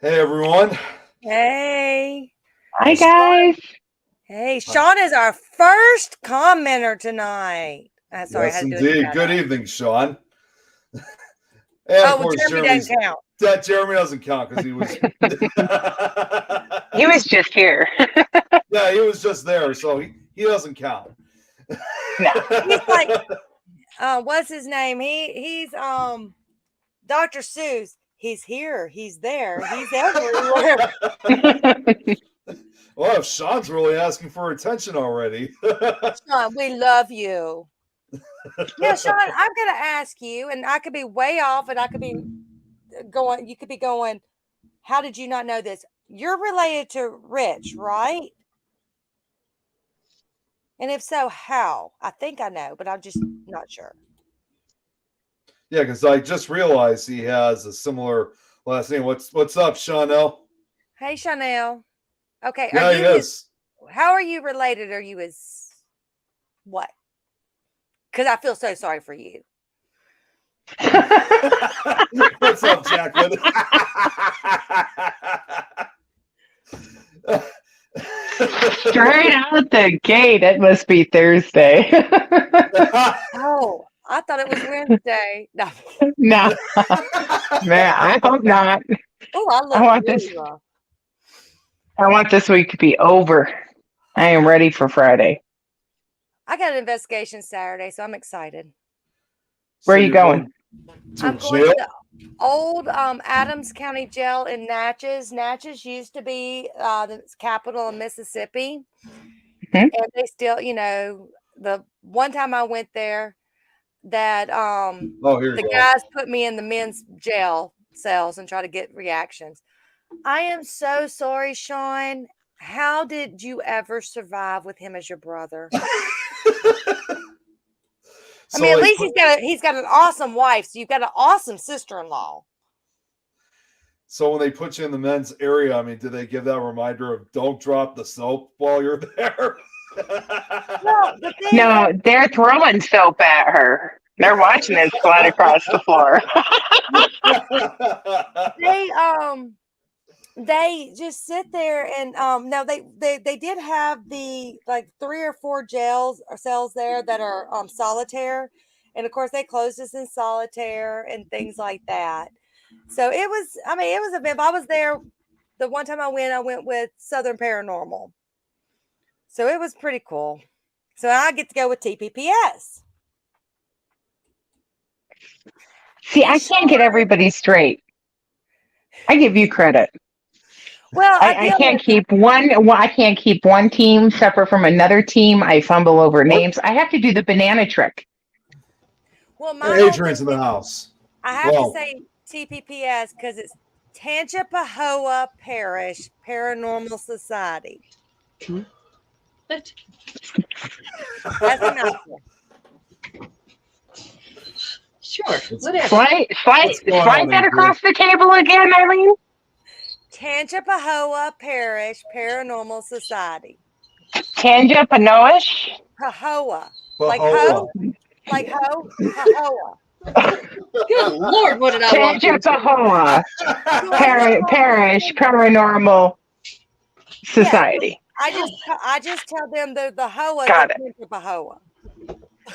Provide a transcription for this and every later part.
Hey everyone. Hey. Hi guys. Hey, Sean is our first commenter tonight. Sorry, I Yes, had to do it. indeed. Good evening, Sean. And of course, Jeremy doesn't count. Jeremy doesn't count because he was. He was just here. Yeah, he was just there, so he doesn't count. No. He's like, what's his name? He's Dr. Seuss. He's here. He's there. He's everywhere. Well, if Sean's really asking for attention already. Sean, we love you. Yeah, Sean, I'm gonna ask you, and I could be way off, and I could be going. You could be going. How did you not know this? You're related to Rich, right? And if so, how? I think I know, but I'm just not sure. Yeah, because I just realized he has a similar last name. What's up, Chanel? Hey, Chanel. Okay. Yeah, he is. How are you related? Are you his what? Because I feel so sorry for you. What's up, Jacqueline? Straight out the gate, it must be Thursday. Oh, I thought it was Wednesday. No. No. Man, I hope not. Oh, I want this week to be over. I am ready for Friday. I got an investigation Saturday, so I'm excited. Where are you going? I'm going to the old Adams County Jail in Natchez. Natchez used to be the capital of Mississippi. And they still, the one time I went there, that the guys put me in the men's jail cells and try to get reactions. I am so sorry, Sean. How did you ever survive with him as your brother? I mean, at least he's got an awesome wife, so you've got an awesome sister-in-law. So when they put you in the men's area, I mean, do they give that reminder of don't drop the soap while you're there? No, they're throwing soap at her. They're watching it slide across the floor. They just sit there and no, they did have the like 3 or 4 jails or cells there that are solitaire, and of course they closed us in solitaire and things like that. So it was a vibe. I was there the one time I went with Southern Paranormal. So it was pretty cool. So I get to go with TPPS. See, I can't get everybody straight. I give you credit. Well, I can't keep one. I can't keep one team separate from another team. I fumble over names. I have to do the banana trick. Well, Adrian's in the house. I have to say TPPS because it's Tangipahoa Parish Paranormal Society. What? That's a mouthful. Sure. Whatever. Slide that across the table again, Eileen. Tangipahoa Parish Paranormal Society. Tangipahoa? Pahoa. Like ho? Like ho? Pahoa. Good Lord, what did I want? Tangipahoa Parish Paranormal Society. Yeah, I just tell them the hoa. Got it. Tangipahoa.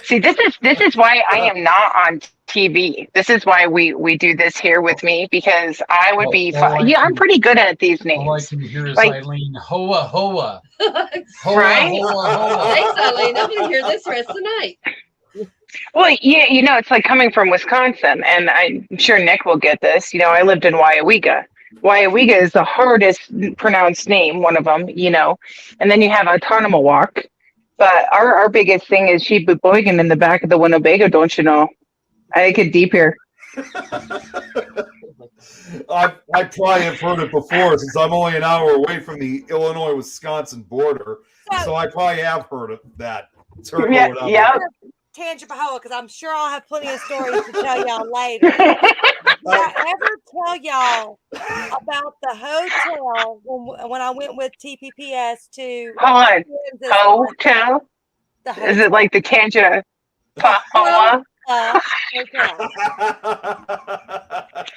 See, this is why I am not on TV. This is why we do this here with me, because I would be fine. Yeah, I'm pretty good at these names. All I can hear is Eileen, hoa, hoa. Hoa, right? Hoa, hoa. Thanks, Eileen. I'm going to hear this rest of the night. Well, yeah, it's like coming from Wisconsin, and I'm sure Nick will get this. I lived in Weyauwega. Weyauwega is the hardest pronounced name, one of them, and then you have Otonabowak. But our biggest thing is Sheboygan in the back of the Winnebago, don't you know? I get deep here. I probably have heard it before since I'm only an hour away from the Illinois-Wisconsin border. So I probably have heard of that. Yeah. Tangipahoa, because I'm sure I'll have plenty of stories to tell y'all later. Did I ever tell y'all about the hotel when I went with TPPS to? Hold on. Hotel? Is it like the Tangipahoa? Did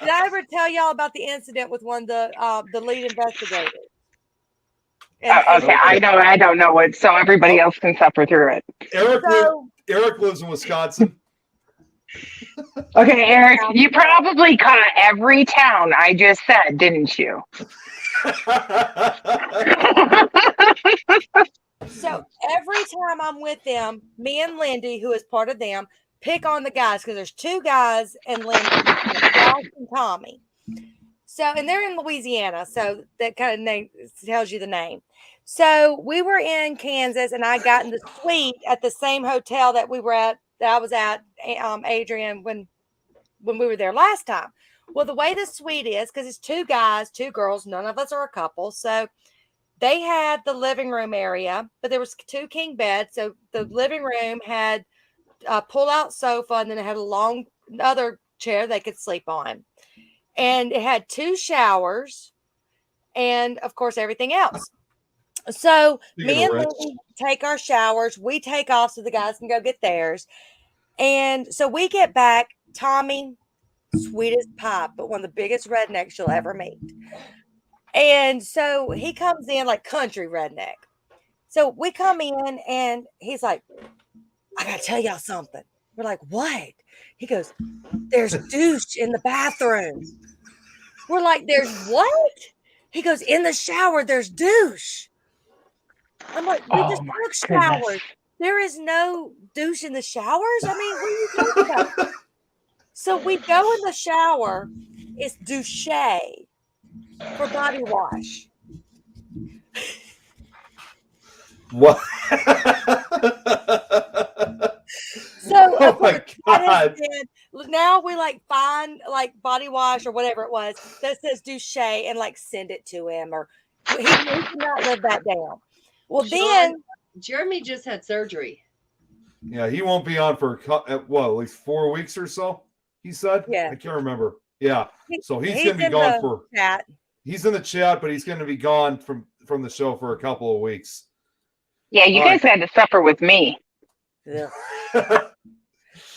I ever tell y'all about the incident with one of the lead investigators? And Okay, I don't know it, so everybody else can suffer through it. Eric lives in Wisconsin. Okay, Eric, you probably caught every town I just said, didn't you? So every time I'm with them, me and Lindy, who is part of them, pick on the guys because there's two guys and Lindy, Josh and Tommy. So, and they're in Louisiana, so that kind of name tells you the name. So we were in Kansas, and I got in the suite at the same hotel that we were at. That I was at, Adrian, when we were there last time. Well, the way the suite is, because it's two guys, two girls, none of us are a couple, so they had the living room area, but there was two king beds. So the living room had a pull-out sofa, and then it had a long other chair they could sleep on. And it had two showers and, of course, everything else. So me and Lindy take our showers. We take off so the guys can go get theirs. And so we get back. Tommy, sweet as pie, but one of the biggest rednecks you'll ever meet. And so he comes in like country redneck. So we come in and he's like, I got to tell y'all something. We're like, what? He goes, there's douche in the bathroom. We're like, there's what? He goes, in the shower, there's douche. I'm like, we just took showers. Goodness. There is no douche in the showers? I mean, what are you talking about? So we go in the shower. It's douche for body wash. What? So oh my God. Now we like find like body wash or whatever it was that says douche and like send it to him, or he cannot live that down. Well, Sean, then Jeremy just had surgery. Yeah, he won't be on for at least 4 weeks or so. He said. Yeah, I can't remember. Yeah, so he's going to be gone for chat. He's in the chat, but he's going to be gone from the show for a couple of weeks. Yeah, you guys had to suffer with me. Yeah.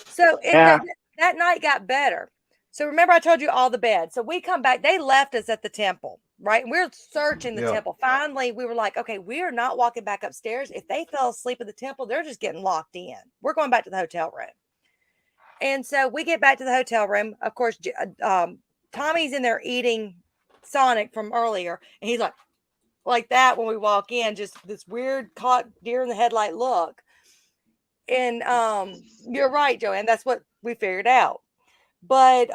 So that night got better. So remember I told you all the beds. So we come back. They left us at the temple, right? And we're searching the temple. Finally, we were like, okay, we are not walking back upstairs. If they fell asleep at the temple, they're just getting locked in. We're going back to the hotel room. And so we get back to the hotel room. Of course, Tommy's in there eating Sonic from earlier. And he's like that when we walk in, just this weird caught deer in the headlight look. And you're right, Joanne. That's what we figured out. But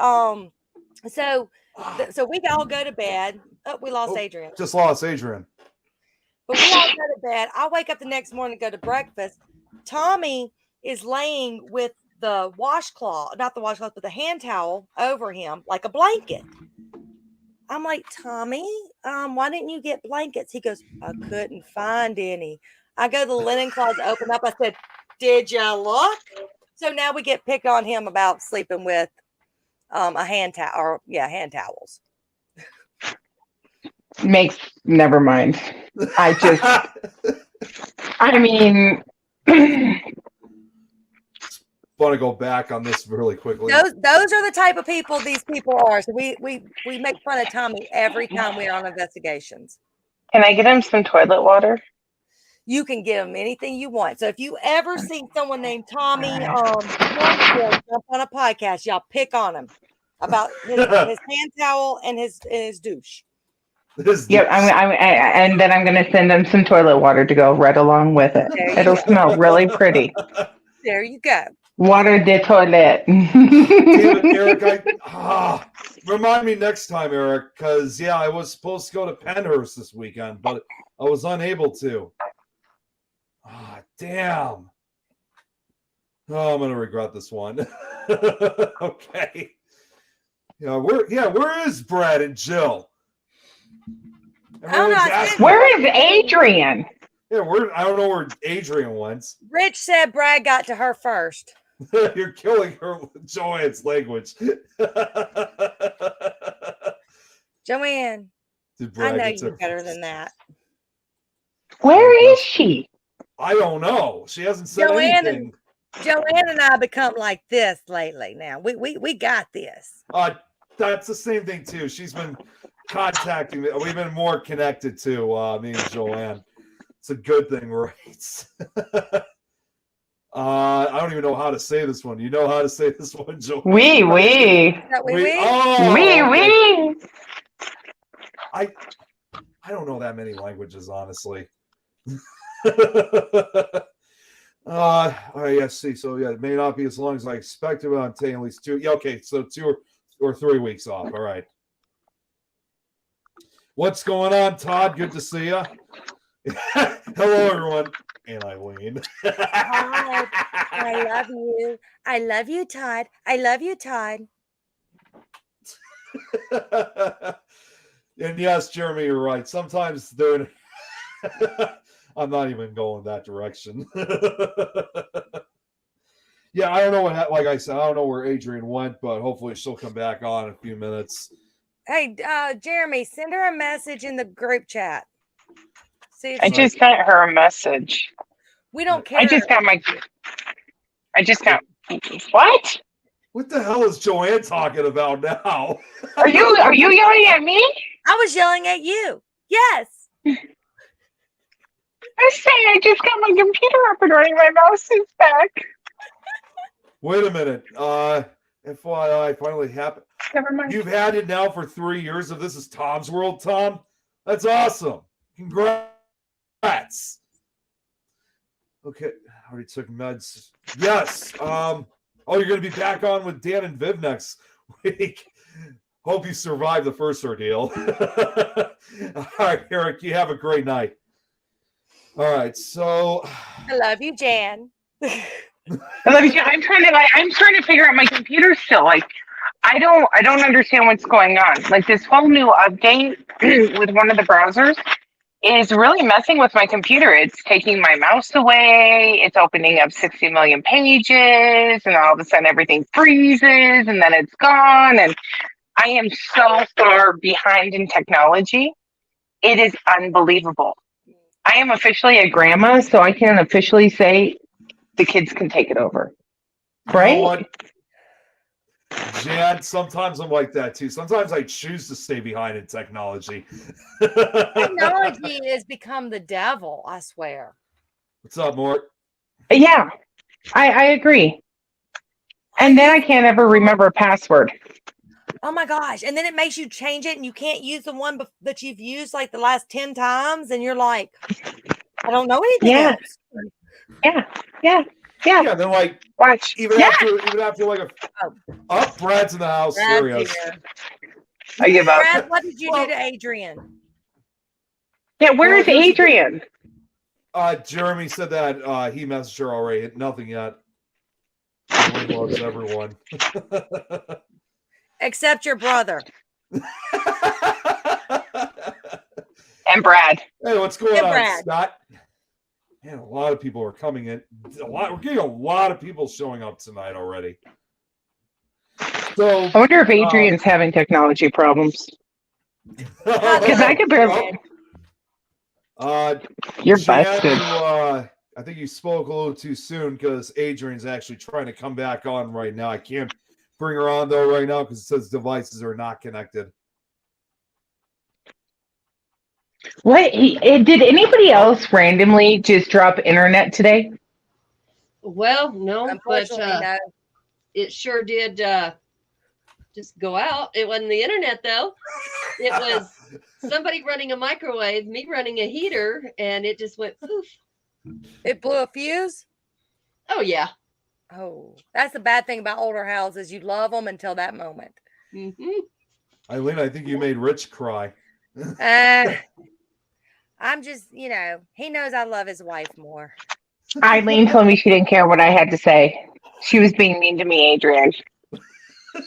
so we all go to bed. Oh, we lost Adrian. Just lost Adrian. But we all go to bed. I wake up the next morning to go to breakfast. Tommy is laying with the washcloth, not the washcloth, but the hand towel over him like a blanket. I'm like, Tommy, why didn't you get blankets? He goes, I couldn't find any. I go to the linen closet, open up. I said, did you look? So now we get picked on him about sleeping with a hand towel, or hand towels. Never mind. I mean, want to go back on this really quickly. Those are the type of people these people are. So we make fun of Tommy every time we're on investigations. Can I get him some toilet water? You can give him anything you want. So if you ever see someone named Tommy jump on a podcast, y'all pick on him about his hand towel and his douche. Yep, and then I'm going to send him some toilet water to go right along with it. It'll smell really pretty. There you go. Water de toilette. Eric, remind me next time, Eric, because I was supposed to go to Pennhurst this weekend, but I was unable to. Damn. Oh, I'm gonna regret this one. Okay. Where is Brad and Jill? Where is Adrian? Yeah, I don't know where Adrian went. Rich said Brad got to her first. You're killing her with Joanne's language. Joanne, I know you're better than that. Where is she? I don't know. She hasn't said anything. Joanne and I become like this lately now. We got this. that's the same thing too. She's been contacting me. We've been more connected too, me and Joanne. It's a good thing, right? I don't even know how to say this one. You know how to say this one, Joanne? Oui. Is that wee? Oh, Oui, okay. oui. I don't know that many languages, honestly. All right, yes, see. So yeah, it may not be as long as I expected, but I'm taking at least 2. Yeah, okay, so 2 or 3 weeks off. All right. What's going on, Todd? Good to see you. Hello, everyone. And Eileen. Todd, I love you. I love you, Todd. I love you, Todd. And yes, Jeremy, you're right. Sometimes they're. I'm not even going that direction. Yeah, I don't know what. Like I said, I don't know where Adrian went, but hopefully she'll come back on in a few minutes. Hey, Jeremy, send her a message in the group chat. See if I just sent her a message. we don't care. I just got what? What the hell is Joanne talking about now? Are you yelling at me? I was yelling at you. Yes. I say I just got my computer up and running. My mouse is back. Wait a minute. FYI, finally happened. Never mind. You've had it now for 3 years. If this is Tom's World, Tom, that's awesome. Congrats. Okay, I already took meds. Yes. Oh, you're going to be back on with Dan and Viv next week. Hope you survived the first ordeal. All right, Eric, you have a great night. All right, so I love you, Jan. I love you. I'm trying to figure out my computer still. Like, I don't understand what's going on. Like, this whole new update with one of the browsers is really messing with my computer. It's taking my mouse away. It's opening up 60 million pages, and all of a sudden everything freezes, and then it's gone. And I am so far behind in technology. It is unbelievable. I am officially a grandma, so I can officially say the kids can take it over. Right? You know what? Jan, sometimes I'm like that too. Sometimes I choose to stay behind in technology. Technology has become the devil, I swear. What's up, Mort? Yeah, I agree. And then I can't ever remember a password. Oh my gosh. And then it makes you change it and you can't use the one that you've used like the last 10 times. And you're like, I don't know anything else. Yeah. Yeah, then like Watch. even after like Brad's in the house. There he is. I give up. Brad, what did you do to Adrian? Yeah, where is Adrian? Jeremy said that he messaged her already. Nothing yet. He loves everyone. Except your brother. And Brad. Hey, what's going on, Brad. Scott? Man, a lot of people are coming in. We're getting a lot of people showing up tonight already. So I wonder if Adrian's having technology problems. Because I could barely. You're Jan, busted. I think you spoke a little too soon because Adrian's actually trying to come back on right now. I can't bring her on though right now because it says devices are not connected. What? Did anybody else randomly just drop internet today? Well, no, but Unfortunately, no. it sure did just go out. It wasn't the internet, though. It was somebody running a microwave, me running a heater, and it just went poof. It blew a fuse? Oh, yeah. Oh, that's the bad thing about older houses. You love them until that moment. Mm-hmm. Eileen, I think you made Rich cry. I'm just, he knows I love his wife more. Eileen told me she didn't care what I had to say. She was being mean to me, Adrian. And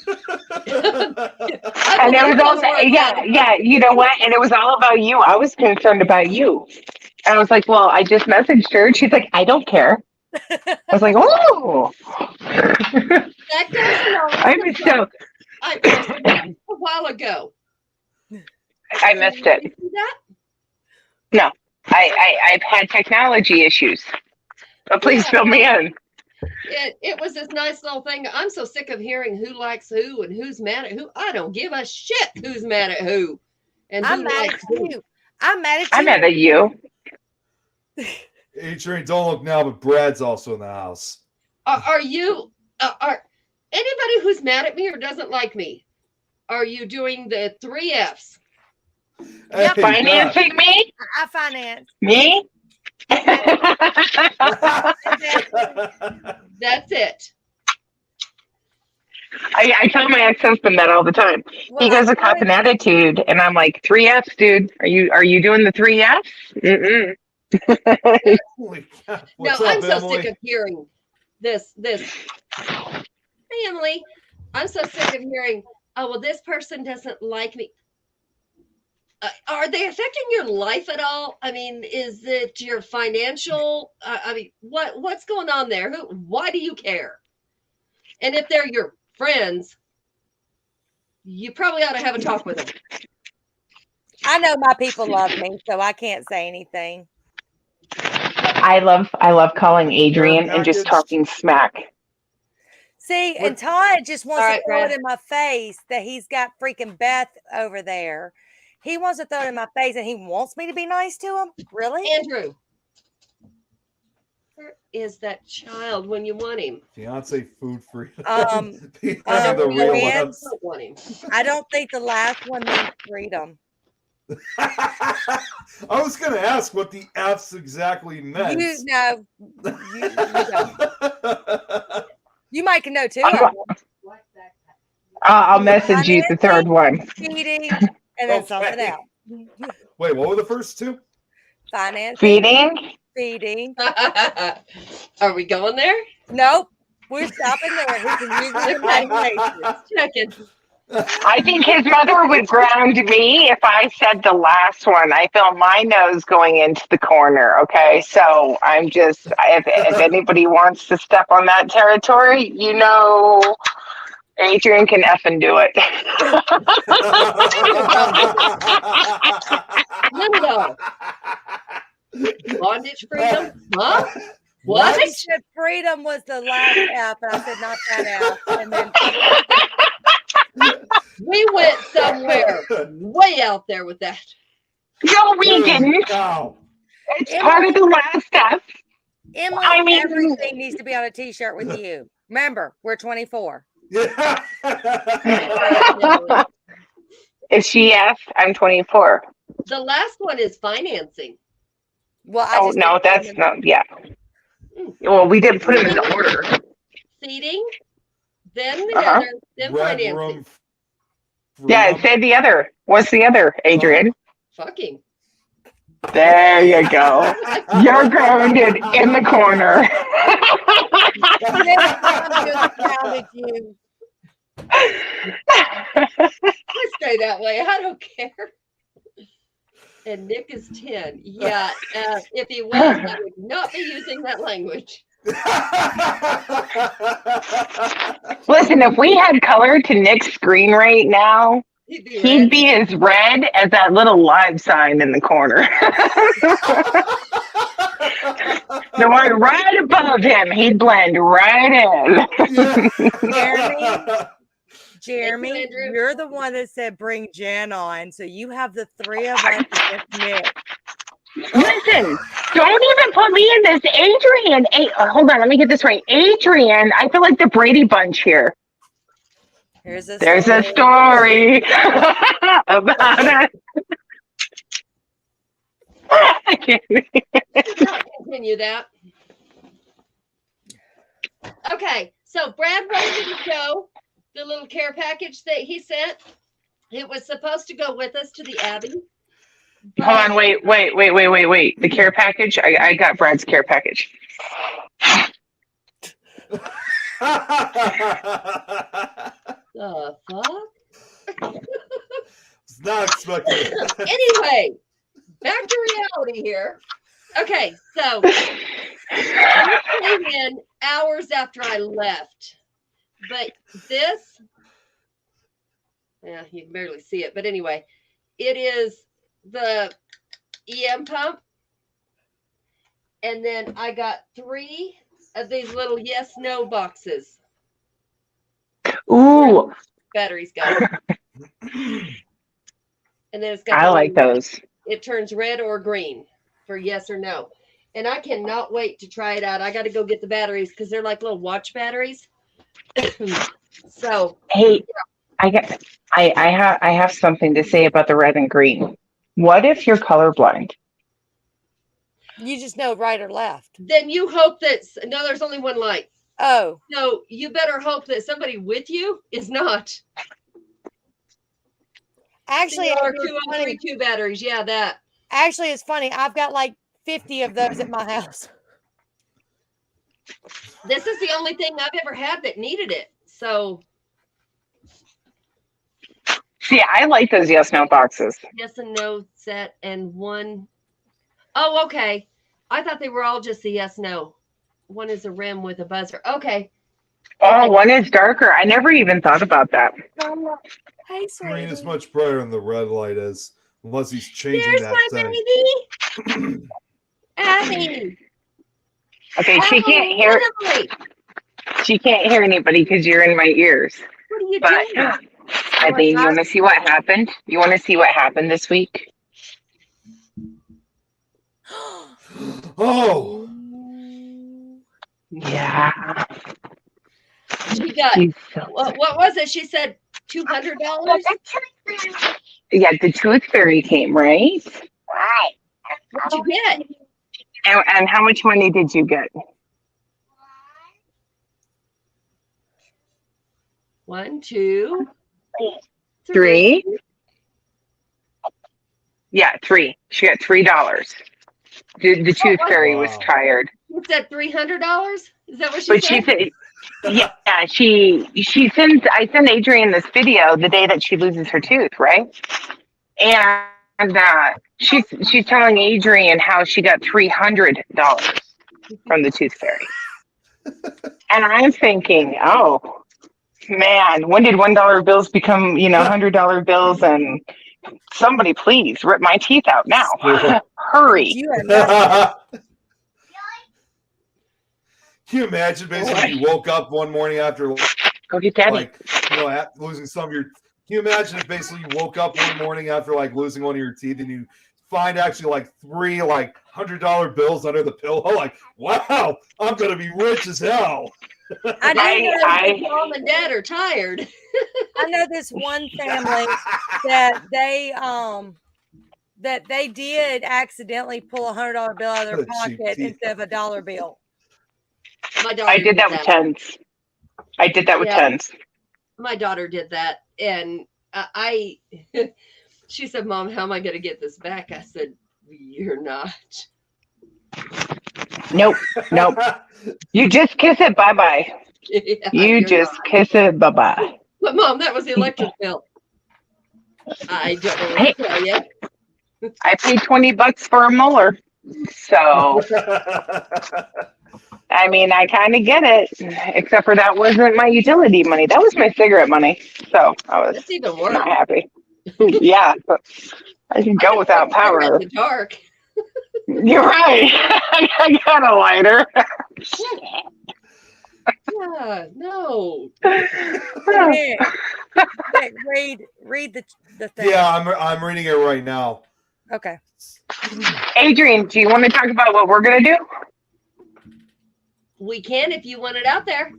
it was also, yeah, you know what? And it was all about you. I was concerned about you. And I was like, well, I just messaged her. She's like, I don't care. I was like, oh. That goes I was so. I posted that a while ago. I missed it. Did you see that? No, I've had technology issues. But please fill me in. it was this nice little thing. I'm so sick of hearing who likes who and who's mad at who. I don't give a shit who's mad at who. And I'm who mad likes at who. you. I'm mad at you. I'm mad at you. Adrian, don't look now, but Brad's also in the house. Are you are anybody who's mad at me or doesn't like me? Are you doing the 3 F's? Yep. Hey, Financing me? I finance. Me? That's it. I tell my ex-husband that all the time. Well, He goes I a cop told and attitude, and I'm like, 3 F's, dude. Are you doing the 3 F's? Mm-mm. Holy cow. No, What's I'm up, so Emily? sick of hearing this. Hey, Emily, I'm so sick of hearing, oh, well, this person doesn't like me. Are they affecting your life at all? I mean, is it your financial? I mean, what's going on there? Why do you care? And if they're your friends, you probably ought to have a talk with them. I know my people love me, so I can't say anything. I love calling Adrian and just Packaged. talking smack. See, What- and Todd just wants All to right, throw it Brad. in my face that he's got freaking Beth over there. He wants to throw it in my face and he wants me to be nice to him? Really? Andrew, where is that child when you want him? Fiance food freedom. Friends. The real I ones. don't want him. I don't think the last one means freedom. I was going to ask what the F's exactly meant. You know, you don't. You might know too. I'll message you the third one. Feeding and then something Okay. else. Wait, what were the first two? Financing. Feeding? Feeding. Are we going there? Nope. We're stopping there. He can use his imagination. Checking. I think his mother would ground me if I said the last one. I feel my nose going into the corner. Okay, so I'm just if anybody wants to step on that territory, you know, Adrian can effing do it. No. Bondage freedom? Huh? What? He said freedom was the last F, and I said not that F. And then We went somewhere way out there with that. No, we didn't. No. It's part of the last step. Emily, I mean- everything needs to be on a T-shirt with you. Remember, we're 24. Yeah. Is she F? I'm 24. The last one is financing. Well, I Oh just no, didn't that's remember. not. Yeah. Well, we didn't put them in order. Feeding, then the Uh-huh. other, then Red financing. room. Yeah, freedom. say the other. What's the other, Adrian? Fucking. There you go. You're grounded in the corner. Next time I just grounded you. I stay that way. I don't care. And Nick is 10. Yeah, if he was, I would not be using that language. Listen, if we had color to Nick's screen right now, He'd be he'd red. be as red as that little live sign in the corner. The one right above him, he'd blend right in. Jeremy, Andrew. you're the one that said bring Jen on, so you have the three of us against Nick. Listen, don't even put me in this. Adrian, hold on, let me get this right. Adrian, I feel like the Brady Bunch here. There's a story about it. I can't. Not continue that. Okay, so Brad wanted to show the little care package that he sent. It was supposed to go with us to the Abbey. Hold on, wait. The care package. I got Brad's care package. The fuck? It's not expected. Anyway, back to reality here. Okay, so I came in hours after I left, but this, yeah, you can barely see it, but anyway, it is the EM pump, and then I got 3 of these little yes no boxes. Ooh, Batteries go. And then it's got I the like little- those. It turns red or green for yes or no. And I cannot wait to try it out. I got to go get the batteries because they're like little watch batteries. So Hey, I have something to say about the red and green. What if you're colorblind? You just know right or left. then you hope that no, there's only one light. Oh, So you better hope that somebody with you is not. actually, CR2032 batteries. Yeah, that. actually, it's funny. I've got like 50 of those at my house. This is the only thing I've ever had that needed it. So See, I like those yes no boxes. yes and no set and one. Oh, okay. I thought they were all just the yes no. One is a rim with a buzzer. Okay. Oh, one is darker. I never even thought about that. Hey, Green is sweetie. much brighter than the red light is, unless he's changing There's that my thing. baby. Abby. Okay, she can't hear. Emily, She can't hear anybody because you're in my ears. what are you But doing? I mean, you want to see what happened? You want to see what happened this week? Oh, Yeah. She got She's so- what was it? She said $200. Yeah, the tooth fairy came, right? What'd you get? And how much money did you get? 1, 2, 3. Yeah, 3. She got $3. The tooth fairy was Wow. tired, You said $300? Is that what she but said? she said, yeah, she sends. I sent Adrian this video the day that she loses her tooth, right? And she's telling Adrian how she got $300 from the tooth fairy, and I'm thinking, oh man, when did $1 bills become $100 bills? And somebody please rip my teeth out now. Hurry. You are not. can you imagine basically you woke up one morning after Go get daddy. like losing some of your. Can you imagine if basically you woke up one morning after like losing one of your teeth and you find actually like 3 like $100 bills under the pillow? Like, wow, I'm gonna be rich as hell. I know. I Mom and Dad are tired. I know this one family that they did accidentally pull $100 bill out of their What a cheap pocket teeth. instead of a dollar bill. My daughter I did that with tens. I did that with Yeah. tens. My daughter did that, and she said, "Mom, how am I going to get this back?" I said, "You're not." Nope. You just kiss it. Bye bye. Yeah, You you're just not. kiss it. Bye bye. But Mom, that was the electric bill. I don't know what to tell you. I paid $20 for a molar. So I mean, I kind of get it, except for that wasn't my utility money. That was my cigarette money. So I was That's even worse. not happy. Yeah, but I can go without power. In the dark. You're right. I got a lighter. Yeah, no. Nick, read the thing. Yeah, I'm reading it right now. Okay. Adrian, do you want to talk about what we're gonna do? We can if you want it out there.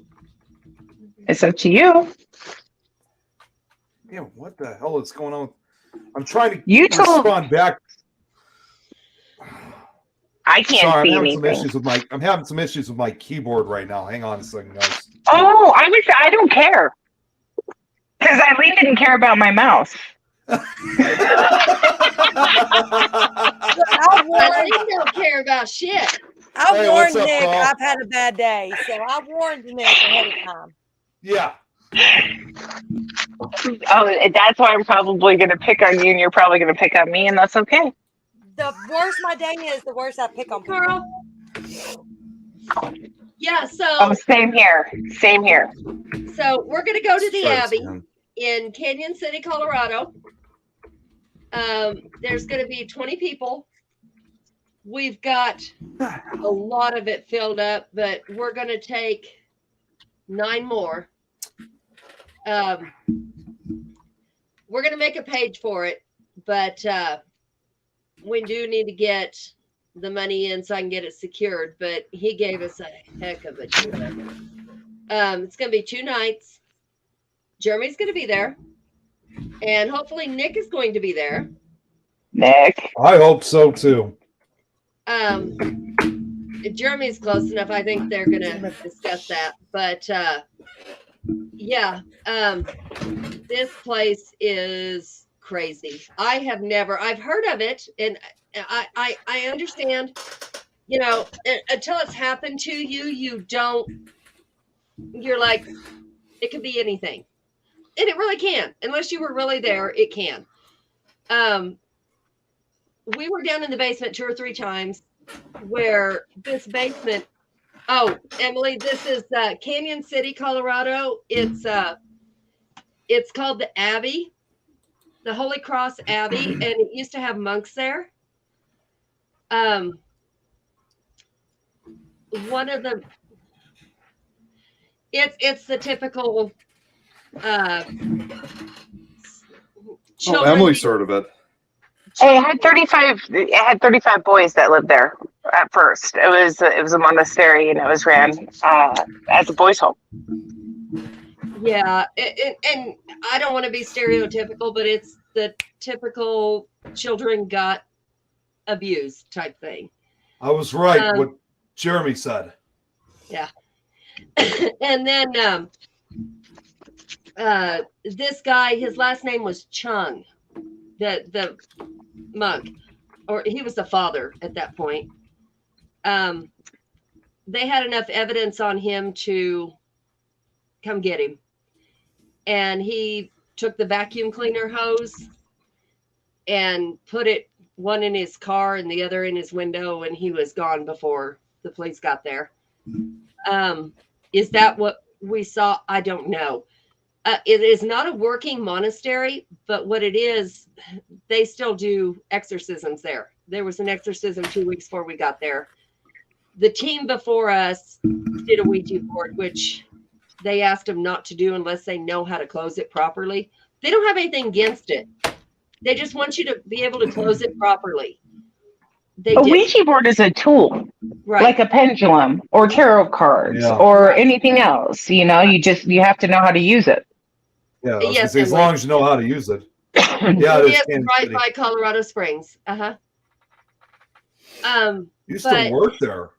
It's up to you. Yeah, what the hell is going on? I'm trying to You told. respond back. I can't Sorry, see I'm having some anything. issues with my. I'm having some issues with my keyboard right now. Hang on a second, guys. Oh, I don't care. Because Eileen didn't care about my mouse. I've I warned, don't care about shit. Hey, warned what's up, Nick Paul? I've had a bad day. So I warned Nick ahead of time. Yeah. Oh, that's why I'm probably going to pick on you, and you're probably going to pick on me, and that's okay. The worse my day is, the worse I pick on people. Carl. Yeah, Oh, same here. Same here. so we're gonna go to the Sorry, Abbey Sam. in Canyon City, Colorado. There's gonna be 20 people. we've got a lot of it filled up, but we're going to take 9 more. We're going to make a page for it, but we do need to get the money in so I can get it secured. But he gave us a heck of a deal. It's going to be 2 nights. Jeremy's going to be there, and hopefully Nick is going to be there. Nick. I hope so too. Jeremy's close enough. I think they're going to discuss that. But yeah, this place is crazy. I've heard of it, and I understand, you know, until it's happened to you, you're like, it could be anything. And it really can. Unless you were really there, it can. We were down in the basement 2 or 3 times where this basement, oh, Emily, this is Canyon City, Colorado. It's called the Abbey, the Holy Cross Abbey, and it used to have monks there. One of the, it's the typical Emily's heard of it. It had 35 boys that lived there at first. It was a monastery, and it was ran as a boys' home. Yeah, and I don't want to be stereotypical, but it's the typical children got abused type thing. I was right. What Jeremy said. Yeah. And then this guy, his last name was Chung, the monk, or he was the father at that point. They had enough evidence on him to come get him. And he took the vacuum cleaner hose and put one in his car and the other in his window, and he was gone before the police got there. Is that what we saw? I don't know. It is not a working monastery, but what it is, they still do exorcisms there. There was an exorcism 2 weeks before we got there. The team before us did a Ouija board, which they asked them not to do unless they know how to close it properly. They don't have anything against it. They just want you to be able to close it properly. A Ouija board is a tool, right, like a pendulum or tarot cards or anything else. You know, you have to know how to use it. Yeah, yes, as long as you know how to use it. Yeah, yes, right by Colorado Springs. You used to work there.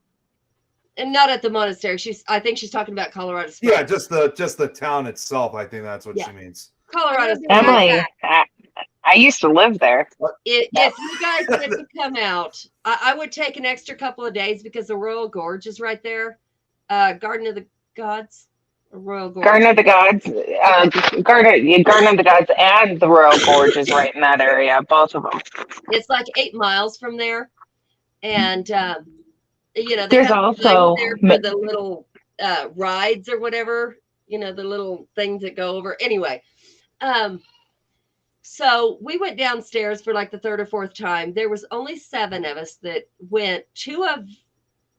And not at the monastery. I think she's talking about Colorado Springs. Yeah, just the town itself. I think that's what she means. Colorado Springs. Emily, I used to live there. If you guys get to come out, I would take an extra couple of days because the Royal Gorge is right there. Garden of the Gods, Royal Gorge. Garden of the Gods, Garden of the Gods, and the Royal Gorge is right in that area. Both of them. It's like 8 miles from there, and you know, there's also there for the little rides or whatever. You know, the little things that go over. Anyway, so we went downstairs for like the third or fourth time. There was only 7 of us that went. 2 of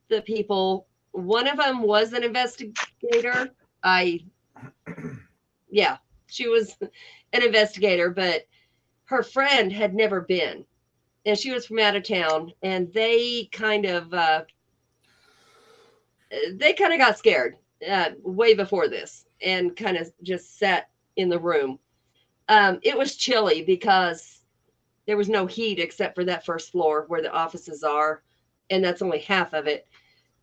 the people, one of them was an investigator. She was an investigator, but her friend had never been, and she was from out of town, and they kind of got scared way before this and kind of just sat in the room. It was chilly because there was no heat except for that first floor where the offices are, and that's only half of it.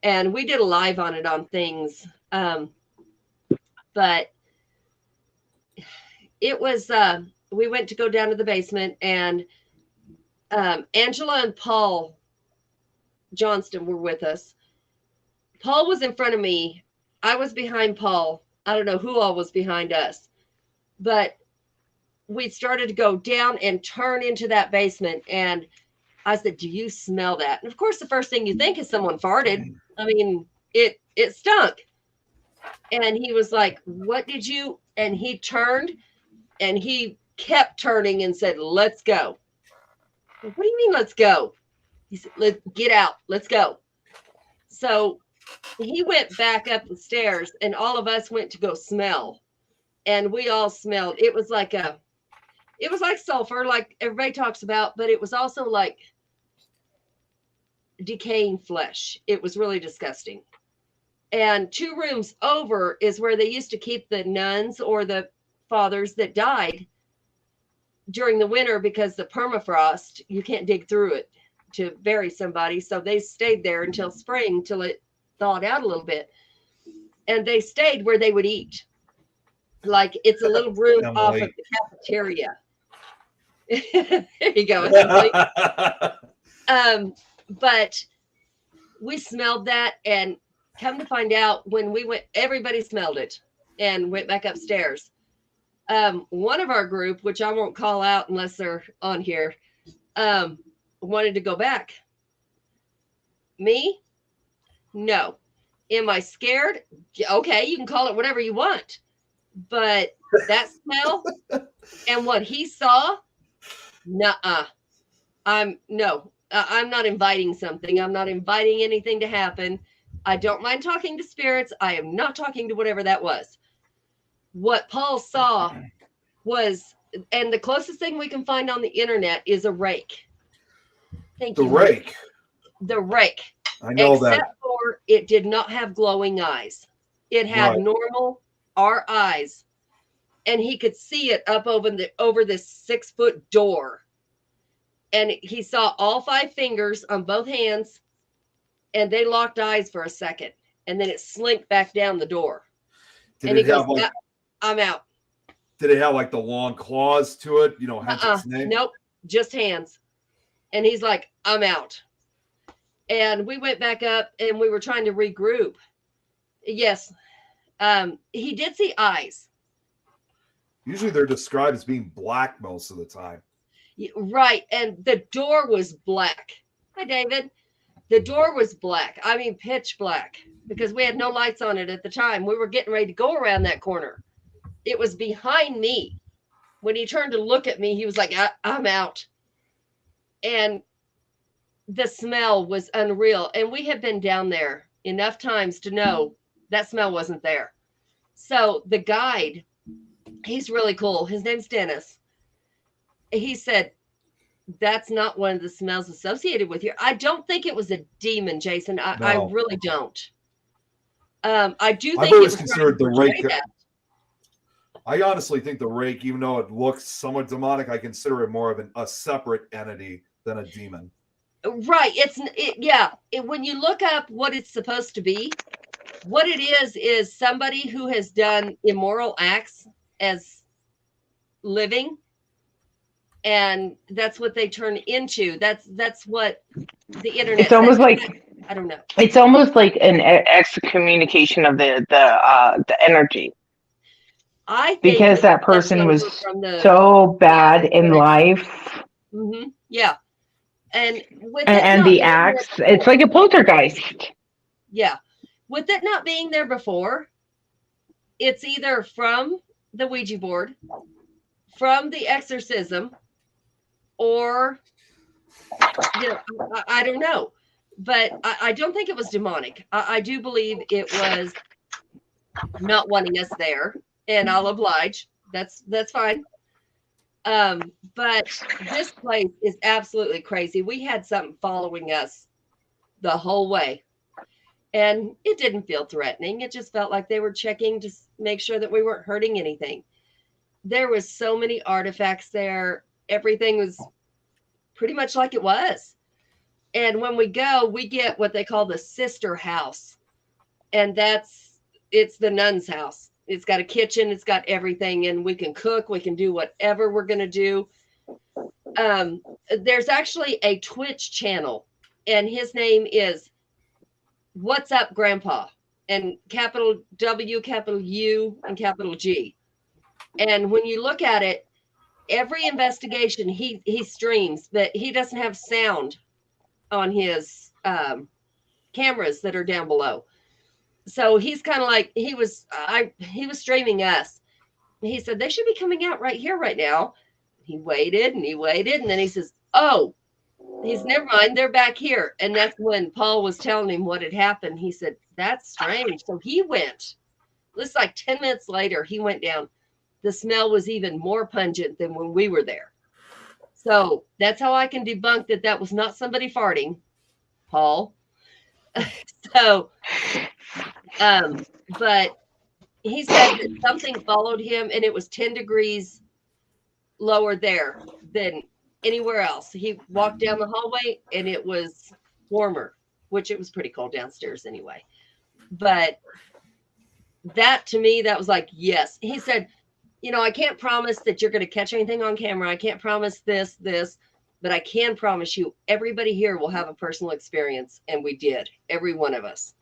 And we did a live on it on things, but it was we went to go down to the basement, and Angela and Paul Johnston were with us. Paul was in front of me. I was behind Paul. I don't know who all was behind us, but we started to go down and turn into that basement. And I said, "Do you smell that?" And of course, the first thing you think is someone farted. I mean, it stunk. And he was like, "What did you?" And he turned, and he kept turning and said, "Let's go." What do you mean, let's go? He said, get out. Let's go. So he went back up the stairs and all of us went to go smell. And we all smelled. It was like sulfur, like everybody talks about, but it was also like decaying flesh. It was really disgusting. And 2 rooms over is where they used to keep the nuns or the fathers that died during the winter, because the permafrost, you can't dig through it to bury somebody. So they stayed there until spring, till it thawed out a little bit. And they stayed where they would eat. Like it's a little room off of the cafeteria. There you go. But we smelled that, and come to find out, when we went, everybody smelled it and went back upstairs. One of our group, which I won't call out unless they're on here, wanted to go back. Me? No. Am I scared? Okay, you can call it whatever you want. But that smell and what he saw, nuh-uh. I'm not inviting something. I'm not inviting anything to happen. I don't mind talking to spirits. I am not talking to whatever that was. What Paul saw was, and the closest thing we can find on the internet is a rake. Thank you. The rake. The rake. I know Except that. for it did not have glowing eyes. It had Right. normal our eyes, and he could see it up over this 6-foot door. And he saw all 5 fingers on both hands, and they locked eyes for a second, and then it slinked back down the door. Did And it he goes, have like, I'm out. did it have like the long claws to it? You know, hence its name? Nope, just hands. And he's like, I'm out. And we went back up and we were trying to regroup. Yes. He did see eyes. Usually they're described as being black most of the time. Right. And the door was black. Hi, David. The door was black. I mean, pitch black, because we had no lights on it at the time. We were getting ready to go around that corner. It was behind me. When he turned to look at me, he was like, I'm out. And the smell was unreal. And we had been down there enough times to know that smell wasn't there. So the guide, he's really cool. His name's Dennis. He said, that's not one of the smells associated with you. I don't think it was a demon, Jason. No. I really don't. I do think I've always it was considered the rake. that. I honestly think the rake, even though it looks somewhat demonic, I consider it more of a separate entity than a demon. Right. When you look up what it's supposed to be, what it is somebody who has done immoral acts as living, and that's what they turn into. That's what the internet. It's almost like, I don't know. it's almost like an excommunication of the energy, I think because that person was from the, so bad in life, yeah, and with and the acts. It's like a poltergeist. Yeah. With it not being there before, it's either from the Ouija board, from the exorcism, or, I don't know. But I don't think it was demonic. I do believe it was not wanting us there, and I'll oblige. That's fine. But this place is absolutely crazy. We had something following us the whole way. And it didn't feel threatening. It just felt like they were checking to make sure that we weren't hurting anything. There was so many artifacts there. Everything was pretty much like it was. And when we go, we get what they call the sister house. And it's the nun's house. It's got a kitchen. It's got everything. And we can cook. We can do whatever we're going to do. There's actually a Twitch channel. And his name is What's Up Grandpa, and capital W, capital U, and capital G. And when you look at it, every investigation he streams, but he doesn't have sound on his cameras that are down below. So he's kind of like, he was streaming us. He said, they should be coming out right here right now. He waited and he waited, and then he says, oh, He's never mind. They're back here. And that's when Paul was telling him what had happened. He said, that's strange. So he went. It was like 10 minutes later, he went down. The smell was even more pungent than when we were there. So that's how I can debunk that was not somebody farting, Paul. So, but he said that something followed him and it was 10 degrees lower there than anywhere else. He walked down the hallway and it was warmer, which it was pretty cold downstairs anyway. But that to me, that was like, yes. He said, you know, I can't promise that you're going to catch anything on camera. I can't promise this, but I can promise you everybody here will have a personal experience. And we did, every one of us.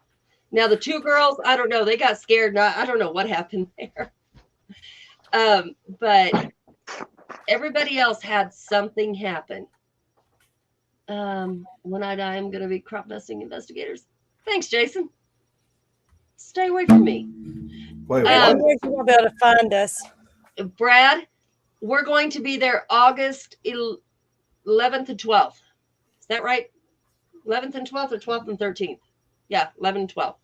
Now, the two girls, I don't know. They got scared. I don't know what happened there. But everybody else had something happen. When I die, I'm going to be crop dusting investigators. Thanks, Jason. Stay away from me. Wait, I what? wish you won't be able to find us. Brad, we're going to be there August 11th and 12th. Is that right? 11th and 12th or 12th and 13th? Yeah, 11 and 12.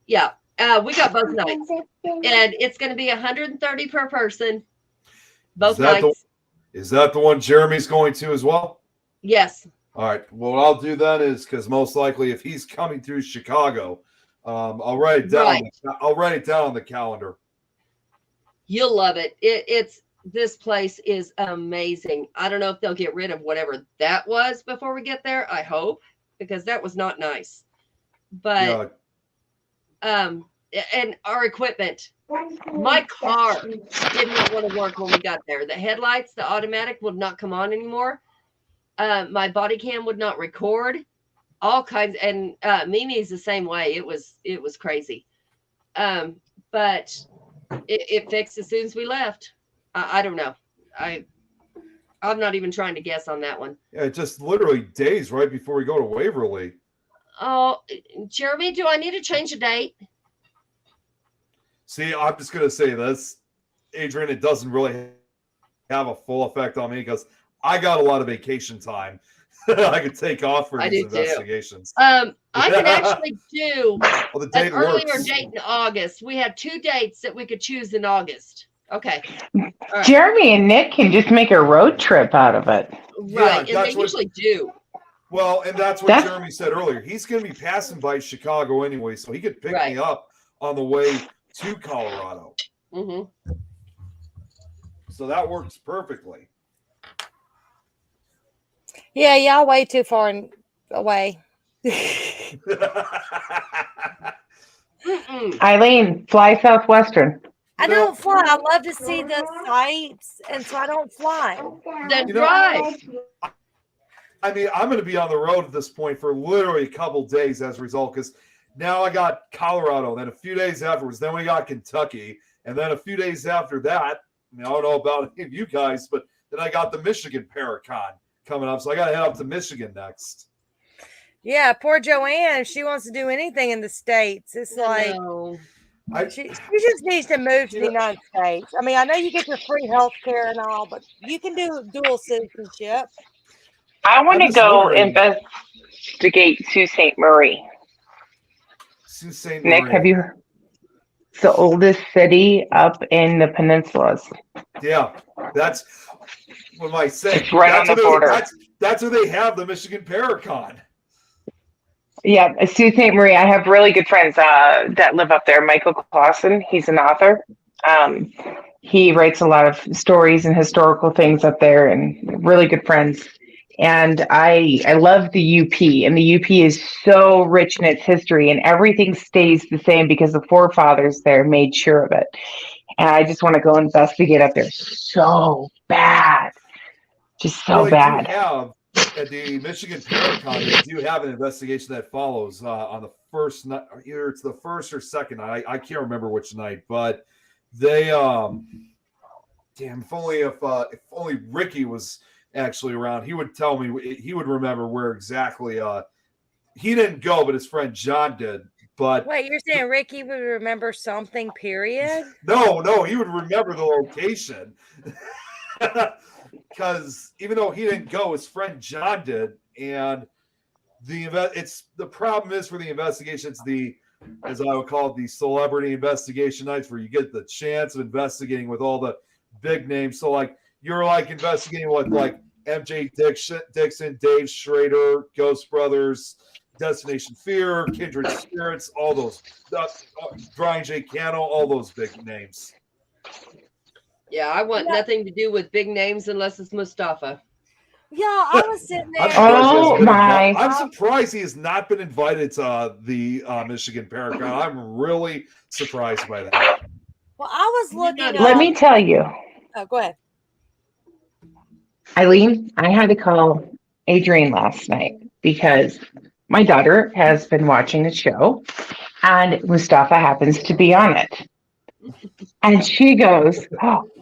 Yeah, we got both nights. And it's going to be 130 per person. Both nights. Is that the one Jeremy's going to as well? Yes. All right. Well, what I'll do then is, because most likely if he's coming through Chicago, I'll write it down. Right. I'll write it down on the calendar. You'll love it. It's this place is amazing. I don't know if they'll get rid of whatever that was before we get there. I hope, because that was not nice. But and our equipment. My car did not want to work when we got there. The headlights, the automatic would not come on anymore. My body cam would not record. All kinds, and Mimi's the same way. It was crazy. But it fixed as soon as we left. I don't know. I'm not even trying to guess on that one. Yeah, just literally days right before we go to Waverly. Oh, Jeremy, do I need to change the date? See, I'm just gonna say this, Adrian. It doesn't really have a full effect on me because I got a lot of vacation time. I could take off for these investigations. I can actually do Well, the an date earlier works. date in August. We had 2 dates that we could choose in August. Okay. All right. Jeremy and Nick can just make a road trip out of it. Right. Yeah, And they usually do. Well, and that's what Jeremy said earlier. He's going to be passing by Chicago anyway, so he could pick me up on the way to Colorado. Mm-hmm. So that works perfectly. Yeah, y'all way too far away. Eileen, fly Southwestern. I don't fly. I love to see the sights, and so I don't fly. Then drive. I mean, I'm going to be on the road at this point for literally a couple days as a result, because now I got Colorado, then a few days afterwards, then we got Kentucky, and then a few days after that, I don't know about any of you guys, but then I got the Michigan Paracon coming up, so I got to head up to Michigan next. Yeah, poor Joanne. If she wants to do anything in the States, it's like she just needs to move to the United States. I mean, I know you get your free health care and all, but you can do dual citizenship. I want to go investigate Sault Ste. Marie. Sault Ste. Marie. Nick, have you heard? It's the oldest city up in the peninsulas. Yeah, that's what am I saying? It's right on the border. That's where they have the Michigan Paracon. Yeah, Sault Ste. Marie. I have really good friends that live up there. Michael Clausen, he's an author. He writes a lot of stories and historical things up there, and really good friends. And I love the UP, and the UP is so rich in its history, and everything stays the same because the forefathers there made sure of it. And I just want to go investigate up there so bad, just so bad. At the Michigan Paracon, they do have an investigation that follows on the first night, either it's the first or second night. I can't remember which night, but they if only Ricky was actually around, he would tell me, he would remember where exactly he didn't go, but his friend John did. But wait, you're saying Ricky would remember something, period? No, he would remember the location. because even though he didn't go, his friend John did, and the problem is for the investigation, it's as I would call it, the celebrity investigation nights where you get the chance of investigating with all the big names. So like you're like investigating with like MJ Dixon, Dave Schrader, Ghost Brothers, Destination Fear, Kindred Spirits, all those, Brian J. Cano, all those big names. Yeah, I want nothing to do with big names unless it's Mustafa. Yeah, I was sitting there. I'm surprised he has not been invited to the Michigan Paracon. I'm really surprised by that. Well, I was looking. Let me tell you, Oh, go ahead. Eileen, I had to call Adrienne last night because my daughter has been watching a show and Mustafa happens to be on it. And she goes,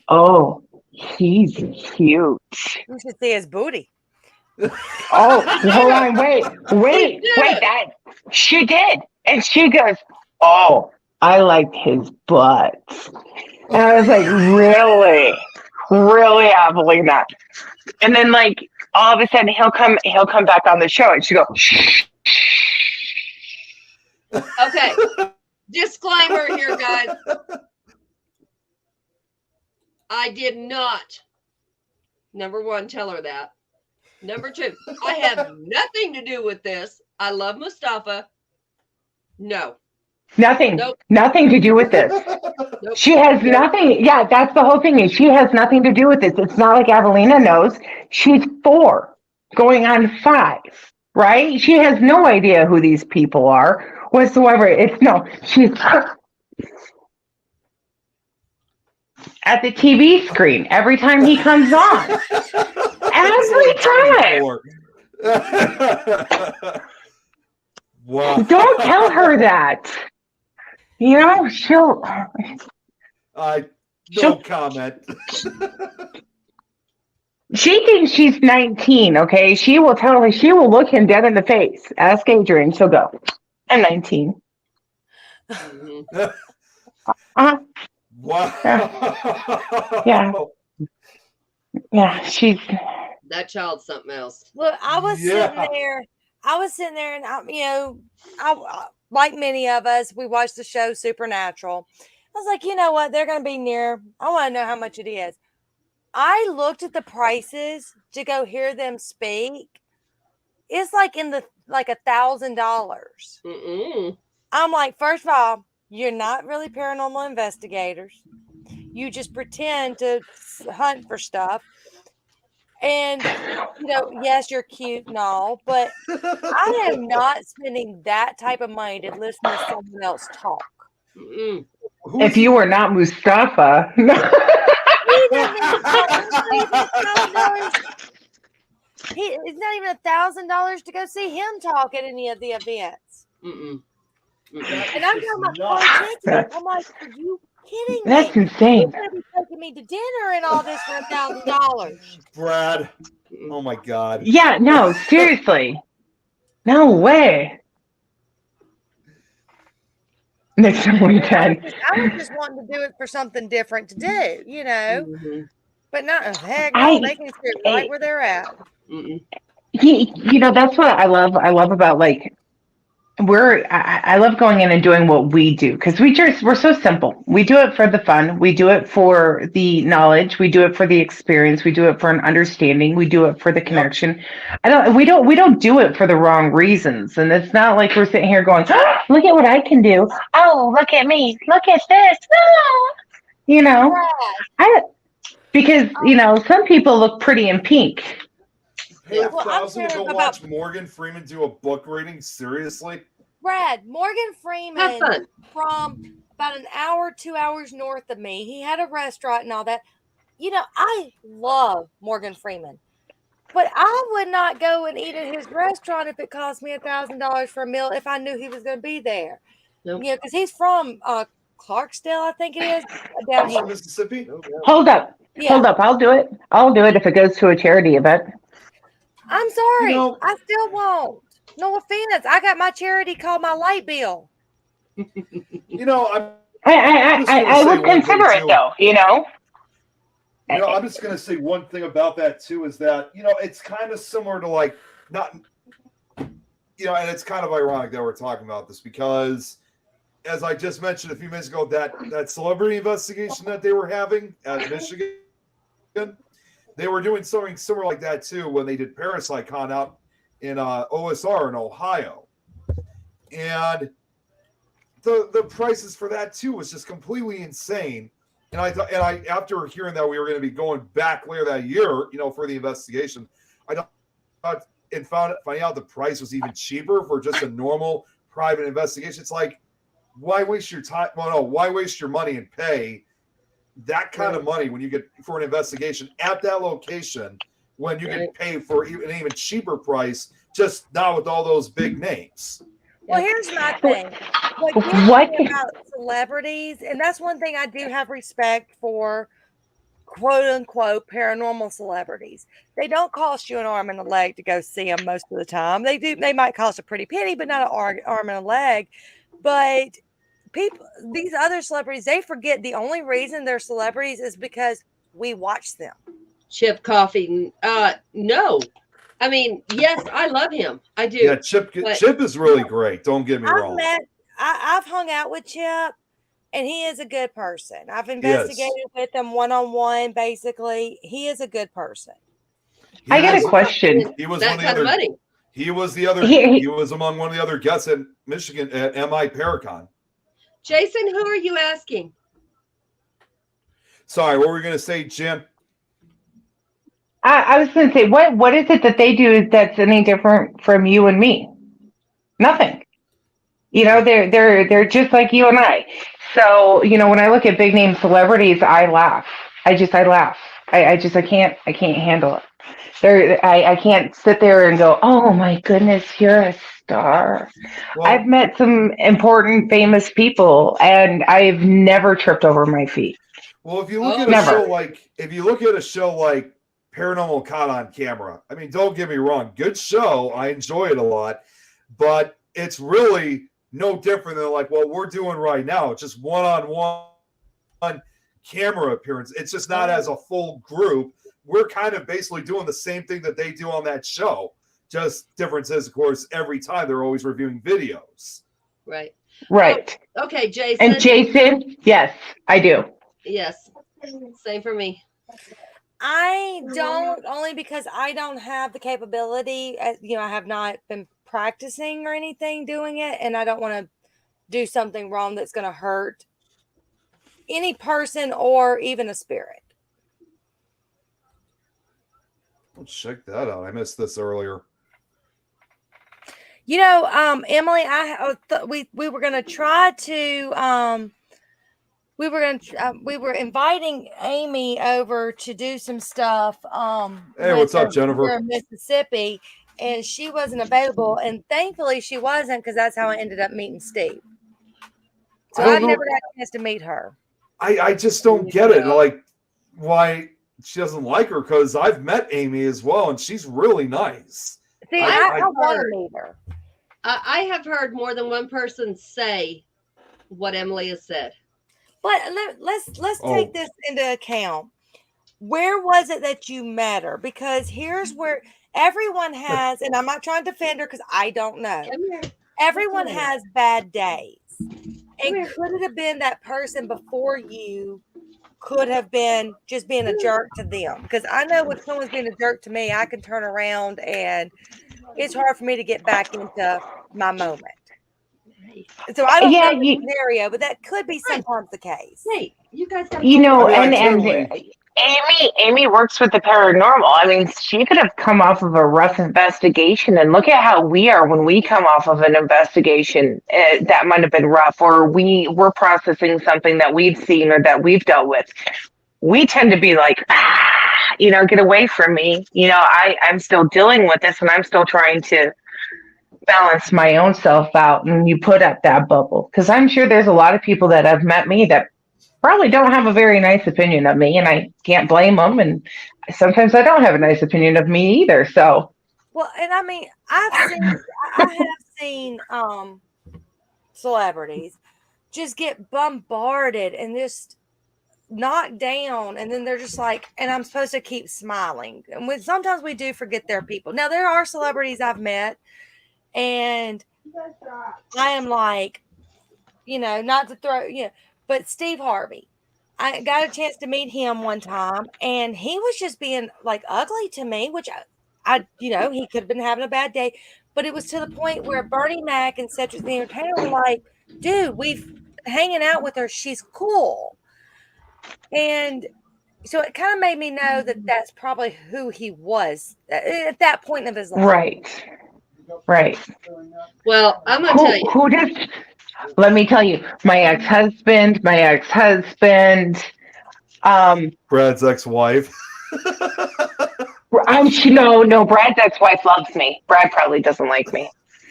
oh, he's cute. You should see his booty. Oh, hold on, wait, that she did. And she goes, oh, I like his butt. And I was like, really, Avelina? And then like all of a sudden he'll come back on the show and she go, shh. Okay. Disclaimer here, guys. I did not, number one, tell her that. Number two, I have nothing to do with this. I love Mustafa. No. Nothing. Nope. Nothing to do with this. Nope. She has nothing. Yeah, that's the whole thing. Is she has nothing to do with this. It's not like Avelina knows. She's 4, going on 5, right? She has no idea who these people are whatsoever. She's at the TV screen every time he comes on. Every time. Wow. Don't tell her that. You know, she'll comment. She thinks she's 19, okay? She will look him dead in the face. Ask Adrienne, she'll go, I'm 19. Uh-huh. Wow. Yeah, she's... That child's something else. Look, I was sitting there and, I like many of us, we watched the show Supernatural. I was like, you know what? They're going to be near. I want to know how much it is. I looked at the prices to go hear them speak. It's like in the $1,000. I'm like, first of all, you're not really paranormal investigators. You just pretend to hunt for stuff. And, yes, you're cute and all, but I am not spending that type of money to listen to someone else talk. If you were not Mustafa. It's not even $1,000 to go see him talk at any of the events. And I'm talking about car tickets. I'm like, are you kidding me? That's insane. You're going to be taking me to dinner and all this for $1,000. Brad. Oh my God. Yeah, no, seriously. No way. Next time we can. I was just wanting to do it for something different to do, But not heck, they can sit right where they're at. That's what I love. I love about I love going in and doing what we do because we're so simple. We do it for the fun. We do it for the knowledge. We do it for the experience. We do it for an understanding. We do it for the connection. We don't do it for the wrong reasons. And it's not like we're sitting here going, oh, look at what I can do. Oh, look at me. Look at this. Because some people look pretty in pink. Pay $1,000 to go watch Morgan Freeman do a book reading? Seriously? Brad, Morgan Freeman from about an hour, 2 hours north of me. He had a restaurant and all that. I love Morgan Freeman. But I would not go and eat at his restaurant if it cost me $1,000 for a meal if I knew he was going to be there. Nope. Because he's from Clarksdale, I think it is, down here. Mississippi? Hold up. Yeah. Hold up. I'll do it. I'll do it if it goes to a charity event. I'm sorry. I still won't. No offense. I got my charity called my light bill. I would consider it though, I'm just going to say one thing about that too is that, it's kind of similar to like not, and it's kind of ironic that we're talking about this because as I just mentioned a few minutes ago, that celebrity investigation that they were having at Michigan, they were doing something similar like that too when they did Parasite Con out in OSR in Ohio. And the prices for that too was just completely insane. And I thought, after hearing that we were going to be going back later that year, for the investigation, I thought and finding out the price was even cheaper for just a normal private investigation. It's like, why waste your time? Well, no, why waste your money and pay that kind of money when you get for an investigation at that location when you can pay for an even cheaper price, just not with all those big names. Well, here's my thing. What about celebrities, and that's one thing I do have respect for, quote unquote, paranormal celebrities. They don't cost you an arm and a leg to go see them most of the time. They do. They might cost a pretty penny, but not an arm and a leg. But these other celebrities, they forget the only reason they're celebrities is because we watch them. Chip Coffey, no. I mean, yes, I love him. I do. Yeah, Chip is really great. Don't get me wrong. I've hung out with Chip, and he is a good person. I've investigated with him one-on-one, basically. He is a good person. I got a question. He was that kind of money. He was the other. He was among one of the other guests at Michigan at MI Paracon. Jason, who are you asking? Sorry, what were we going to say, Jim? I was going to say, what is it that they do that's any different from you and me? Nothing. They're just like you and I. So, when I look at big name celebrities, I laugh. I laugh. I can't handle it. I can't sit there and go, oh my goodness, you're a star. Well, I've met some important, famous people, and I've never tripped over my feet. Well, if you look at a show like Paranormal Caught on Camera, I mean, don't get me wrong, good show. I enjoy it a lot, but it's really no different than like what we're doing right now. It's just one-on-one camera appearance. It's just not as a full group. We're kind of basically doing the same thing that they do on that show. Just difference is, of course, every time they're always reviewing videos. Right. Okay, Jason. And Jason, yes, I do. Yes. Same for me. I don't, only because I don't have the capability. I have not been practicing or anything doing it, and I don't want to do something wrong that's going to hurt any person or even a spirit. I'll check that out. I missed this earlier. Emily, we were going to try to we were inviting Amy over to do some stuff. Hey, what's up, Jennifer? In Mississippi, and she wasn't available, and thankfully she wasn't, because that's how I ended up meeting Steve. So I never got a chance to meet her. I just don't get it. Like, why she doesn't like her, because I've met Amy as well, and she's really nice. See, I want to meet her. I have heard more than one person say what Emily has said. But let's take this into account. Where was it that you met her? Because here's where everyone has, and I'm not trying to defend her because I don't know. Everyone has bad days. And could it have been that person before you could have been just being a jerk to them? Because I know when someone's being a jerk to me, I can turn around and it's hard for me to get back into my moment. So I don't know the scenario, but that could be sometimes the case. Hey, you guys got Amy works with the paranormal. I mean, she could have come off of a rough investigation, and look at how we are when we come off of an investigation that might have been rough, or we're processing something that we've seen or that we've dealt with. We tend to be like, get away from me. I'm still dealing with this, and I'm still trying to balance my own self out. And you put up that bubble, because I'm sure there's a lot of people that have met me that probably don't have a very nice opinion of me, and I can't blame them. And sometimes I don't have a nice opinion of me either. So, well, and I mean, I have seen celebrities just get bombarded and just knocked down, and then they're just like, and I'm supposed to keep smiling. And sometimes we do forget there are people. Now there are celebrities I've met, and I am like, not to throw, but Steve Harvey, I got a chance to meet him one time, and he was just being like ugly to me, which I he could have been having a bad day, but it was to the point where Bernie Mac and Cedric the Entertainer were like, dude, we've hanging out with her, she's cool. And so it kind of made me know that that's probably who he was at that point of his life. Right. Well, I'm gonna tell you. Who does? Let me tell you, my ex-husband. Brad's ex-wife. No. Brad's ex-wife loves me. Brad probably doesn't like me,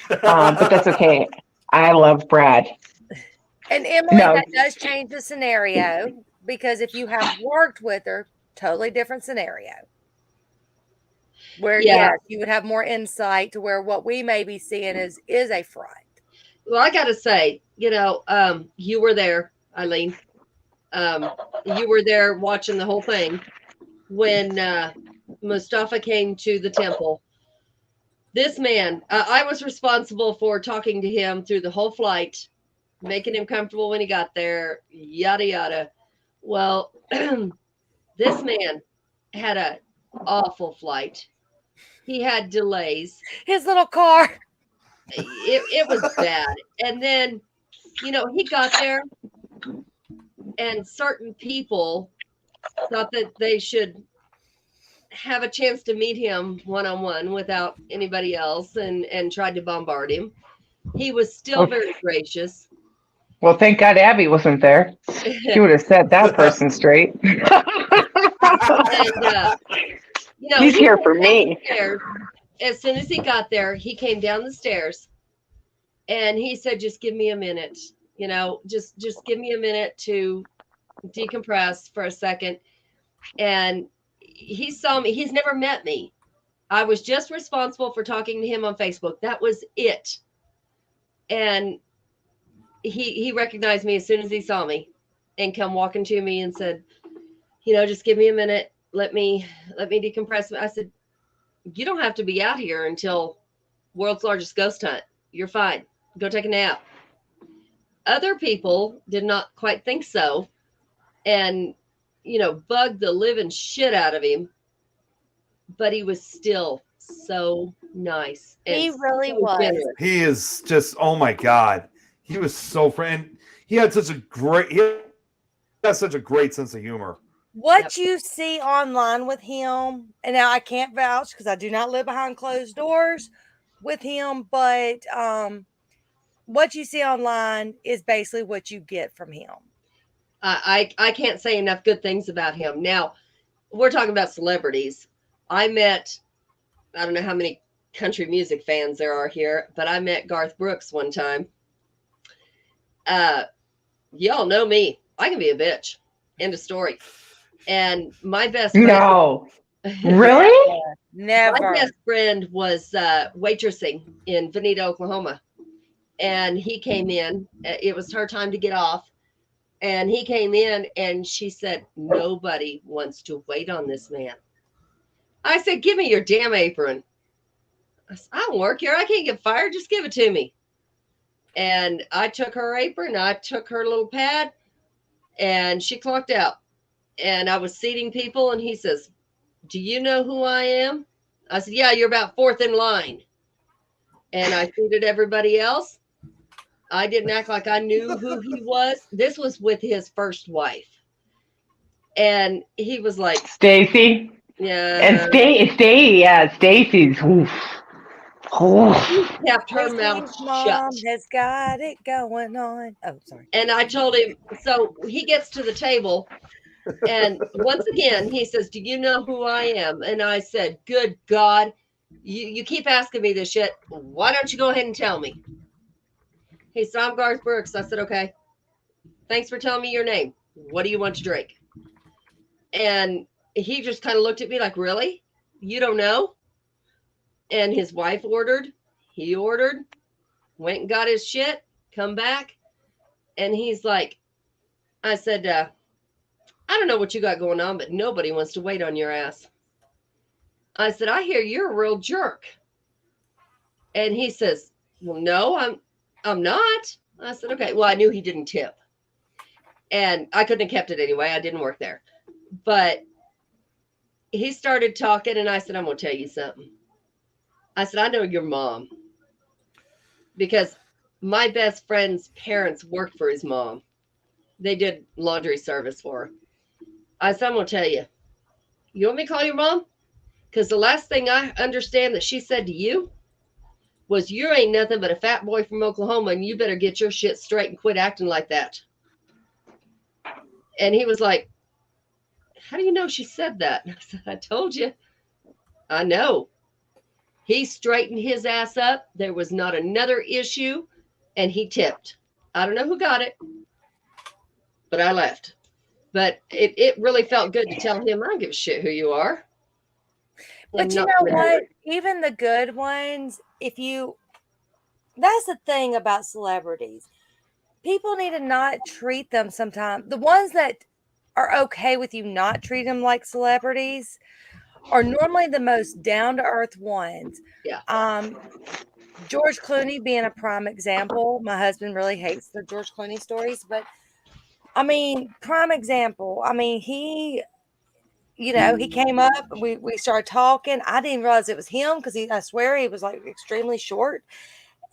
but that's okay. I love Brad. And Emily, that does change the scenario, because if you have worked with her, totally different scenario. Where you would have more insight to where what we may be seeing is a front. Well, I got to say, you were there, Eileen. You were there watching the whole thing when Mustafa came to the temple. This man, I was responsible for talking to him through the whole flight, making him comfortable when he got there, yada, yada. Well, this man had an awful flight. He had delays. His little car. It was bad. And then, he got there, and certain people thought that they should have a chance to meet him one-on-one without anybody else, and tried to bombard him. He was still very gracious. Well, thank God Abby wasn't there. She would have set that person straight. And, he's here for me. As soon as he got there, he came down the stairs, and he said, just give me a minute, just give me a minute to decompress for a second. And he saw me. He's never met me. I was just responsible for talking to him on Facebook. That was it. And he recognized me as soon as he saw me, and come walking to me and said, just give me a minute. Let me decompress. I said, you don't have to be out here until world's largest ghost hunt. You're fine. Go take a nap. Other people did not quite think so, and, bugged the living shit out of him. But he was still so nice. He really was. Generous. He is just, oh my God. He was so friend. He had such a great sense of humor. What you see online with him, and now I can't vouch because I do not live behind closed doors with him, but what you see online is basically what you get from him. I can't say enough good things about him. Now, we're talking about celebrities. I met, I don't know how many country music fans there are here, but I met Garth Brooks one time. Y'all know me. I can be a bitch. End of story. And my best friend. No. Really? Never. My best friend was waitressing in Veneta, Oklahoma. And he came in. It was her time to get off. And he came in, and she said, nobody wants to wait on this man. I said, give me your damn apron. I said, I don't work here. I can't get fired. Just give it to me. And I took her apron. I took her little pad, and she clocked out. And I was seating people, and he says, do you know who I am? I said, yeah, you're about fourth in line. And I seated everybody else. I didn't act like I knew who he was. This was with his first wife. And he was like, Stacy. yeah. And Stacy's. Oof. She kept her mouth Mom shut. has got it going on. Oh, sorry. And I told him, so he gets to the table, and once again, he says, do you know who I am? And I said, good God, you keep asking me this shit. Why don't you go ahead and tell me? He said, I'm Garth Brooks. I said, okay. Thanks for telling me your name. What do you want to drink? And he just kind of looked at me like, really? You don't know? And his wife ordered. He ordered. Went and got his shit. Come back. And he's like, I said, I don't know what you got going on, but nobody wants to wait on your ass. I said, I hear you're a real jerk. And he says, well, no, I'm not. I said, okay. Well, I knew he didn't tip. And I couldn't have kept it anyway. I didn't work there. But he started talking, and I said, I'm going to tell you something. I said, I know your mom. Because my best friend's parents worked for his mom. They did laundry service for her. I said, I'm going to tell you. You want me to call your mom? Because the last thing I understand that she said to you was, you ain't nothing but a fat boy from Oklahoma, and you better get your shit straight and quit acting like that. And he was like, how do you know she said that? I said, I told you. I know. He straightened his ass up. There was not another issue, and he tipped. I don't know who got it, but I left. But it really felt good to tell him, I don't give a shit who you are. But you know what? Even the good ones, that's the thing about celebrities. People need to not treat them sometimes. The ones that are okay with you not treating them like celebrities are normally the most down-to-earth ones. Yeah. George Clooney being a prime example. My husband really hates the George Clooney stories, but I mean, prime example. I mean, he came up, we started talking. I didn't realize it was him because I swear he was like extremely short.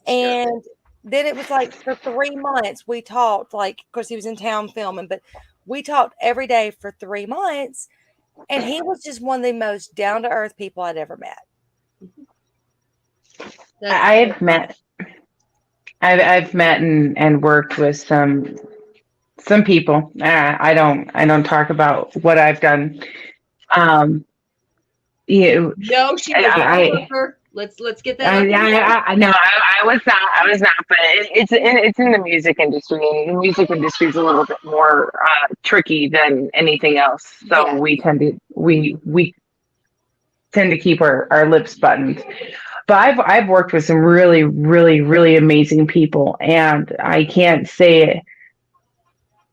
And then it was like for 3 months we talked, like, of course he was in town filming, but we talked every day for 3 months. And he was just one of the most down-to-earth people I'd ever met. I've met and worked with some people. I don't talk about what I've done. No, she was Let's get that. I was not, but it's in the music industry, and the music industry is a little bit more tricky than anything else. So Yeah. we tend to keep our lips buttoned. But I've worked with some really, really, really amazing people, and I can't say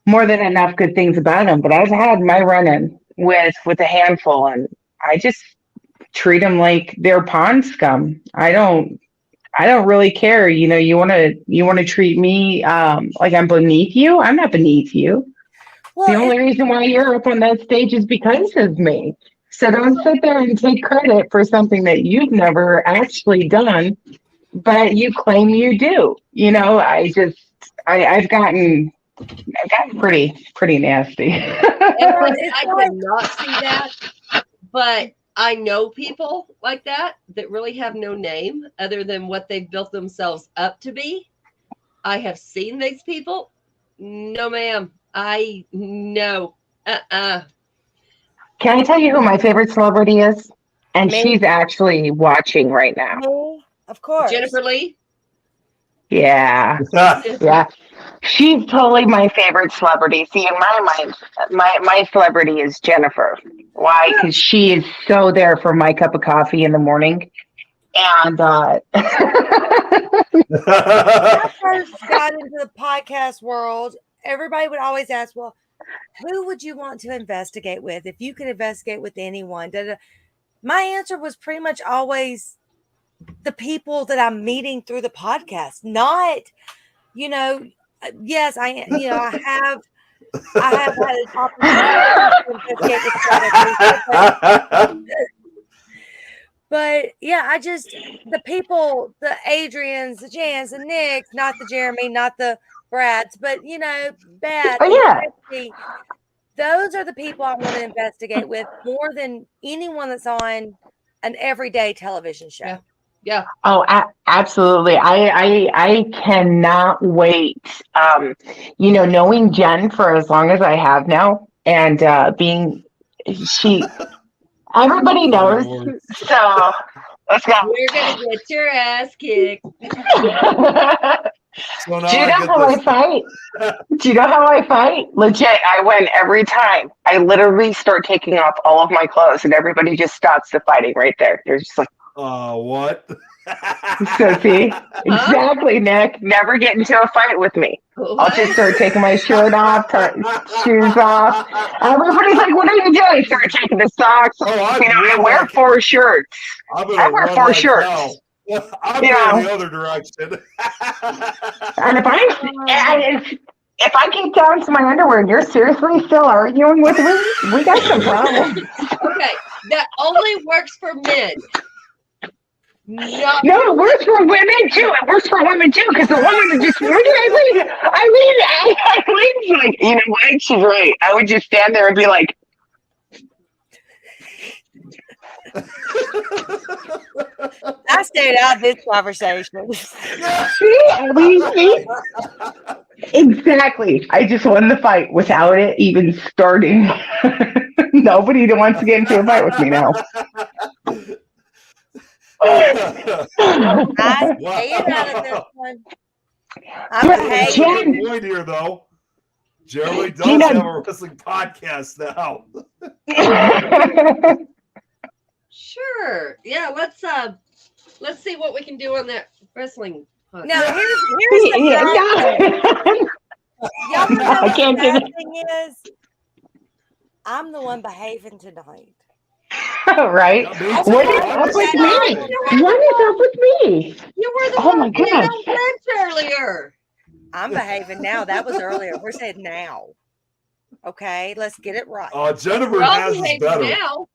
more than enough good things about them. But I've had my run-in with a handful, and I just treat them like they're pond scum. I don't really care. You know, you want to treat me like I'm beneath you. I'm not beneath you. Well, The only reason why you're up on that stage is because of me. So don't sit there and take credit for something that you've never actually done, but you claim you do. You know, I've gotten pretty nasty. I cannot see that, but I know people like that really have no name other than what they've built themselves up to be. I have seen these people. No, ma'am. No. Can I tell you who my favorite celebrity is? And Me? she's actually watching right now. me, of course. Jennifer Lee. Yeah. Yeah. She's totally my favorite celebrity. See, in my mind, my celebrity is Jennifer. Why? Because she is so there for my cup of coffee in the morning. And When I first got into the podcast world, everybody would always ask, well, who would you want to investigate with if you could investigate with anyone? My answer was pretty much always the people that I'm meeting through the podcast, not, yes, I have had an opportunity to investigate with celebrities, but yeah, the people, the Adrians, the Jans, the Nicks, not the Jeremy, not the Brads, but Beth. Oh, yeah. Christy, those are the people I want to investigate with more than anyone that's on an everyday television show. Yeah. oh, absolutely. I cannot wait. Knowing Jen for as long as I have now, and everybody knows. So let's go. We're gonna get your ass kicked. So now Do you I know get how this. I fight? Do you know how I fight? Legit, I win every time. I literally start taking off all of my clothes, and everybody just stops the fighting right there. They're just like, What? So see, exactly, Nick. Never get into a fight with me. I'll just start taking my shirt off, shoes off. Everybody's like, "What are you doing?" Start taking the socks. Oh, I wear 4 shirts. I'm I gonna wear run 4 like shirts. hell. I'm You going know. the other direction. And if I get down to my underwear and you're seriously still arguing with me, we got some problems. Okay, that only works for men. Not No, it works for women too. It works for women too, because the woman would just look at Eileen's like, you know what? She's right. I would just stand there and be like, I stayed out of this conversation. see, Eileen, see? Exactly. I just won the fight without it even starting. Nobody wants to get into a fight with me now. I stayed out of this one. I'm Yeah, behaving. Jen. Good point here, though. Jeremy does Gina- have a wrestling podcast now. sure. Yeah, let's see what we can do on that wrestling podcast. Now here's the Yeah, bad thing. Y'all know I what can't the do bad that. thing is? I'm the one behaving tonight. Right? What is up with me? What is up with me? You were the Oh one my being gosh. on French earlier. I'm behaving now. That was earlier. We're saying now. Okay, let's get it right. Jennifer We're all has is behaving better. now.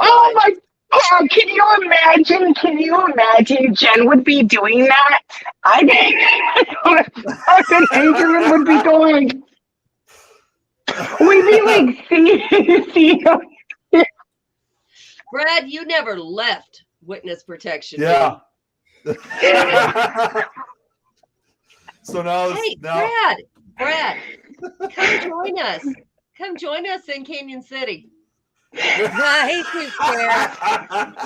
Oh my God, can you imagine? Can you imagine Jen would be doing that? I think fucking Adrian would be going. We'd be like, see, Brad, you never left witness protection. Yeah. So now, Hey, now Brad, come join us. Come join us in Canyon City. He's too scared.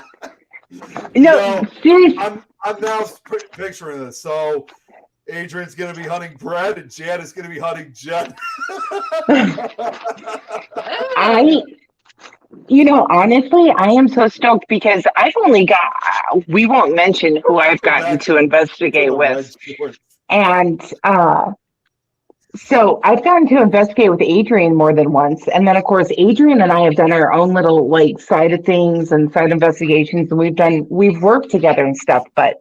no, seriously. I'm now picturing this. So Adrian's gonna be hunting Brad, and Jan is gonna be hunting Jen. Honestly, I am so stoked because I've only got, we won't mention who I've gotten to investigate with. And so I've gotten to investigate with Adrian more than once. And then, of course, Adrian and I have done our own little like side of things and side investigations. And we've worked together and stuff. But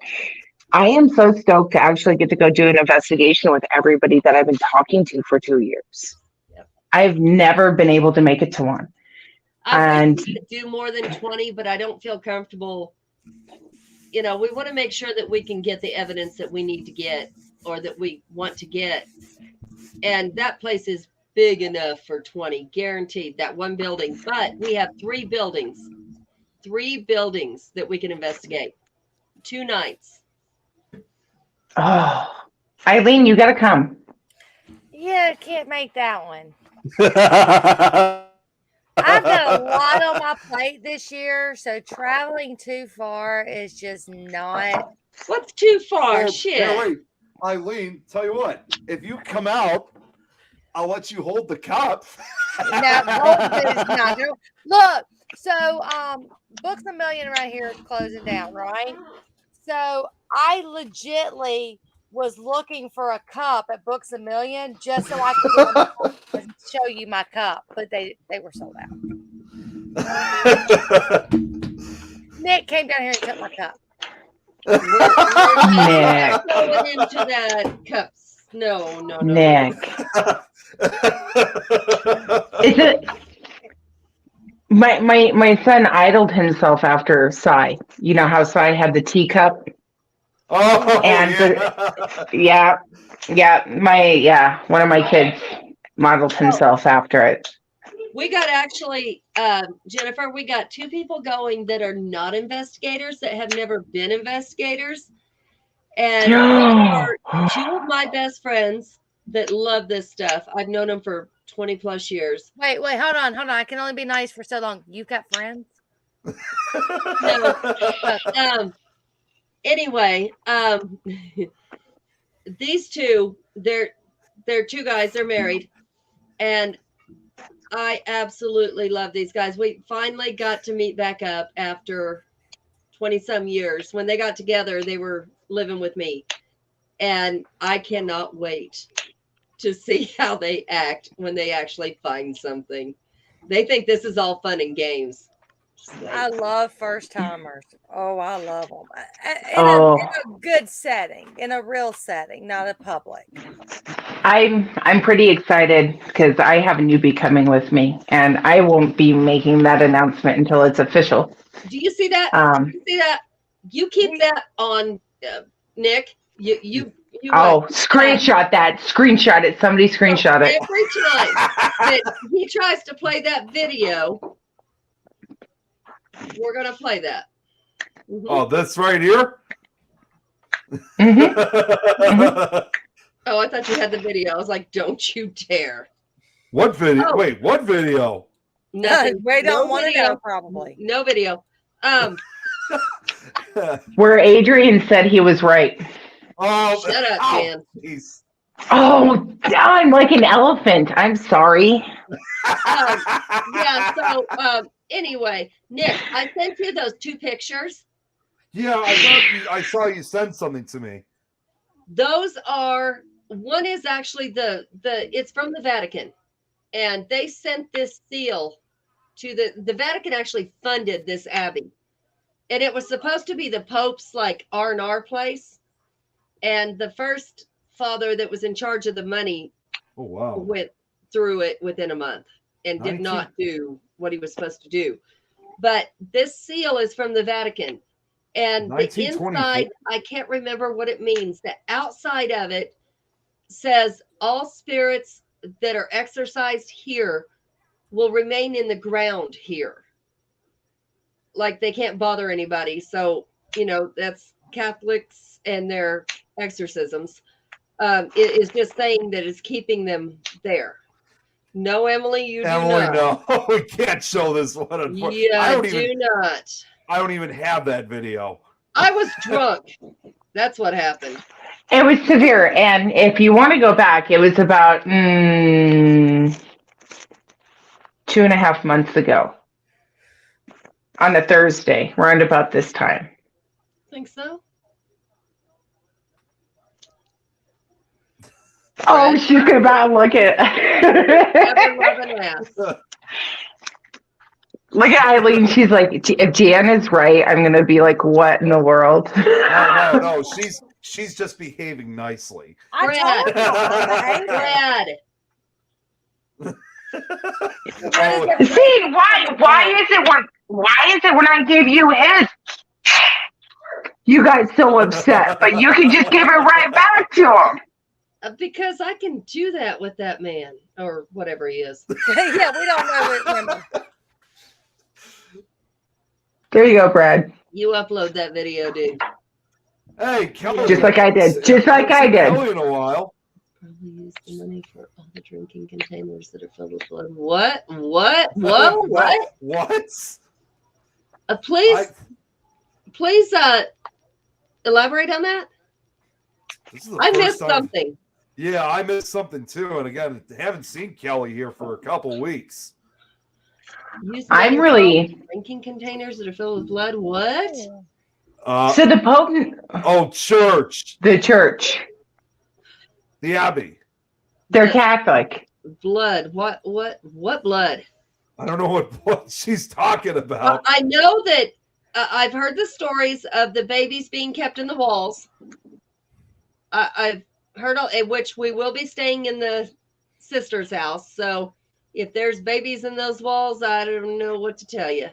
I am so stoked to actually get to go do an investigation with everybody that I've been talking to for 2 years. Yep. I've never been able to make it to one. I And- could do more than 20, but I don't feel comfortable. We want to make sure that we can get the evidence that we need to get or that we want to get. And that place is big enough for 20, guaranteed, that one building. But we have 3 buildings that we can investigate. 2 nights. Oh, Eileen, you got to come. Yeah, can't make that one. I've got a lot on my plate this year, so traveling too far is just not. What's too far? Oh, Shit. yeah, wait, Eileen, tell you what, if you come out, I'll let you hold the cup. No, look. So, Books A Million right here is closing down, right? So I legitly was looking for a cup at Books A Million just so I could show you my cup, but they were sold out. Nick came down here and took my cup. Nick. Going into that cups. No. Nick. Is it my son idled himself after Sai. You know how Sai had the teacup? Oh, And one of my kids modeled himself after it. We got actually, Jennifer, we got 2 people going that are not investigators, that have never been investigators. And they are 2 of my best friends that love this stuff. I've known them for 20 plus years. Wait, hold on. I can only be nice for so long. You've got friends? No. Anyway, these 2, they're 2 guys, they're married. And I absolutely love these guys. We finally got to meet back up after 20 some years. When they got together, they were living with me. And I cannot wait to see how they act when they actually find something. They think this is all fun and games. I love first timers. Oh, I love them. Oh. In a good setting, in a real setting, not a public. I'm pretty excited because I have a newbie coming with me, and I won't be making that announcement until it's official. Do you see that? Um, You see that? You keep that on, Nick. You screenshot that. Screenshot it. Somebody screenshot it. every time that he tries to play that video, we're gonna play that. Mhm. Oh, this right here? Mhm. Oh, I thought you had the video. I was like, don't you dare. What video? Oh. Wait, what video? Nothing. We don't No want to video. know, probably. No video. Where Adrian said he was right. Oh, Shut up, ow, man. jeez. Oh, I'm like an elephant. I'm sorry. Yeah, so anyway, Nick, I sent you those 2 pictures. Yeah, I saw you send something to me. Those are, one is actually it's from the Vatican, and they sent this seal to the Vatican actually funded this abbey, and it was supposed to be the Pope's like R&R place, and the first father that was in charge of the money Oh wow. went through it within a month and did 19 not do what he was supposed to do. But this seal is from the Vatican. And the 1924. inside, I can't remember what it means. The outside of it says all spirits that are exorcised here will remain in the ground here. Like they can't bother anybody. So, that's Catholics and their exorcisms. It is just saying that it's keeping them there. No, Emily, you do Emily, not. no, we can't show this one. Yeah, I do not. I don't even have that video. I was drunk. That's what happened. It was severe, and if you want to go back, it was about 2.5 months ago on a Thursday, around about this time. Think so? Oh, she's gonna about look at. Never love an ass. Look at Eileen. She's like, if Jan is right, I'm gonna be like, what in the world? No, she's just behaving nicely. I Brad. told you. I Brad. Oh, See, why is it when I give you his, you guys so upset, but you can just give it right back to him. Because I can do that with that man or whatever he is. Yeah, we don't know it. Remember. There you go, Brad. You upload that video, dude. hey, Kelly. Just like I did. Just like I did. Kelly in a while. Probably use the money for all the drinking containers that are filled with blood. What? Whoa, what? What? Please elaborate on that. This is the I first missed time- something. Yeah, I missed something too. And again, haven't seen Kelly here for a couple weeks. Use I'm money for really- all the drinking containers that are filled with blood. What? So the Pope, Church, the church, the Abbey. they're Catholic. Blood. What blood? I don't know what she's talking about. I know that I've heard the stories of the babies being kept in the walls. I've heard, which we will be staying in the sister's house. So if there's babies in those walls, I don't know what to tell you.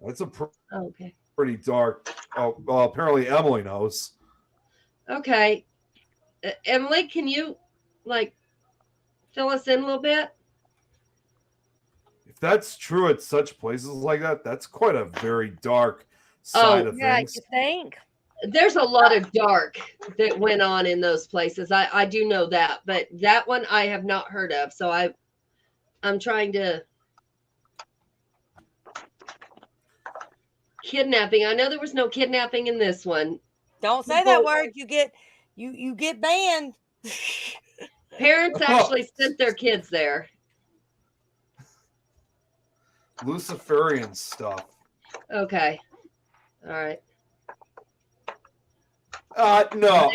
It's a Okay. pretty dark. Oh, well, apparently Emily knows. Okay. Emily, can you fill us in a little bit? If that's true at such places like that, that's quite a very dark side of Yeah, things. you think? There's a lot of dark that went on in those places. I do know that, but that one I have not heard of. So I'm trying to kidnapping. I know there was no kidnapping in this one. Don't say that word. You get banned. Parents actually sent their kids there, Luciferian stuff. Okay. All right. No,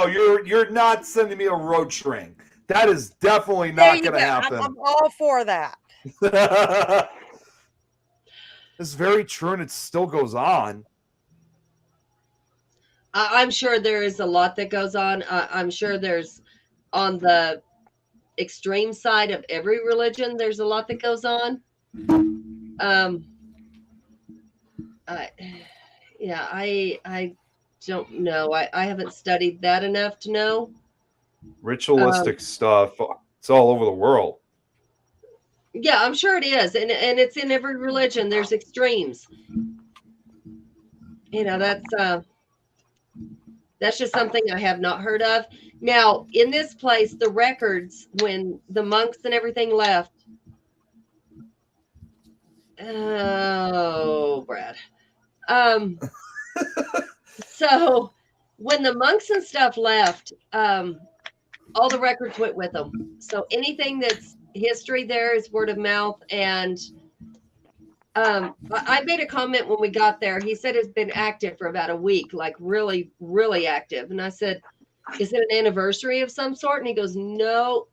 you're not sending me a road train. That is definitely There not you going to go. happen. I'm all for that. It's very true, and it still goes on. I'm sure there is a lot that goes on. I'm sure there's on the extreme side of every religion, there's a lot that goes on. I don't know. I haven't studied that enough to know. Ritualistic stuff. It's all over the world. Yeah, I'm sure it is, and it's in every religion. There's extremes. You know, that's just something I have not heard of. Now, in this place, the records when the monks and everything left. Oh, Brad. So when the monks and stuff left, all the records went with them. So anything that's history there is word of mouth. And I made a comment when we got there. He said it's been active for about a week, like really, really active. And I said, is it an anniversary of some sort? And he goes, no.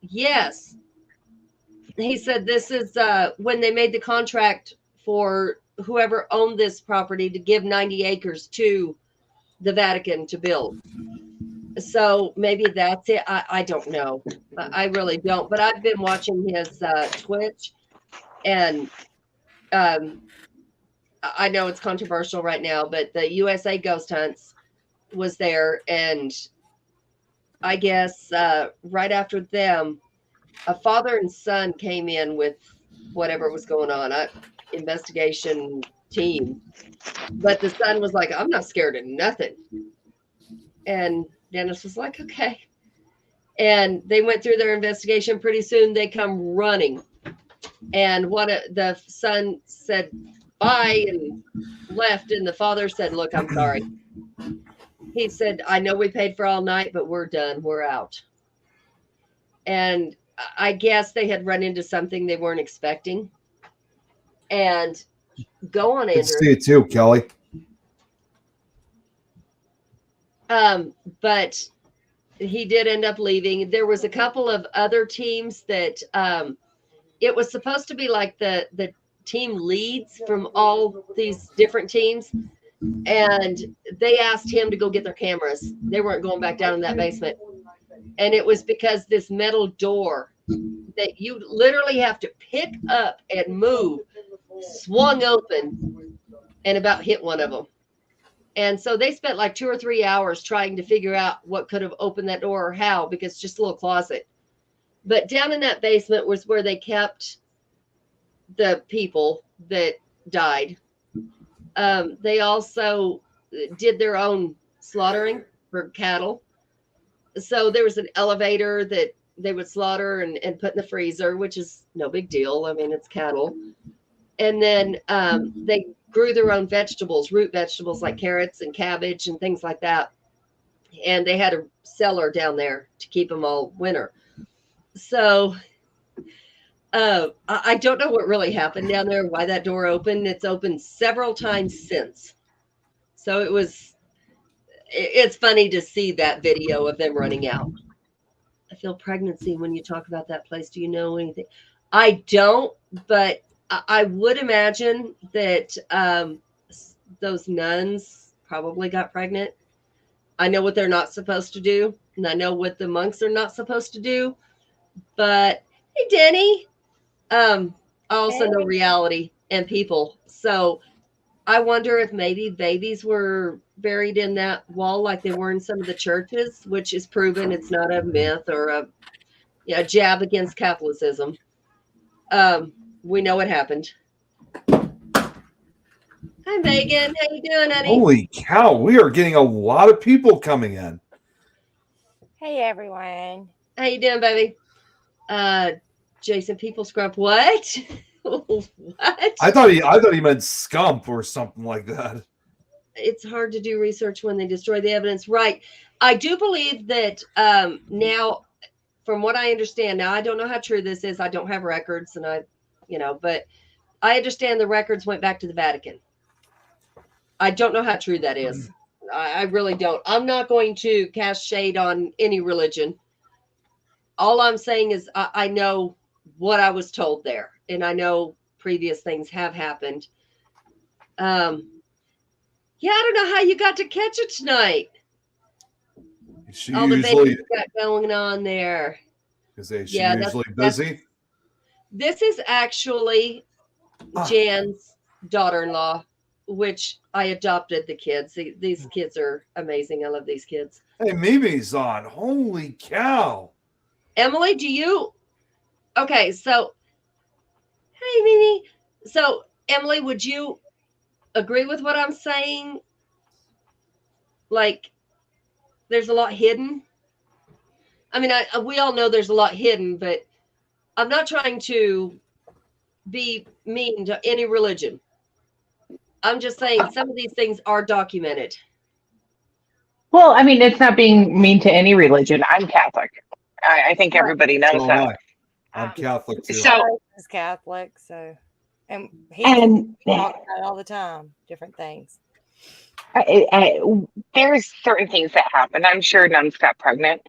Yes. He said this is when they made the contract for whoever owned this property to give 90 acres to the Vatican to build. So maybe that's it. I don't know. I really don't. But I've been watching his Twitch, and I know it's controversial right now, but the USA Ghost Hunts was there, and I guess right after them, a father and son came in with whatever was going on, investigation team. But the son was like, I'm not scared of nothing. And Dennis was like, okay. And they went through their investigation. Pretty soon they come running. And the son said, bye, and left. And the father said, look, I'm sorry. He said, I know we paid for all night, but we're done. We're out. And I guess they had run into something they weren't expecting. And go on, Andrew. I see it too, Kelly. But he did end up leaving. There was a couple of other teams that it was supposed to be like the team leads from all these different teams. And they asked him to go get their cameras. They weren't going back down in that basement. And it was because this metal door that you literally have to pick up and move swung open and about hit one of them. And so they spent like 2 or 3 hours trying to figure out what could have opened that door or how, because it's just a little closet. But down in that basement was where they kept the people that died. They also did their own slaughtering for cattle. So there was an elevator that they would slaughter and put in the freezer, which is no big deal. I mean, it's cattle. And then they grew their own vegetables, root vegetables like carrots and cabbage and things like that. And they had a cellar down there to keep them all winter. So I don't know what really happened down there, why that door opened. It's opened several times since. So it's funny to see that video of them running out. I feel pregnancy when you talk about that place. Do you know anything? I don't, but I would imagine that those nuns probably got pregnant. I know what they're not supposed to do, and I know what the monks are not supposed to do. But hey, Denny, I also know reality and people. So I wonder if maybe babies were buried in that wall like they were in some of the churches, which is proven it's not a myth or a jab against Catholicism. We know what happened. Hi, Megan. How you doing, honey? Holy cow, we are getting a lot of people coming in. Hey, everyone. How you doing, baby? Jason People Scrump. What? What? I thought he meant scump or something like that. It's hard to do research when they destroy the evidence. Right. I do believe that now, from what I understand, now I don't know how true this is. I don't have records, and but I understand the records went back to the Vatican. I don't know how true that is. I really don't. I'm not going to cast shade on any religion. All I'm saying is I know what I was told there, and I know previous things have happened. Yeah, I don't know how you got to catch it tonight. She All the usually babies got going on there. is she Yeah, usually busy. This is actually Jan's daughter-in-law, which I adopted the kids. These kids are amazing. I love these kids. Hey, Mimi's on. Holy cow. Emily, do you? Okay, so, hey, Mimi. So, Emily, would you agree with what I'm saying? Like, there's a lot hidden. I mean, we all know there's a lot hidden, but I'm not trying to be mean to any religion. I'm just saying some of these things are documented. Well, I mean, it's not being mean to any religion. I'm Catholic. I think everybody knows So am that. I. I'm Catholic too. So, He's Catholic, so and he and talks about it all the time, different things. there's certain things that happen. I'm sure nuns got pregnant.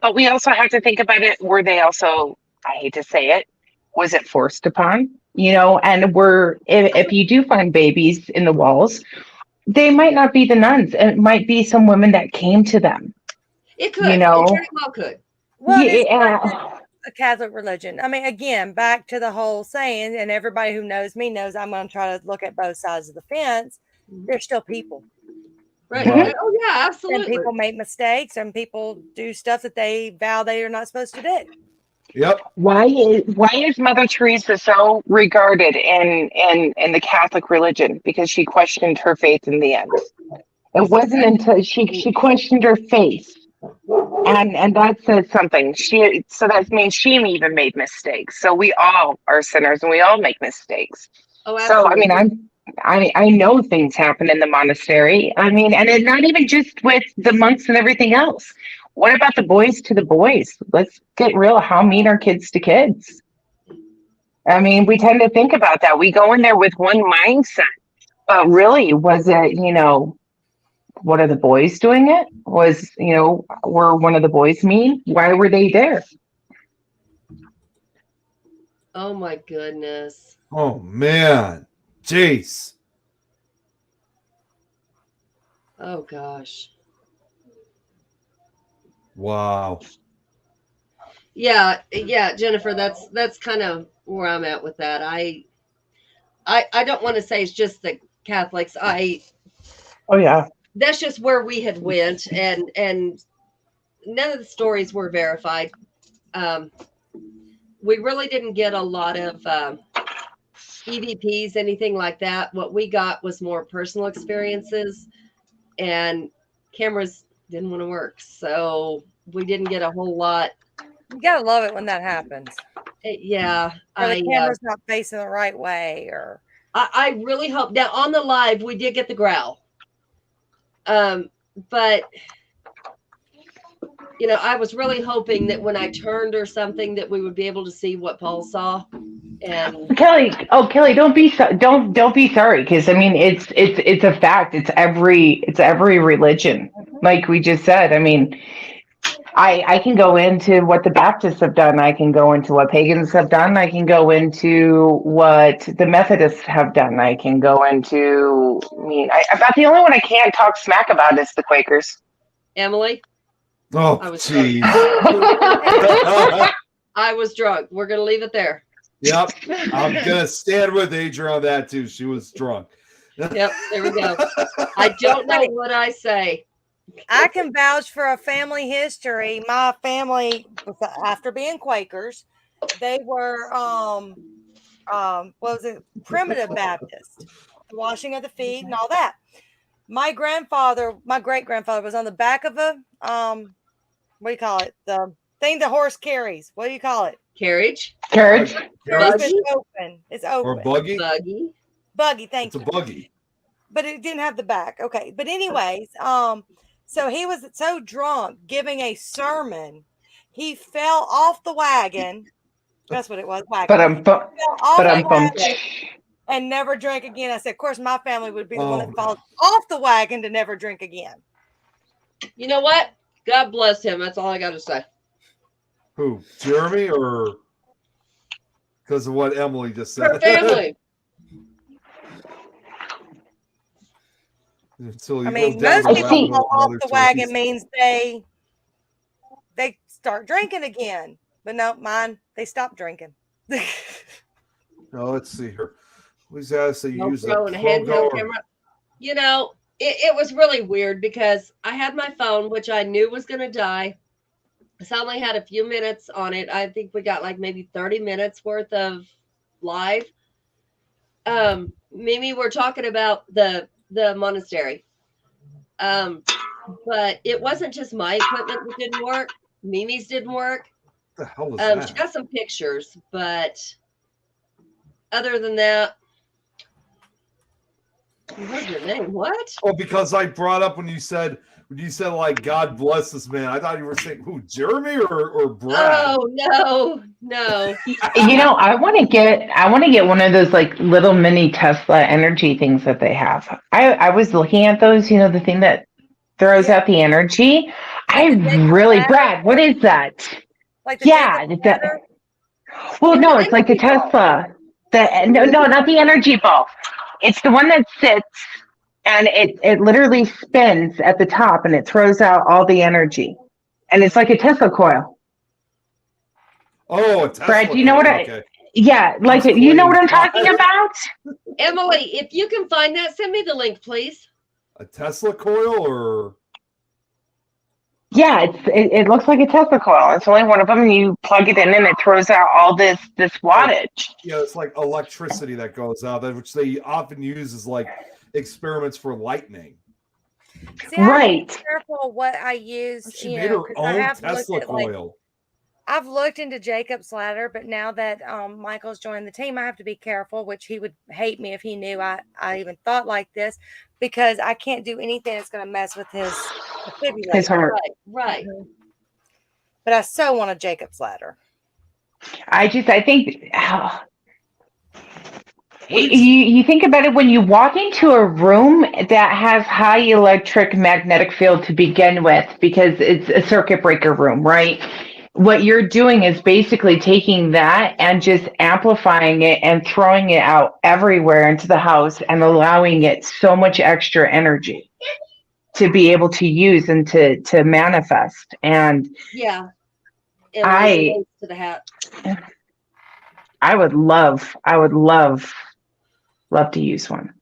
But we also have to think about it. Were they also, I hate to say it, was it forced upon? You know, and if you do find babies in the walls, they might not be the nuns. It might be some women that came to them. It could. You know? It very well could. Well, Yeah. a Catholic religion. I mean, again, back to the whole saying, and everybody who knows me knows I'm going to try to look at both sides of the fence. They're still people. Right. Right. Oh, yeah, And absolutely. people make mistakes, and people do stuff that they vow they are not supposed to do. Yep. Why is Mother Teresa so regarded in the Catholic religion? Because she questioned her faith in the end. It wasn't until she questioned her faith, and that says something. So that means she even made mistakes. So we all are sinners, and we all make mistakes. Oh, So I absolutely. mean, I know things happen in the monastery. I mean, and it's not even just with the monks and everything else. What about the boys to the boys? Let's get real. How mean are kids to kids? I mean, we tend to think about that. We go in there with one mindset, but really, was it, what are the boys doing it? Were one of the boys mean? Why were they there? Oh, my goodness. Oh man. Jeez. Oh, gosh. Wow. Yeah, Jennifer, that's kind of where I'm at with that. I don't want to say it's just the Catholics. Oh yeah. That's just where we had went, and none of the stories were verified. We really didn't get a lot of EVPs, anything like that. What we got was more personal experiences, and cameras didn't want to work, so we didn't get a whole lot. You gotta love it when that happens. Yeah, Or the camera's not facing the right way, or I really hope. Now on the live we did get the growl, but I was really hoping that when I turned or something that we would be able to see what Paul saw. And Kelly, don't be sorry, because I mean it's a fact. It's every religion, like we just said. I mean, I can go into what the Baptists have done. I can go into what pagans have done. I can go into what the Methodists have done. I can go into. I mean, about the only one I can't talk smack about is the Quakers. Emily, Oh, I was jeez. I was drunk. We're gonna leave it there. Yep. I'm gonna stand with Adrian on that too. She was drunk. Yep, there we go. I don't know what I say. I can vouch for a family history. My family, after being Quakers, they were what was it, primitive Baptist, the washing of the feet and all that. My great grandfather was on the back of a what do you call it? The thing the horse carries. What do you call it? Carriage. Carriage. It's open. It's open. Or buggy. Buggy. Buggy, thank It's you. a buggy. But it didn't have the back. Okay. But anyways, so he was so drunk giving a sermon, he fell off the wagon. That's what it was. Wagon. But He fell off the I'm wagon and never drink again. I said, of course, my family would be the one Oh, that falls off the wagon to never drink again. You know what? God bless him. That's all I got to say. Who? Jeremy, or because of what Emily just Her said? family. Until you I mean, go down most the people rabbit fall hole off of the other wagon stories. means they start drinking again. But no, mine, they stop drinking. Oh, let's see here. Who's asked that you use a GoPro and a handheld Pogo or- camera. You know, it was really weird because I had my phone, which I knew was going to die. So I only had a few minutes on it. I think we got like maybe 30 minutes worth of live. Mimi, we're talking about the monastery. But it wasn't just my equipment that didn't work. Mimi's didn't work. What the hell was that? She got some pictures, but other than that, you heard your name. What? Oh, because I brought up when you said like God bless this man. I thought you were saying who, Jeremy or Brad? Oh no. You know, I want to get one of those like little mini Tesla energy things that they have. I was looking at those, you know, the thing that throws out the energy. Brad, what is that? Like the Jacob ladder? Well, no, it's like the Tesla. No, not the energy ball. It's the one that sits and it literally spins at the top and it throws out all the energy. And it's like a Tesla coil. Oh, a Tesla. Brad, do you know what okay. Yeah, like you know what I'm talking about? Emily, if you can find that, send me the link, please. A Tesla coil or Yeah, it looks like a Tesla coil. It's only one of them, and you plug it in, and it throws out all this wattage. yeah, it's like electricity that goes out, which they often use as like experiments for lightning. See, I Right. have to be careful what I use. She You made know, her 'cause I own have looked Tesla at, like, coil. I've looked into Jacob's ladder, but now that Michael's joined the team, I have to be careful, which he would hate me if he knew I even thought like this, because I can't do anything that's going to mess with his defibrillator. His heart. Right. But I so want a Jacob's ladder. I think you think about it when you walk into a room that has high electric magnetic field to begin with, because it's a circuit breaker room, right? What you're doing is basically taking that and just amplifying it and throwing it out everywhere into the house and allowing it so much extra energy to be able to use and to manifest. And Yeah. I to the hat. I would love to use one.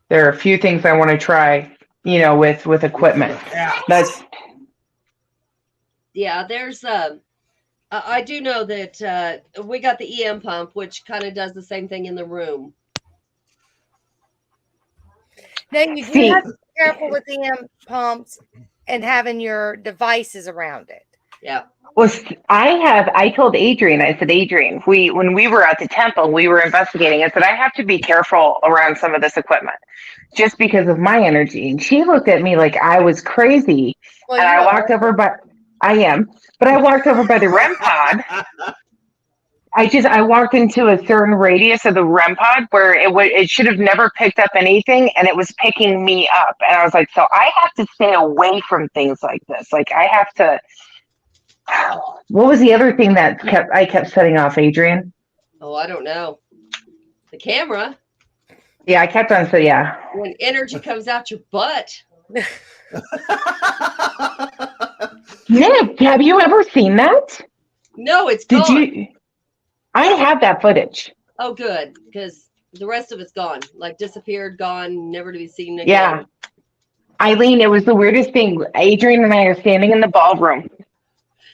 There are a few things I want to try, you know, with equipment. That's Yeah, there's I do know that we got the EM pump, which kind of does the same thing in the room. Now you do have to be careful with EM pumps and having your devices around it. Yeah. well, I told Adrian, I said, Adrian, when we were at the temple, we were investigating. I said, I have to be careful around some of this equipment just because of my energy. And she looked at me like I was crazy. Well, And you I are. walked over by the REM pod. I walked into a certain radius of the REM pod where it should have never picked up anything, and it was picking me up. And I was like, so I have to stay away from things like this. Like I have to. What was the other thing that I kept setting off, Adrian? Oh, I don't know. The camera, Yeah, I kept on saying, yeah. when energy comes out your butt. Nick, have you ever seen that? No, it's Did gone. you? I have that footage. Oh, good, because the rest of it's gone, like disappeared, gone, never to be seen again. Yeah. Eileen, it was the weirdest thing. Adrian and I are standing in the ballroom,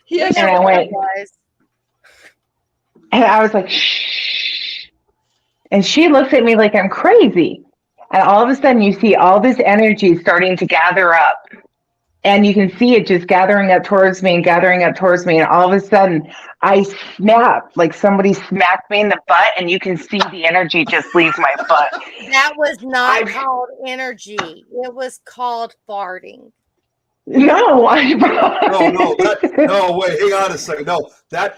Yeah. and I went, Guys. and I was like, shh. And she looks at me like I'm crazy. And all of a sudden, you see all this energy starting to gather up. And you can see it just gathering up towards me and gathering up towards me. And all of a sudden, I snapped, like somebody smacked me in the butt, and you can see the energy just leave my butt. That was not called energy. It was called farting. No, No, wait, hang on a second. No, that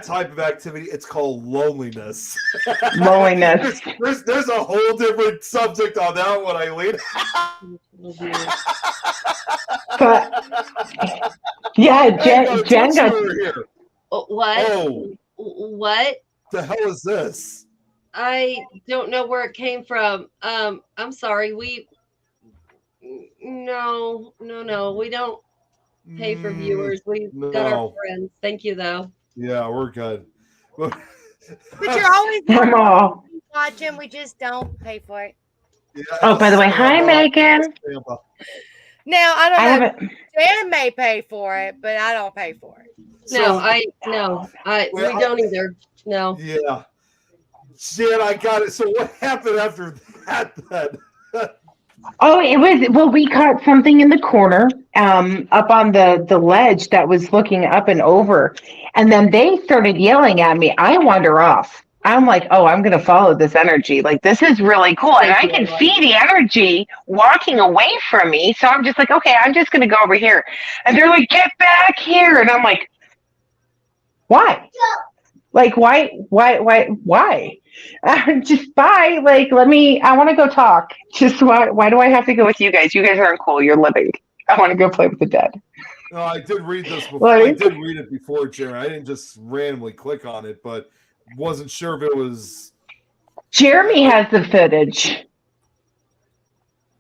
type of activity, it's called loneliness. Loneliness. There's a whole different subject on that one, Eileen. But yeah, Jen got. What? Oh, What? the hell is this? I don't know where it came from. I'm sorry. No, we don't pay for viewers. We've got our No. friends. Thank you, though. Yeah, we're good. But you're always I'm all. watching. We just don't pay for it. Yeah, Oh, by the way, hi, Megan. Now I don't I know. haven't. Jan may pay for it, but I don't pay for it. We don't either. No. Yeah. Shit, I got it. So what happened after that then? Oh, it was, well, we caught something in the corner, up on the ledge that was looking up and over. And then they started yelling at me. I wander off. I'm like, oh, I'm going to follow this energy. Like, this is really cool. And I can see the energy walking away from me. So I'm just like, okay, I'm just going to go over here. And they're like, get back here. And I'm like, why? Like, why? Just bye. Like, I want to go talk. Just why do I have to go with you guys? You guys aren't cool. You're living. I want to go play with the dead. No, I did read this before. I did read it before, Jerry. I didn't just randomly click on it, but wasn't sure if it was. Jeremy has the footage.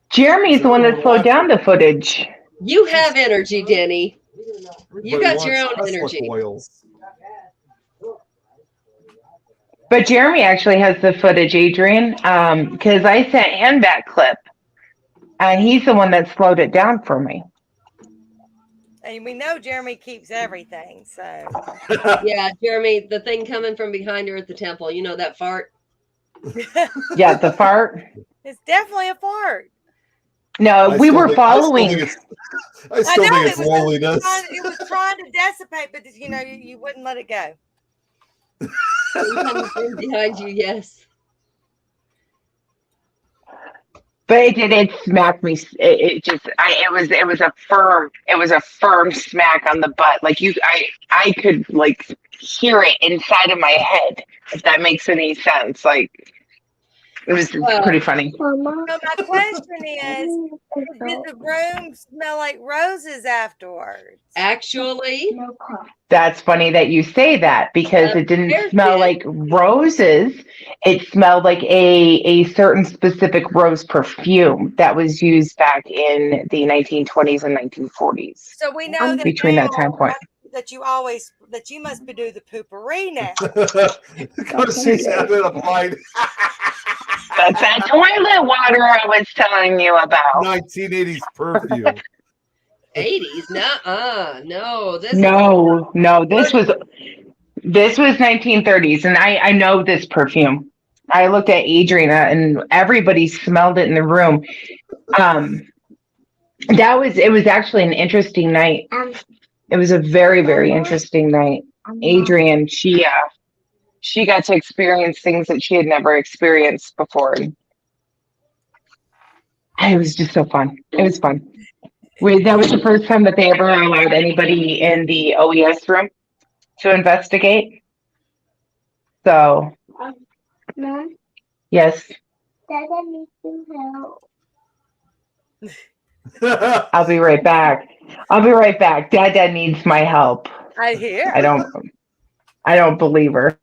Jeremy's the one that slowed down the footage. You have energy, Denny. You Everybody got your own wants Tesla energy. coils. But Jeremy actually has the footage, Adrian, because I sent him that clip, and he's the one that slowed it down for me. And we know Jeremy keeps everything, so Yeah, Jeremy, the thing coming from behind her at the temple. You know that fart? Yeah, the fart. it's definitely a fart. No, we were following. I still think it's loneliness. It was trying to dissipate, but you wouldn't let it go. Coming from behind you, yes. But it smacked me. It was a firm smack on the butt. Like I could like hear it inside of my head. If that makes any sense. Like it was pretty funny. So my question is, did the room smell like roses afterwards? Actually, That's funny that you say that because it didn't smell like roses. It smelled like a certain specific rose perfume that was used back in the 1920s and 1940s. So we know that between that time point. that you must do the poopery now. Because she's having a blind That's that toilet water I was telling you about. 1980s perfume. 80s? No. This was 1930s, and I know this perfume. I looked at Adriana, and everybody smelled it in the room. It was actually an interesting night. It was a very, very interesting night. Adrian, she got to experience things that she had never experienced before. And it was just so fun. It was fun. That was the first time that they ever allowed anybody in the OES room to investigate. So, Mom, yes, Dada needs some help. I'll be right back. Dada needs my help. I hear. I don't believe her.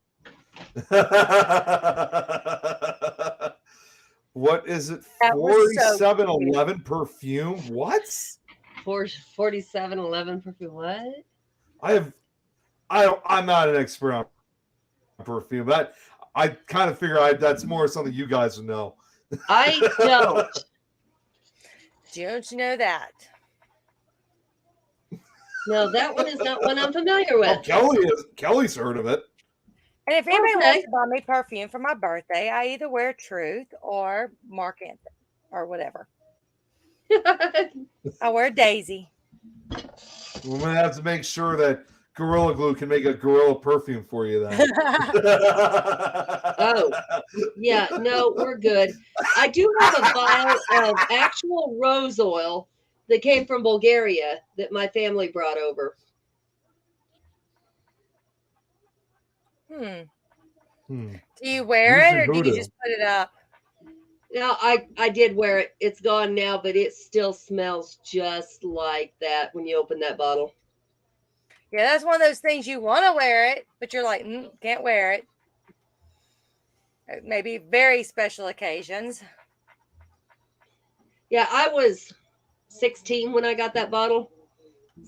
What is it? That was so 4711 perfume? What? 4711 perfume. What? I'm not an expert on perfume, but I kind of figure that's more something you guys would know. I don't. Don't you know that? No, that one is not one I'm familiar Oh, with. Kelly's heard of it. And if anybody Okay. wants to buy me perfume for my birthday, I either wear Truth or Mark Anthony or whatever. I wear Daisy. We're gonna have to make sure that Gorilla Glue can make a gorilla perfume for you then. Oh, yeah, no, we're good. I do have a vial of actual rose oil that came from Bulgaria that my family brought over. Hmm. Hmm. Do you wear it Usually or do you hoodoo. just put it up? Now I did wear it. It's gone now, but it still smells just like that when you open that bottle. Yeah, that's one of those things you want to wear it, but you're like, can't wear it. Maybe very special occasions. Yeah, I was 16 when I got that bottle.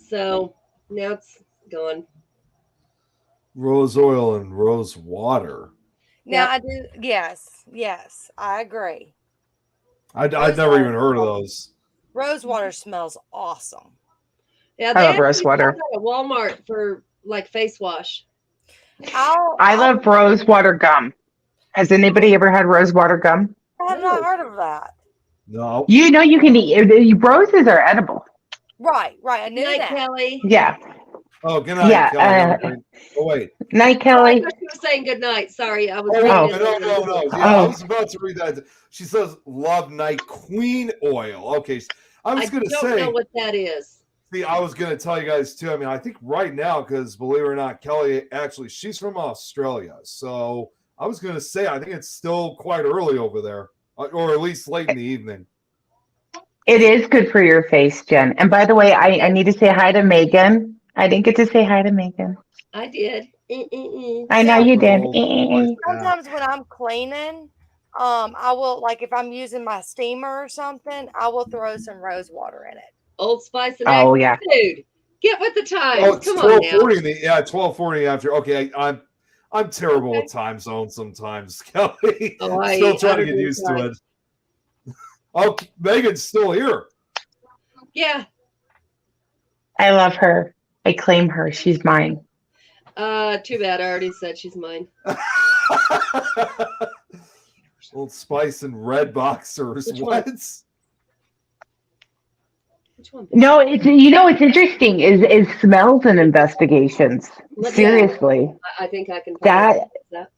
So now it's gone. Rose oil and rose water. Now Yep. I do. Yes, I agree. I'd Rose never water. even heard of those. Rose water smells awesome. Yeah, I they love rose actually sell water. that at Walmart for like face wash. I love rose water gum. Has anybody ever had rose water gum? I have not heard of that. No. You know you can eat roses are edible. Right. I knew Night, that. Kelly. Yeah. Oh, good night, Yeah, Kelly. Have a great- Oh, wait. Night, Oh, I Kelly. thought she was saying good night. Sorry, I was Oh, reading Oh. it. no. Yeah, I Oh. was about to read that. She says, Love Night Queen Oil. Okay. I was I going to don't know say, what that is. see, I was going to tell you guys too. I mean, I think right now, because believe it or not, Kelly, actually, she's from Australia. So I was going to say, I think it's still quite early over there, or at least late in the evening. It is good for your face, Jen. And by the way, I need to say hi to Megan. I didn't get to say hi to Megan. I did. I know Yeah. you did. Oh, Sometimes when I'm cleaning, I will, like, if I'm using my steamer or something, I will throw some rose water in it. Old Spice and Oh, Active. yeah. Dude, get with the times. Oh, it's Come on now. 12:40 in the 12:40 after. Okay, I'm terrible Okay. with time zones sometimes, Kelly. Oh, Still trying to I get do used try. to it. Oh, Megan's still here. Yeah. I love her. I claim her. She's mine. Too bad. I already said she's mine. Old Spice and red boxers. Which one? What? Which one? No, it's what's interesting is smells and investigations. Let me- Seriously. I think I can. That- that.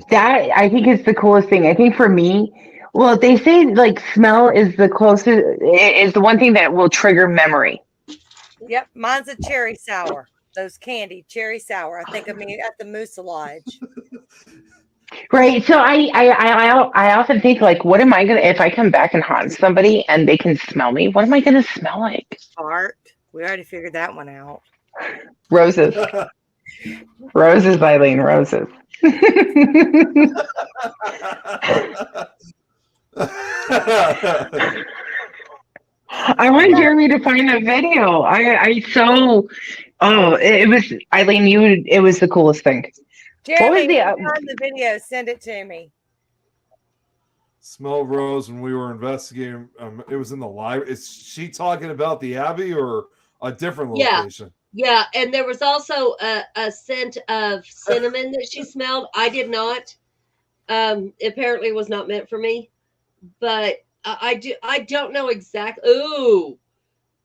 That I think is the coolest thing. I think for me, well, they say like smell is the closest is the one thing that will trigger memory. Yep, mine's a cherry sour. Those candy cherry sour. I think of me at the mucilage. Right. So I often think like, what am I gonna if I come back and haunt somebody and they can smell me? What am I gonna smell like? Art. We already figured that one out. Roses, roses, Eileen, roses. I want Jeremy to find a video. It was Eileen. It was the coolest thing. Jeremy, the- when you find the video, send it to me. Smell rose when we were investigating. It was in the library. Is she talking about the Abbey or a different Yeah. location? Yeah, and there was also a scent of cinnamon that she smelled. I did not. Apparently, it was not meant for me. But I don't know exactly. Ooh,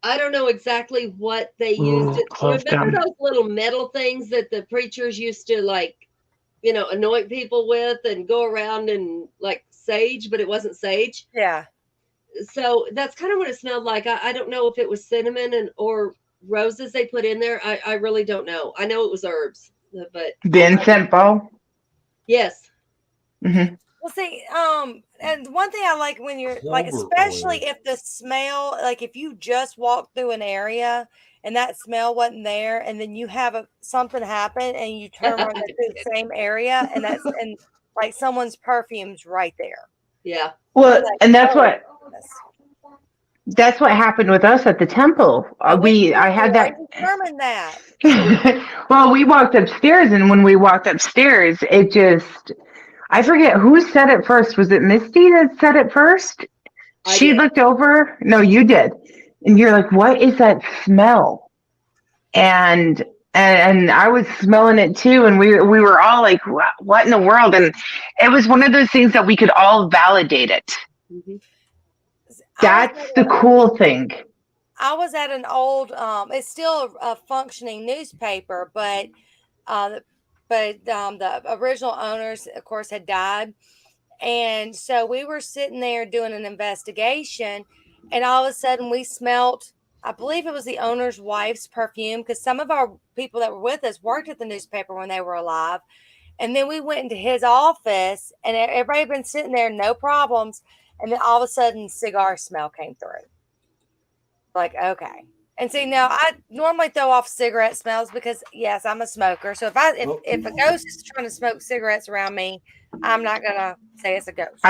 I don't know exactly what they used it for. clove Remember gum. those little metal things that the preachers used to anoint people with and go around and like sage, but it wasn't sage. Yeah. So that's kind of what it smelled like. I don't know if it was cinnamon or roses they put in there. I really don't know. I know it was herbs, but The incense ball. yes. Mm-hmm. Well, see, and one thing I like when you're like, Clover especially oil. if the smell, like if you just walk through an area and that smell wasn't there, and then you have something happen and you turn around to the same area, and like someone's perfume's right there. Yeah. Well, Like, and that's oh, what happened with us at the temple. I had that. determined that. Well, we walked upstairs, and when we walked upstairs, I forget who said it first. Was it Misty that said it first? I She did. looked over. No, you did. And you're like, what is that smell? And I was smelling it too. And we were all like, what in the world? And it was one of those things that we could all validate it. Mhm. That's the cool thing. I was at an old, it's still a functioning newspaper, but the original owners, of course, had died. And so we were sitting there doing an investigation, And all of a sudden we smelt, I believe it was the owner's wife's perfume, because some of our people that were with us worked at the newspaper when they were alive. And then we went into his office and everybody had been sitting there, no problems. And then all of a sudden cigar smell came through. Like, okay. And see, now I normally throw off cigarette smells because yes, I'm a smoker. So if a ghost is trying to smoke cigarettes around me, I'm not gonna say it's a ghost.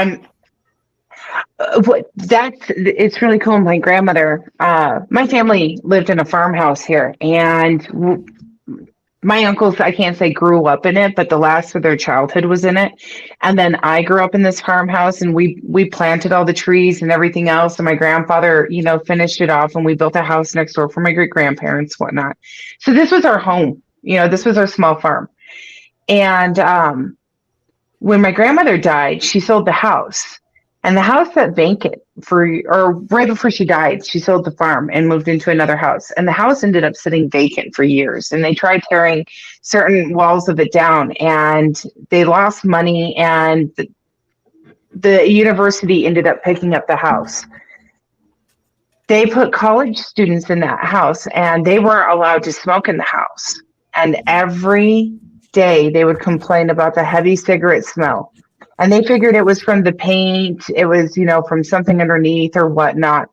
It's really cool. My grandmother, my family lived in a farmhouse here, and my uncles, I can't say grew up in it, but the last of their childhood was in it. And then I grew up in this farmhouse, and we planted all the trees and everything else. And my grandfather, finished it off, and we built a house next door for my great grandparents, whatnot. So this was our home. This was our small farm. And when my grandmother died, she sold the house. And the house sat vacant right before she died, she sold the farm and moved into another house. And the house ended up sitting vacant for years. And they tried tearing certain walls of it down, and they lost money, and the university ended up picking up the house. They put college students in that house, and they weren't allowed to smoke in the house. And every day they would complain about the heavy cigarette smell. And they figured it was from the paint. It was, from something underneath or whatnot.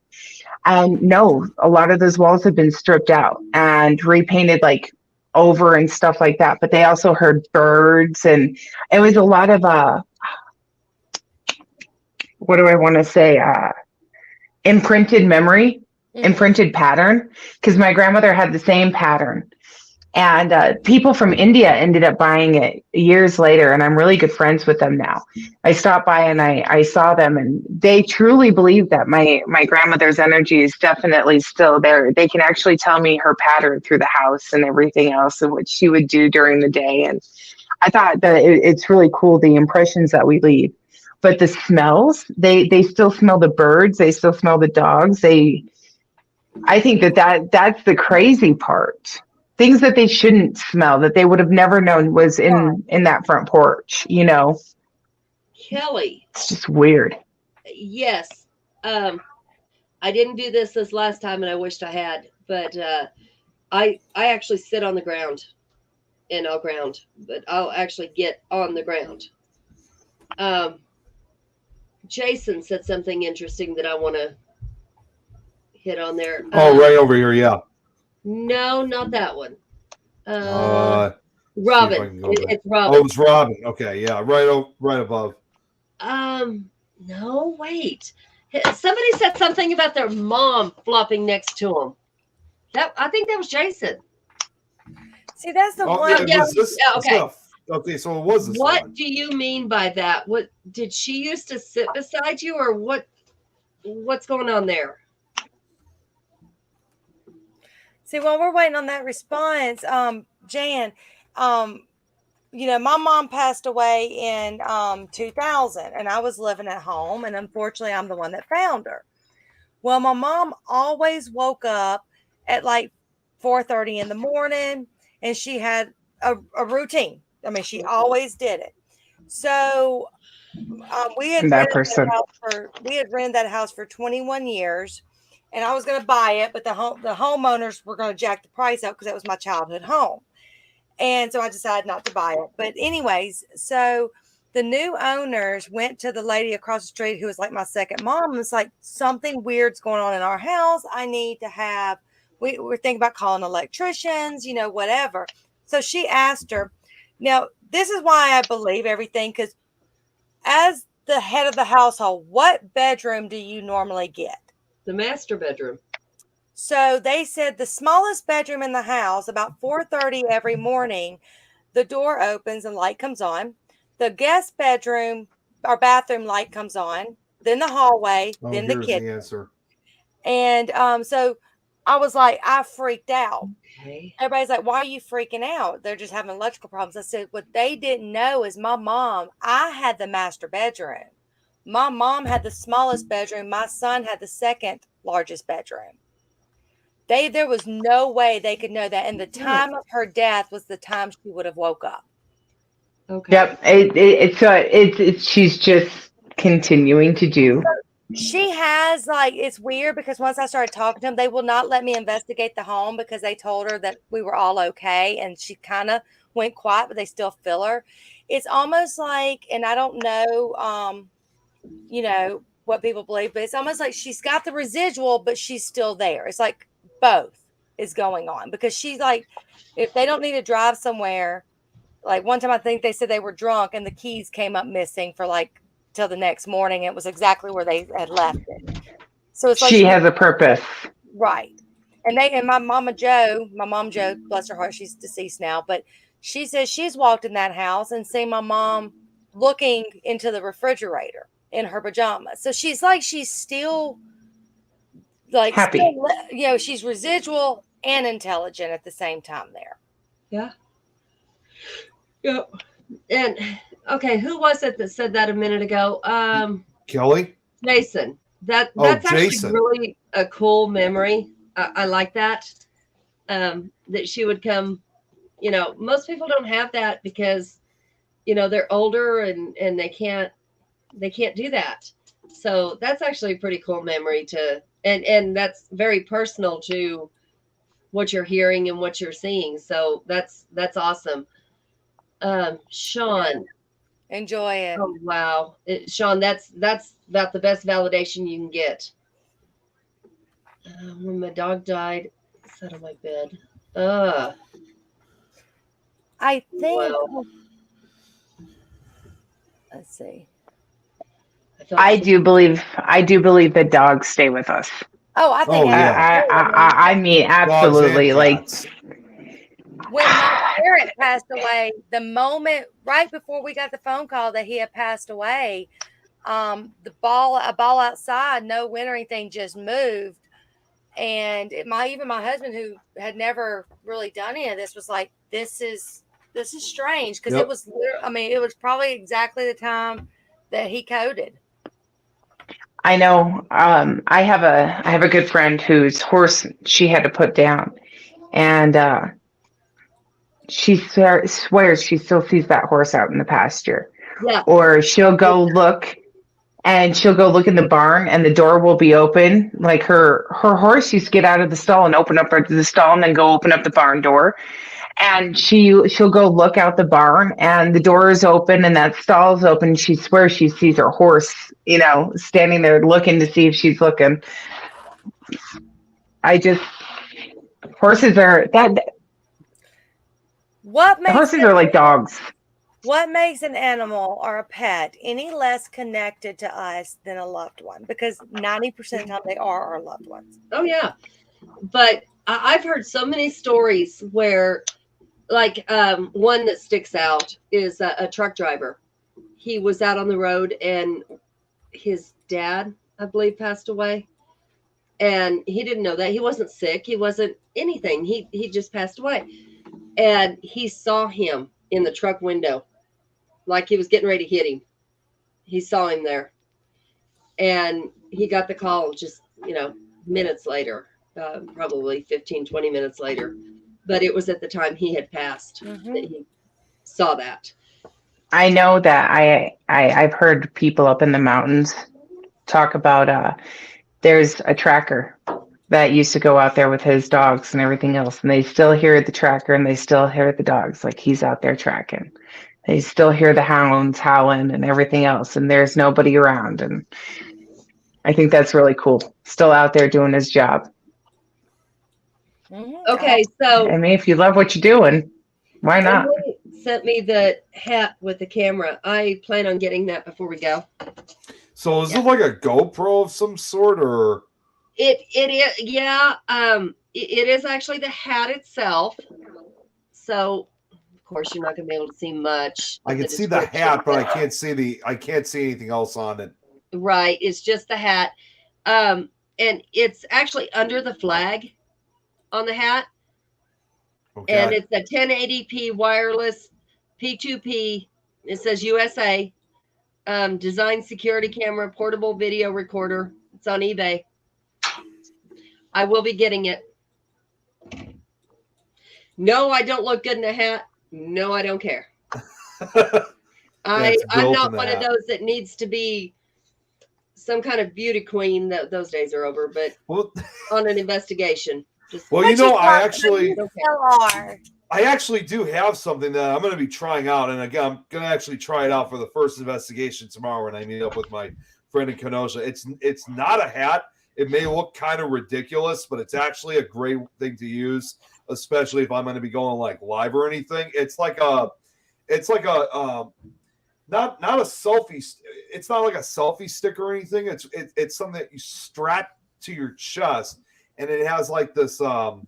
And no, a lot of those walls have been stripped out and repainted like over and stuff like that. But they also heard birds, and it was a lot of, what do I want to say? Imprinted memory, imprinted pattern. Because my grandmother had the same pattern. And people from India ended up buying it years later, and I'm really good friends with them now. I stopped by and I saw them, and they truly believe that my grandmother's energy is definitely still there. They can actually tell me her pattern through the house and everything else, and what she would do during the day. And I thought that it's really cool, the impressions that we leave. But the smells, they still smell the birds, they still smell the dogs. I think that's the crazy part. Things that they shouldn't smell, that they would have never known was in that front porch, Kelly. It's just weird. Yes. I didn't do this last time, and I wished I had, but I actually sit on the ground, and I'll ground, but I'll actually get on the ground. Jason said something interesting that I want to hit on there. Right over here, yeah. No, not that one. Robin. It's Robin. Oh, it's Robin. Okay, yeah, right above. No, wait. Somebody said something about their mom flopping next to him. I think that was Jason. See, that's the one. Yeah, okay. Okay, so it was this What one. do you mean by that? What did she used to sit beside you, or what? What's going on there? See, while we're waiting on that response, Jan, my mom passed away in 2000, and I was living at home, and unfortunately, I'm the one that found her. Well, my mom always woke up at like 4:30 in the morning, and she had a routine. I mean, she always did it. So we had rented that house for 21 years. And I was going to buy it, but the homeowners were going to jack the price up because that was my childhood home. And so I decided not to buy it. But anyways, so the new owners went to the lady across the street who was like my second mom. And it's like, something weird's going on in our house. I need to have, we're thinking about calling electricians, whatever. So she asked her. Now, this is why I believe everything, because as the head of the household, what bedroom do you normally get? The master bedroom. So they said the smallest bedroom in the house, about 4:30 every morning, the door opens and light comes on. The guest bedroom or bathroom light comes on. Then the hallway. Then the kitchen. The answer. And so I was like, I freaked out. Okay. Everybody's like, why are you freaking out? They're just having electrical problems. I said, what they didn't know is my mom, I had the master bedroom. My mom had the smallest bedroom. My son had the second largest bedroom. There was no way they could know that. And the time of her death was the time she would have woke up. Okay. Yep. It's she's just continuing to do She has, like, it's weird because once I started talking to them, they will not let me investigate the home because they told her that we were all okay, and she kind of went quiet, but they still feel her. It's almost like, and I don't know, you know, what people believe, but it's almost like she's got the residual, but she's still there. It's like both is going on because she's like, if they don't need to drive somewhere, like one time I think they said they were drunk and the keys came up missing for like till the next morning. It was exactly where they had left it. So it's like She has a purpose. right. And my mom Joe, bless her heart, she's deceased now, but she says she's walked in that house and seen my mom looking into the refrigerator in her pajamas. So she's like, she's still like Happy. you know, she's residual and intelligent at the same time there. Yeah. Yep. And okay, who was it that said that a minute ago? Kelly? Jason. That's Jason. actually really a cool memory. I like that. That she would come. You know, most people don't have that because, you know, they're older and they can't do that. So that's actually a pretty cool memory and that's very personal to what you're hearing and what you're seeing. So that's awesome. Sean. Enjoy it. Oh wow. Sean, that's about the best validation you can get. When my dog died, I sat on my bed. I think Wow. let's see. I do believe that dogs stay with us. Oh, I think Oh, yeah. I mean, absolutely. Dogs and Like, cats. when my parent passed away, the moment right before we got the phone call that he had passed away, a ball outside, no wind or anything, just moved. And even my husband, who had never really done any of this, was like, "This is strange," because Yep. it was. I mean, it was probably exactly the time that he coded. I know. I have a good friend whose horse she had to put down, and she swears she still sees that horse out in the pasture. Yeah. Or she'll go look, and she'll go look in the barn, and the door will be open. Like her horse used to get out of the stall and open up the stall, and then go open up the barn door. And she'll go look out the barn, and the door is open, and that stall is open. She swears she sees her horse, you know, standing there looking to see if she's looking. Horses are horses are like dogs. What makes an animal or a pet any less connected to us than a loved one? Because 90% of the time they are our loved ones. Oh yeah. But I've heard so many stories where, like, one that sticks out is a truck driver. He was out on the road and his dad, I believe, passed away. And he didn't know that. He wasn't sick. He wasn't anything. He just passed away. And he saw him in the truck window, like he was getting ready to hit him. He saw him there. And he got the call just, you know, minutes later, probably 15, 20 minutes later. But it was at the time he had passed that he saw that. I know that I've heard people up in the mountains talk about there's a tracker that used to go out there with his dogs and everything else, and they still hear the tracker and they still hear the dogs, like he's out there tracking. They still hear the hounds howling and everything else, and there's nobody around. And I think that's really cool. Still out there doing his job. Okay, so I mean, if you love what you're doing, why not? Emily sent me the hat with the camera. I plan on getting that before we go. So is it like a GoPro of some sort, or It is, yeah. It is actually the hat itself. So of course you're not going to be able to see much. I of can see the description, hat, but but- I can't see anything else on it. Right, it's just the hat. And it's actually under the flag on the hat. Okay. And it's a 1080p wireless P2P. It says USA. Design security camera, portable video recorder. It's on eBay. I will be getting it. No, I don't look good in a hat. No, I don't care. I'm built not in the one of hat. those that needs to be some kind of beauty queen. Those days are over, but Well, on an investigation. Just well, you know, I are. actually do have something that I'm going to be trying out, and again, I'm going to actually try it out for the first investigation tomorrow when I meet up with my friend in Kenosha. It's not a hat. It may look kind of ridiculous, but it's actually a great thing to use, especially if I'm going to be going like live or anything. It's like a not a selfie. It's not like a selfie stick or anything. It's something that you strap to your chest, and it has like this. I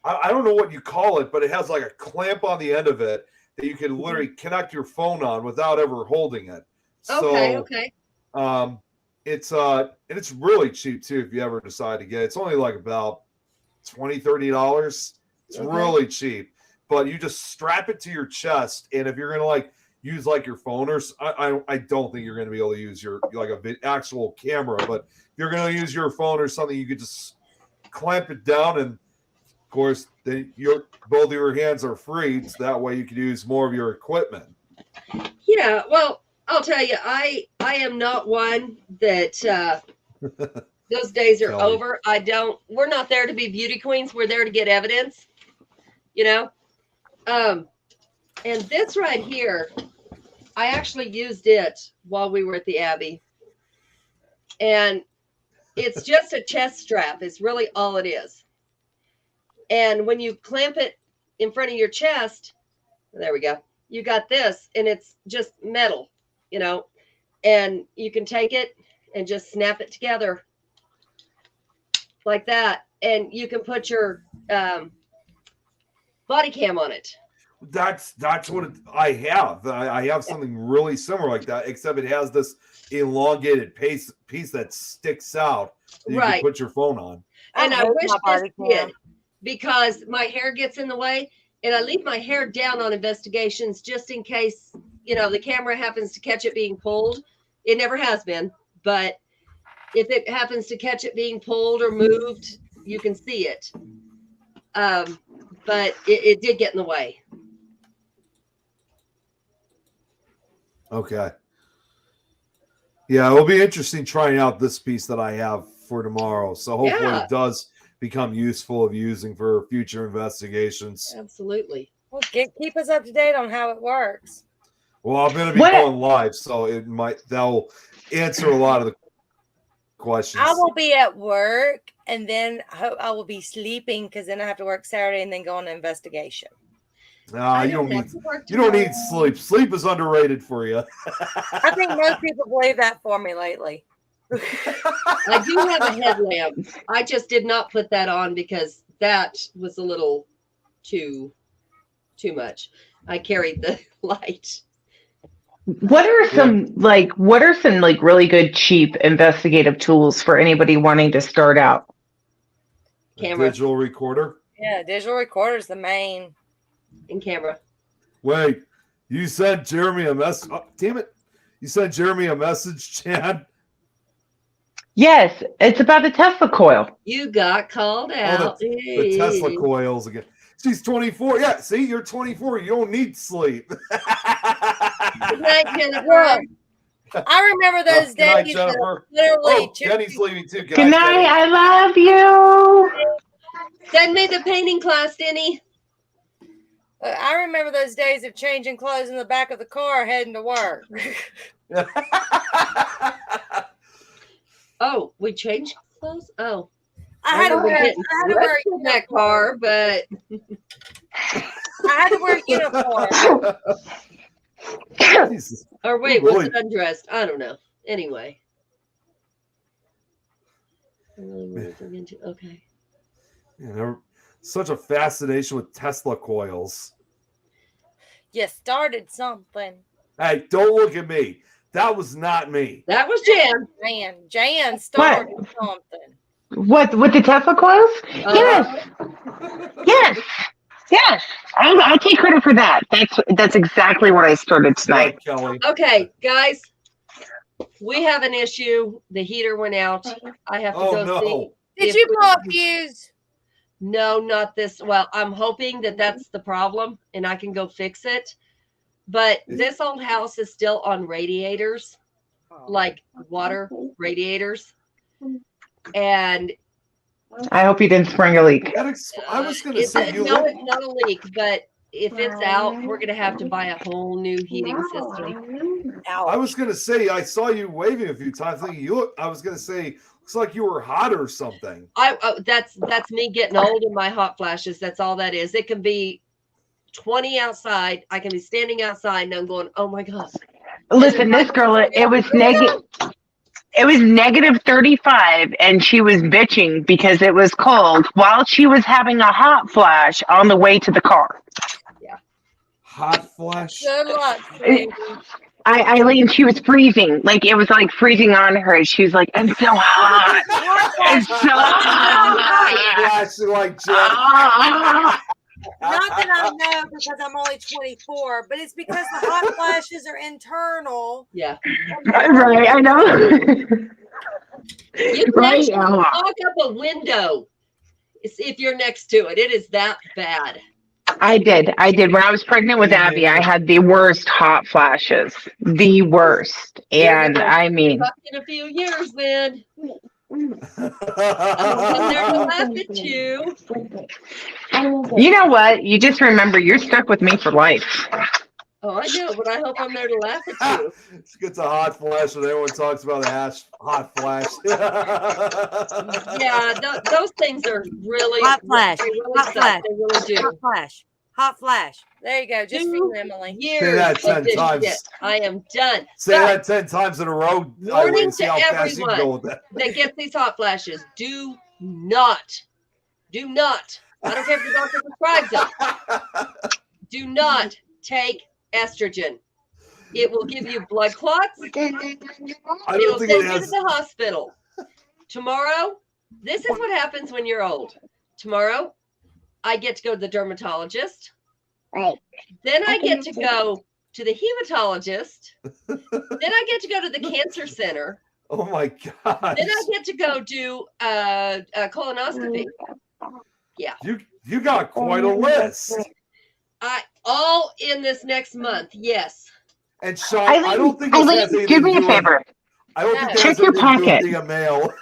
don't know what you call it, but it has like a clamp on the end of it that you can literally connect your phone on without ever holding it. Okay. It's really cheap too if you ever decide to get it. It's only like about $20-$30. It's really cheap, but you just strap it to your chest, and if you're gonna like use like your phone or I don't think you're gonna be able to use your like actual camera, but if you're gonna use your phone or something, you could just clamp it down, and of course both of your hands are free, so that way you can use more of your equipment. Yeah, well, I'll tell you, I am not one that those days are Kelly. over. We're not there to be beauty queens. We're there to get evidence, you know? And this right here, I actually used it while we were at the Abbey. And it's just a chest strap. It's really all it is. And when you clamp it in front of your chest, there we go. You got this, and it's just metal, you know, and you can take it and just snap it together like that. And you can put your body cam on it. That's what I have. I have something really similar like that, except it has this elongated piece that sticks out that you can put your phone on. And I wish this did, because my hair gets in the way, and I leave my hair down on investigations just in case, you know, the camera happens to catch it being pulled. It never has been, but if it happens to catch it being pulled or moved, you can see it. But it did get in the way. Okay. Yeah, it'll be interesting trying out this piece that I have for tomorrow. So hopefully it does become useful of using for future investigations. Absolutely. Well, keep us up to date on how it works. Well, I'm going to be going live, so that'll answer a lot of the questions. I will be at work, and then I will be sleeping because then I have to work Saturday and then go on an investigation. Nah, you don't need sleep. Sleep is underrated for you. I think most people believe that for me lately. I do have a headlamp. I just did not put that on because that was a little too much. I carried the light. What are some really good cheap investigative tools for anybody wanting to start out? Camera. Digital recorder. Yeah, digital recorder is the main. And camera. Wait, you sent Jeremy a message. Oh, damn it. You sent Jeremy a message, Chad? Yes, it's about the Tesla coil. You got called out. The Tesla coils again. She's 24. Yeah, see, you're 24. You don't need sleep. Good night, Jennifer. I remember those Good night, days. Jennifer. Literally, Jenny's leaving too. Good night. I love you. Send me the painting class, Denny. I remember those days of changing clothes in the back of the car heading to work. Oh, we changed clothes? Oh. I had to wear in that car, but I had to wear a uniform. Or wait, was it undressed? I don't know. Anyway. Okay. Yeah, such a fascination with Tesla coils. You started something. Hey, don't look at me. That was not me. That was Jan. Jan started something. What, with the Tesla coils? Yes. Yes. I take credit for that. That's exactly what I started tonight. Yeah, Kelly. Okay, guys. We have an issue. The heater went out. I have to go see. Did you blow a fuse? No, not this. Well, I'm hoping that that's the problem and I can go fix it. But this old house is still on radiators. like water radiators, and I hope you didn't spring a leak. I was going to it's say, you no, live, it's not a leak, but if it's out, we're gonna have to buy a whole new heating system. I was going to say, I saw you waving a few times. Thinking you look, I was going to say, looks like you were hot or something. That's me getting old in my hot flashes. That's all that is. It can be 20 outside. I can be standing outside and I'm going, oh my God. Listen, this girl, it was negative. It was negative 35, and she was bitching because it was cold while she was having a hot flash on the way to the car. Hot flash. Good luck, baby. Eileen, she was freezing. Like, it was like freezing on her. She was like, I'm so hot. I'm so hot. Flashing like Jet. Not that I know because I'm only 24, but it's because the hot flashes are internal. Yeah. Right, I know. You can Right, actually Ella. lock up a window if you're next to it. It is that bad. I did. When I was pregnant with Abby, I had the worst hot flashes. The worst. And I mean, Up in a few years, then I'm there to laugh at you. you know what? You just remember you're stuck with me for life. Oh, I know, but I hope I'm there to laugh at you. It's gets a hot flash when everyone talks about a hot flash. Yeah, those things are really Hot flash. They really Hot suck. flash. They really do. Hot flash. Hot flash. There you go. Just for you, Emily. Years that of 10 this times. shit. I am done. Say that 10 times in a row. I Warning wait, see to how fast you can go with that. that gets these hot flashes. Do not. I don't care if the doctor prescribes them. Do not take estrogen. It will give you blood clots. I It'll don't think send it you to has. the hospital. Tomorrow, this is what happens when you're old. Tomorrow, I get to go to the dermatologist. Right. Then I get to go to the hematologist. Then I get to go to the cancer center. Oh my god! Then I get to go do a colonoscopy. You got quite a list. All in this next month. Yes. And Sean, I don't think this has Eileen, anything do me to a do with- favor. I don't think that Check has your anything to do with pocket. being a male.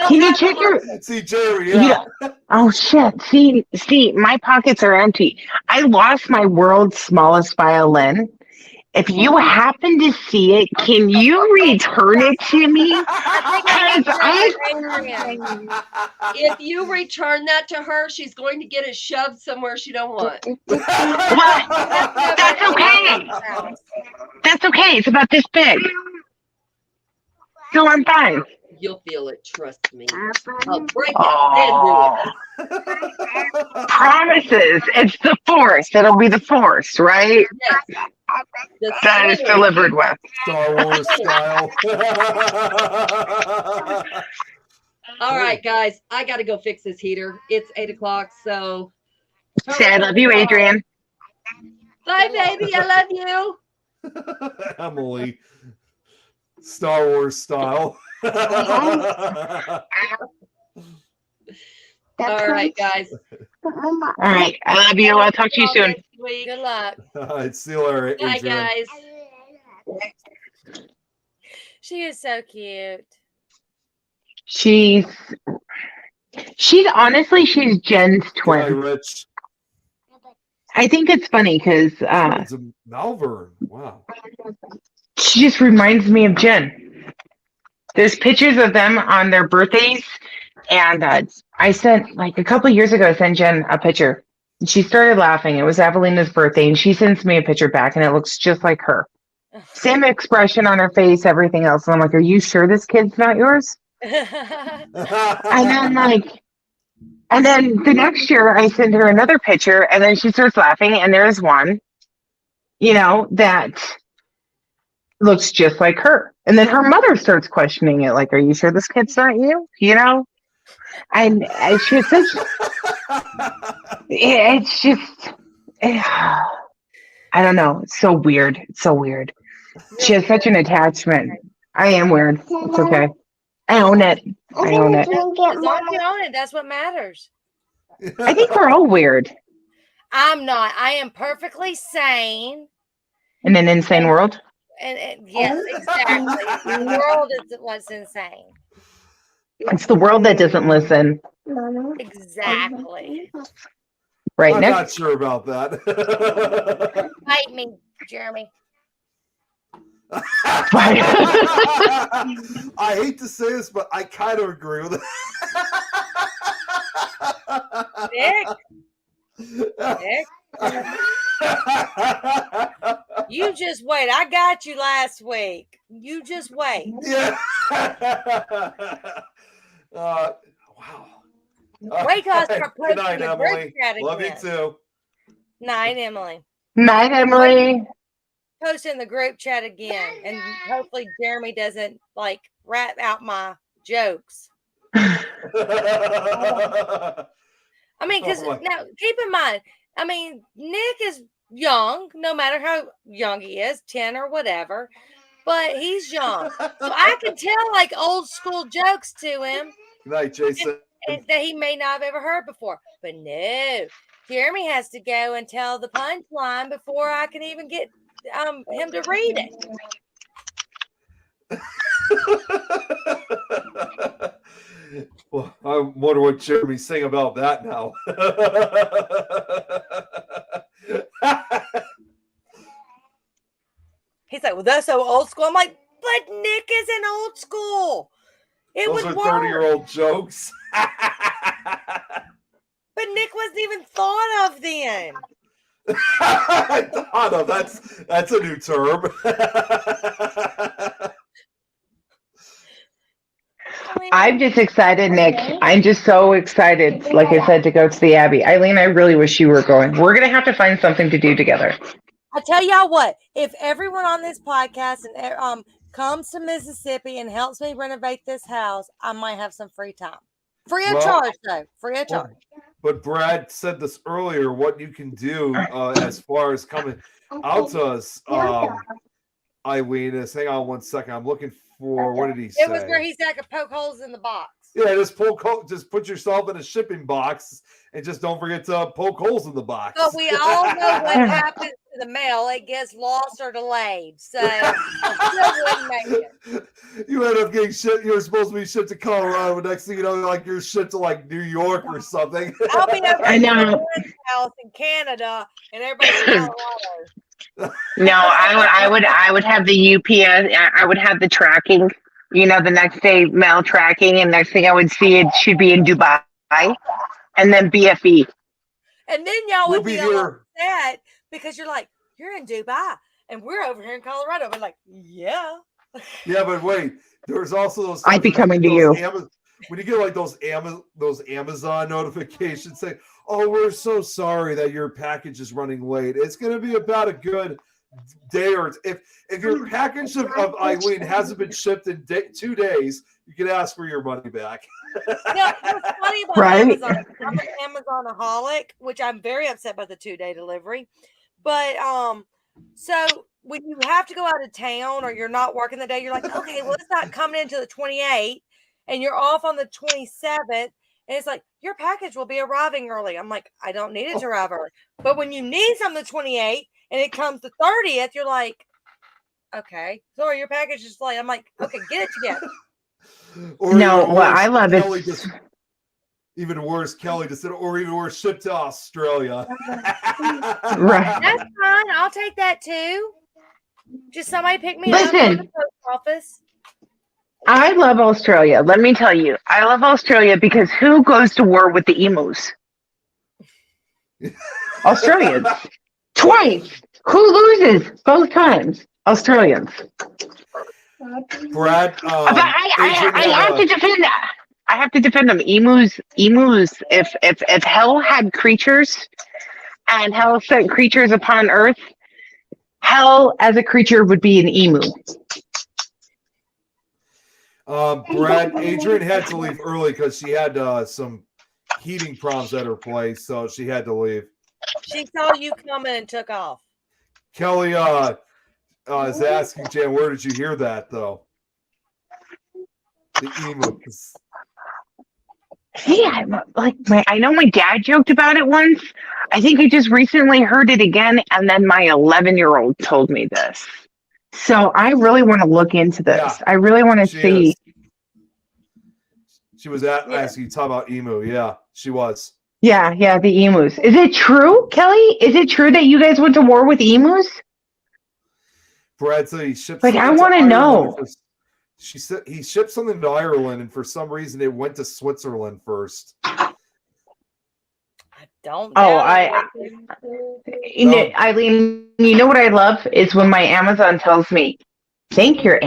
Can you check your? See, Jerry, yeah. Oh shit! See, my pockets are empty. I lost my world's smallest violin. If you happen to see it, can you return it to me? If you return that to her, she's going to get it shoved somewhere she don't want. That's okay. That's okay. It's about this big. So I'm fine. You'll feel it. Trust me. I'll break it Oh. and do it. Promises. It's the force. It'll be the force, right? Yes. The That is center. delivered with. Star Wars style. All right, guys. I got to go fix this heater. It's 8 o'clock. So. Say I love you, Adrian. Bye, baby. I love you. Emily. Star Wars style. All right, guys. All right. I love you. I'll talk to you soon. Next week. Good luck. All right, see you later, Bye, Adrian. guys. She is so cute. She's honestly, she's Jen's Hi, twin. Rich. I think it's funny because It's a Malvern. Wow. she just reminds me of Jen. There's pictures of them on their birthdays, and I sent like a couple of years ago. I sent Jen a picture. And she started laughing. It was Evelina's birthday, and she sends me a picture back, and it looks just like her. Same expression on her face, everything else. And I'm like, "Are you sure this kid's not yours?" And then the next year, I send her another picture, and then she starts laughing, and there's one, that looks just like her. And then her mother starts questioning it, like, "Are you sure this kid's not you?" And she was such. It's just, I don't know. It's so weird. It's so weird. She has such an attachment. I am weird. It's okay. I own it. I own it. As long as you own it, that's what matters. I think we're all weird I'm not. I am perfectly sane. in an insane world. And yes, exactly. The world is what's insane. It's the world that doesn't listen. Exactly. Right, I'm Nick? not sure about that. Fight me, Jeremy. I hate to say this, but I kind of agree with it. Nick, you just wait. I got you last week. You just wait. Yeah. Wow. Wait till I start Good posting night, the group Emily. chat Love you again. too. Night, Emily. Night, Emily. Post in the group chat again, and hopefully Jeremy doesn't like rat out my jokes. I mean, because Oh my- now keep in mind, I mean, Nick is young, no matter how young he is, 10 or whatever, but he's young. So I can tell like old school jokes to him Good night, Jason. and that he may not have ever heard before. But no, Jeremy has to go and tell the punchline before I can even get him to read it. Well, I wonder what Jeremy's saying about that now. He's like, well, that's so old school. I'm like, but Nick isn't old school. It Those was are 30-year-old jokes. But Nick wasn't even thought of then. I thought of that's a new term. I mean, I'm just excited, Nick. I'm just so excited, like I said, to go to the Abbey. Eileen, I really wish you were going. We're going to have to find something to do together. I tell y'all what, if everyone on this podcast and comes to Mississippi and helps me renovate this house, I might have some free time. Free of Well- charge, though. Free of charge. But Brad said this earlier. What you can do as far as coming out to us, Eileen, is hang on one second. I'm looking for what did he say? It was where he said I could poke holes in the box. Yeah, just just put yourself in a shipping box and just don't forget to poke holes in the box. But we all know what happens to the mail. It gets lost or delayed. So I still wouldn't make it. You end up getting shipped. You were supposed to be shipped to Colorado, but next thing you know, like you're shipped to like New York or something. I'll be over I at know. my house in Canada and everybody's in Colorado. No, I would have the UPS. I would have the tracking. You know, the next day mail tracking, and next thing I would see it should be in Dubai, and then BFE. And then y'all We'll would be be all here. upset because you're like, you're in Dubai and we're over here in Colorado. We're like, yeah. Yeah, but wait, there's also those. I'd be times when coming to those you. when you get like those Amazon notifications saying, "Oh, we're so sorry that your package is running late." It's going to be about a good day or if your package of Eileen hasn't been shipped in 2 days, you can ask for your money back. Yeah, what's funny about Right? Amazon, I'm an Amazonaholic, which I'm very upset about the 2-day delivery. But so when you have to go out of town or you're not working the day, you're like, okay, well, it's not coming into the 28th, and you're off on the 27th, and it's like your package will be arriving early. I'm like, I don't need it to arrive early. But when you need something the 28th and it comes the 30th, you're like, okay, sorry, your package is late. I'm like, okay, get it together. Or No, even what worse, I love Kelly is just even worse. Kelly just said, or even worse, shipped to Australia. right. That's fine. I'll take that too. Just somebody pick me up from Listen. the post office. I love Australia. Let me tell you, I love Australia because who goes to war with the emus? Australians. Twice. Who loses both times? Australians. Brad, But I Adrian, have to defend that. I have to defend them. Emus. If hell had creatures, and hell sent creatures upon Earth, hell as a creature would be an emu. Brad, Adrian had to leave early because she had some heating problems at her place, so she had to leave. She saw you coming and took off. Kelly is asking Jan, where did you hear that though? The emu. See, I know my dad joked about it once. I think I just recently heard it again, and then my 11-year-old told me this. So I really want to look into this. Yeah, I really want to she see. is. She was asking you talk about emu. Yeah, she was. Yeah, the emus. Is it true, Kelly? Is it true that you guys went to war with emus? Brad said he shipped Like, I something to wanna Ireland know. and she said he shipped something to Ireland, and for some reason it went to Switzerland first. I don't. Oh, doubt it. Eileen, you know what I love is when my Amazon tells me, thank your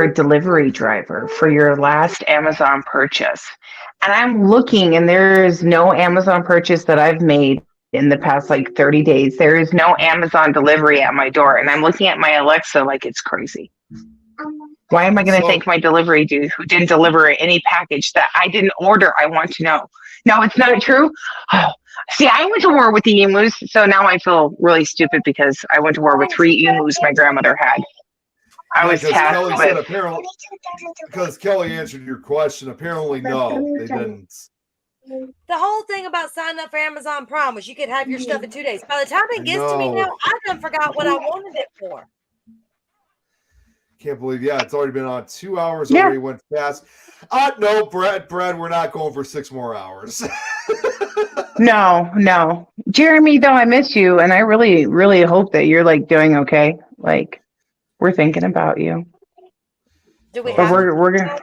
delivery driver for your last Amazon purchase. And I'm looking and there is no Amazon purchase that I've made in the past like 30 days. There is no Amazon delivery at my door. And I'm looking at my Alexa like it's crazy. Why am I going to thank my delivery dude who didn't deliver any package that I didn't order? I want to know. No, it's not true. Oh, see, I went to war with the emus. So now I feel really stupid because I went to war with 3 emus my grandmother had. I was tasked Kelly said with. apparently because Kelly answered your question. Apparently, no, they didn't. The whole thing about signing up for Amazon Prime was you could have your stuff in 2 days. By the time it gets to me now, I done forgot what I wanted it for. Can't believe, it's already been on 2 hours. Yeah. Already went fast. No, Brad, we're not going for 6 more hours. No. Jeremy, though, I miss you. And I really, really hope that you're like doing okay. Like, we're thinking about you. Do we But have we're to- gonna.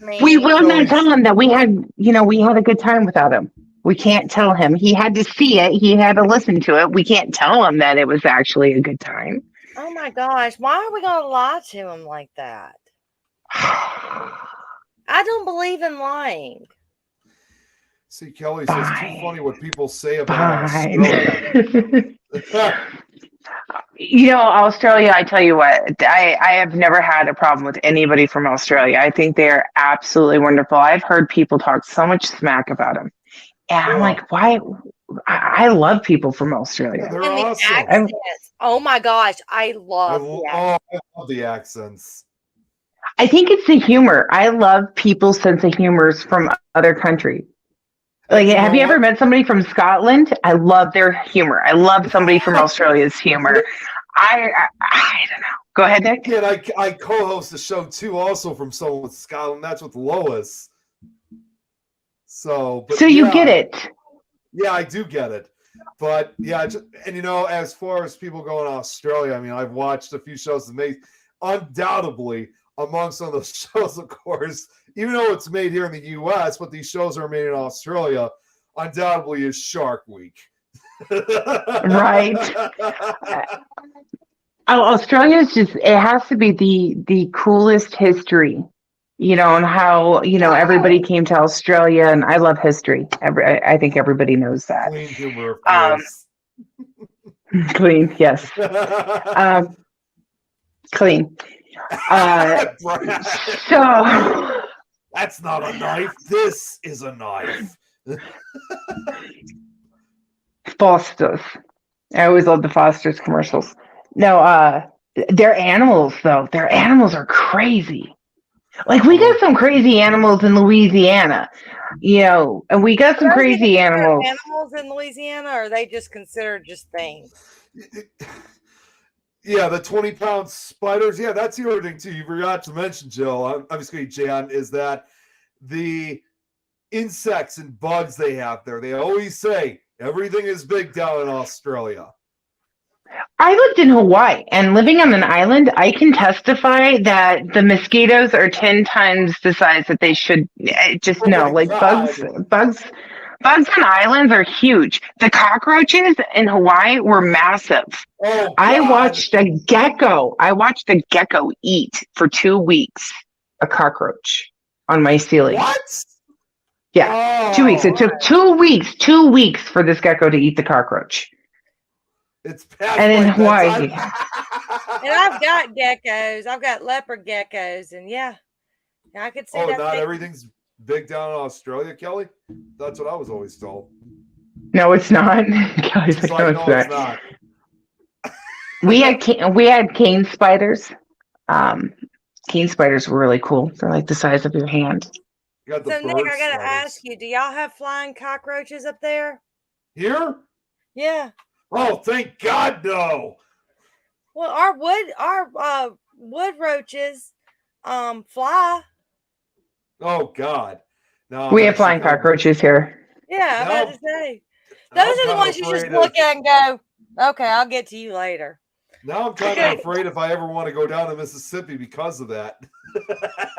I mean, We will not tell him that we had a good time without him. We can't tell him. He had to see it. He had to listen to it. We can't tell him that it was actually a good time. Oh my gosh, why are we gonna lie to him like that? I don't believe in lying. See, Kelly says it's too funny what people say about Fine. Australia. Australia, I tell you what, I have never had a problem with anybody from Australia. I think they are absolutely wonderful. I've heard people talk so much smack about them. And I'm like, why? I love people from Australia. They're And the awesome. accents. Oh my gosh, I love the accents. I love the accents. I think it's the humor. I love people's sense of humors from other countries. Like, have you ever met somebody from Scotland? I love their humor. I love somebody from Australia's humor. I don't know. Go ahead, Nick. Yeah, I co-host a show too, also from someone with Scotland. That's with Lois. So You get it. Yeah, I do get it. But yeah, and as far as people going to Australia, I mean, I've watched a few shows and they undoubtedly among some of those shows, of course, even though it's made here in the US, but these shows are made in Australia, undoubtedly is Shark Week. Right. Australia's it has to be the coolest history, and how, everybody came to Australia, and I love history. I think everybody knows that. Clean humor, of course. Clean, yes. Clean. So that's not a knife. This is a knife. Foster's. I always love the Foster's commercials. No, their animals though. Their animals are crazy. Like, we got some crazy animals in Louisiana, and we got some crazy animals. Animals in Louisiana, or are they just considered just things? Yeah, the 20-pound spiders. Yeah, that's the other thing too. You forgot to mention, Jill. I'm just going to Jan, is that the insects and bugs they have there. They always say everything is big down in Australia. I lived in Hawaii, and living on an island, I can testify that the mosquitoes are 10 times the size that they should. Just know, like, bugs on islands are huge. The cockroaches in Hawaii were massive. Oh, I watched a gecko eat for 2 weeks a cockroach on my ceiling. What? Yeah, 2 weeks. It took 2 weeks, 2 weeks for this gecko to eat the cockroach. It's past And in my Hawaii. bedtime. And I've got geckos. I've got leopard geckos, and yeah, I could see that. Not everything's big down in Australia, Kelly? That's what I was always told. No, it's not. Kelly's It's like, like, no, no, it's it's not. not. We had cane spiders. Cane spiders were really cool. They're like the size of your hand. You got the So Nick, bird I gotta spiders. ask you: do y'all have flying cockroaches up there? Here? Yeah. Oh, thank God, no. Well, our wood roaches fly. Oh God. No, We I'm have actually flying kind of, cockroaches here. Yeah, I'm now, about to say. now Those I'm are the kind ones of you just afraid look of. at and go, okay, I'll get to you later. Now I'm kind of afraid if I ever want to go down to Mississippi because of that.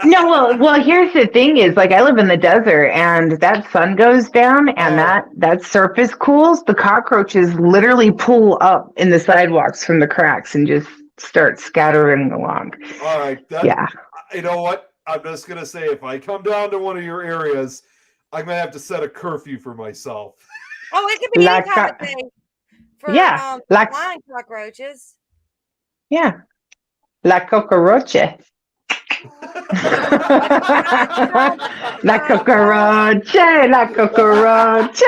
No, well, here's the thing is like I live in the desert and that sun goes down and Oh. that surface cools, the cockroaches literally pull up in the sidewalks from the cracks and just start scattering along. All right. Yeah. You know what? I'm just gonna say if I come down to one of your areas, I'm gonna have to set a curfew for myself. Oh, it could be any Like time of co- day for Yeah, like flying cockroaches. yeah. La cockroche. La cockroach, la cockroach.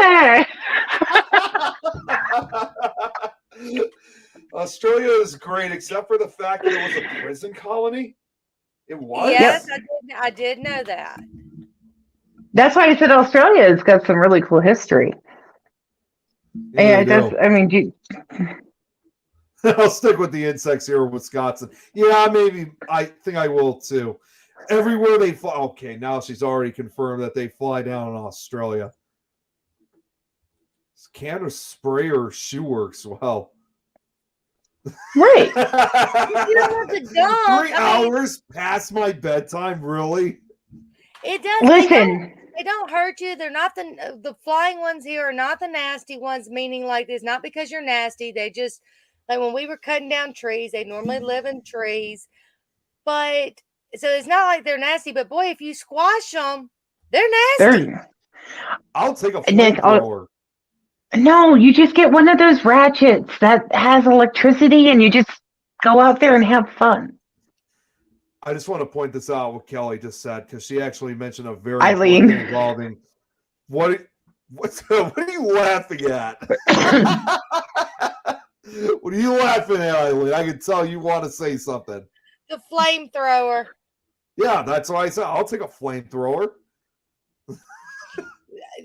Australia is great, except for the fact that it was a prison colony. It was. Yes, Yep. I did know that. That's why I said Australia has got some really cool history. Yeah, And they it does. do. I mean, I'll stick with the insects here in Wisconsin. Yeah, maybe. I think I will too. Everywhere they fly. Okay, now she's already confirmed that they fly down in Australia. Canada Spray or Shoe Works. Wow. right. You don't have to dump. 3 I mean, hours past my bedtime, really? it does. Listen, They don't hurt you. They're not the flying ones here are not the nasty ones. Meaning, like it's not because you're nasty. They just like when we were cutting down trees. They normally live in trees, but so it's not like they're nasty. But boy, if you squash them, they're nasty. they're I'll take a Nick, flamethrower. no. You just get one of those ratchets that has electricity, and you just go out there and have fun. I just want to point this out what Kelly just said because she actually mentioned a very Eileen. important thing involving what are you laughing at? What are you laughing at, Eileen? I can tell you want to say something. The flamethrower. Yeah, that's why I said I'll take a flamethrower.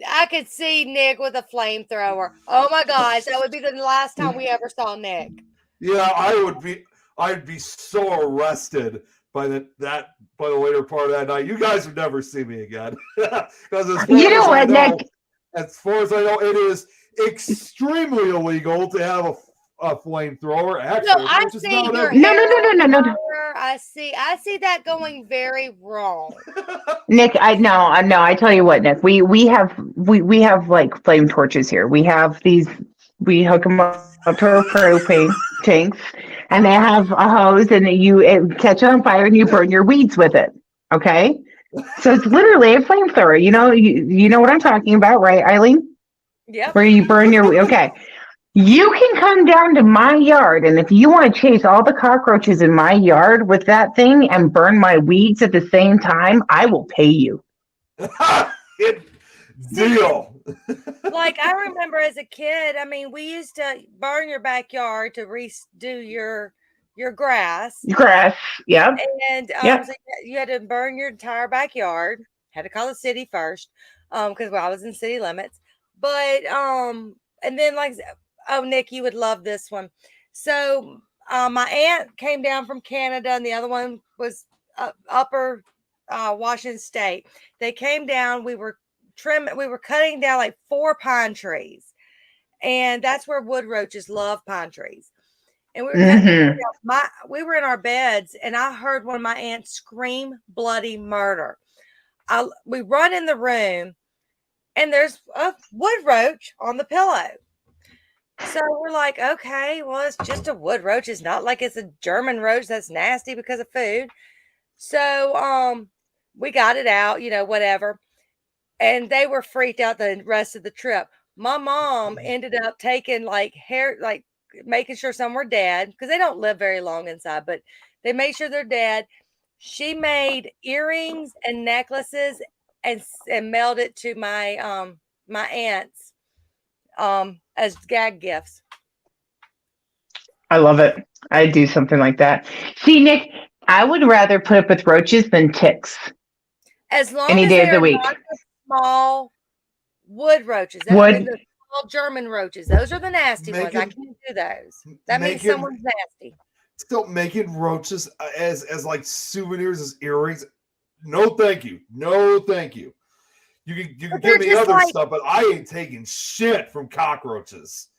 I could see Nick with a flamethrower. Oh my gosh, that would be the last time we ever saw Nick. Yeah, I'd be so arrested by the later part of that night. You guys would never see me again. Because You know what, Nick? as far as I know, it is extremely illegal to have a flamethrower. Actually, No, I which is see not your every- No. hair. I see that going very wrong. Nick, I tell you what, Nick, we have like flame torches here. We have these. We hook them up to our propane tanks, and they have a hose, and it catch it on fire, and you burn your weeds with it. Okay, so it's literally a flamethrower. You know what I'm talking about, right, Eileen? Yep. Where you burn your okay. You can come down to my yard, and if you want to chase all the cockroaches in my yard with that thing and burn my weeds at the same time, I will pay you. Deal. Like I remember as a kid, I mean, we used to burn your backyard to redo your grass. Grass, yep. And Yep. so you had to burn your entire backyard. Had to call the city first, because I was in city limits. But and then oh, Nick, you would love this one. So my aunt came down from Canada, and the other one was upper Washington State. They came down. We were cutting down like 4 pine trees, and that's where wood roaches love pine trees. And we were we were in our beds, and I heard one of my aunts scream bloody murder. We run in the room, and there's a wood roach on the pillow. So we're like, okay, well, it's just a wood roach. It's not like it's a German roach that's nasty because of food. So we got it out, whatever. And they were freaked out the rest of the trip. My mom ended up taking making sure some were dead because they don't live very long inside, but they made sure they're dead. She made earrings and necklaces and mailed it to my my aunts as gag gifts. I love it. I'd do something like that. See, Nick, I would rather put up with roaches than ticks. As long Any as day of the they're week. not the small wood roaches. Wood. The called German roaches. Those are the nasty ones. I Making- can't do those. That means making- someone's nasty. Still making roaches as like souvenirs, as earrings. No, thank you. No, thank you. You can But give they're me just other like- stuff, but I ain't taking shit from cockroaches.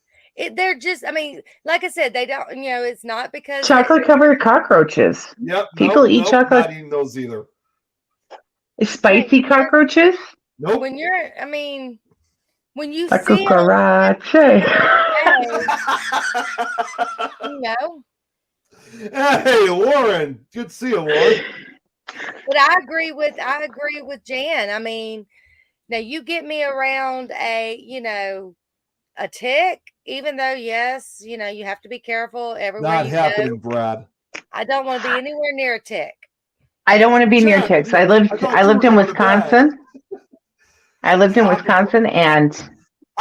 They're just, I mean, like I said, they don't, it's not because Chocolate covered cockroaches. Yep. People eat chocolate. Not eating those either. Spicy cockroaches. Nope. when you're, I mean, when you A see them, cucaracha. Hey, Lauren. Good to see you, Lauren. but I agree with Jan. I mean, now you get me around a tick, even though, yes, you have to be careful everywhere Not you happening, go. Brad. I don't want to be anywhere near a tick. I don't want to be near Jack, ticks. I I lived thought I you lived were in going to bed. Wisconsin. I lived in Wisconsin, and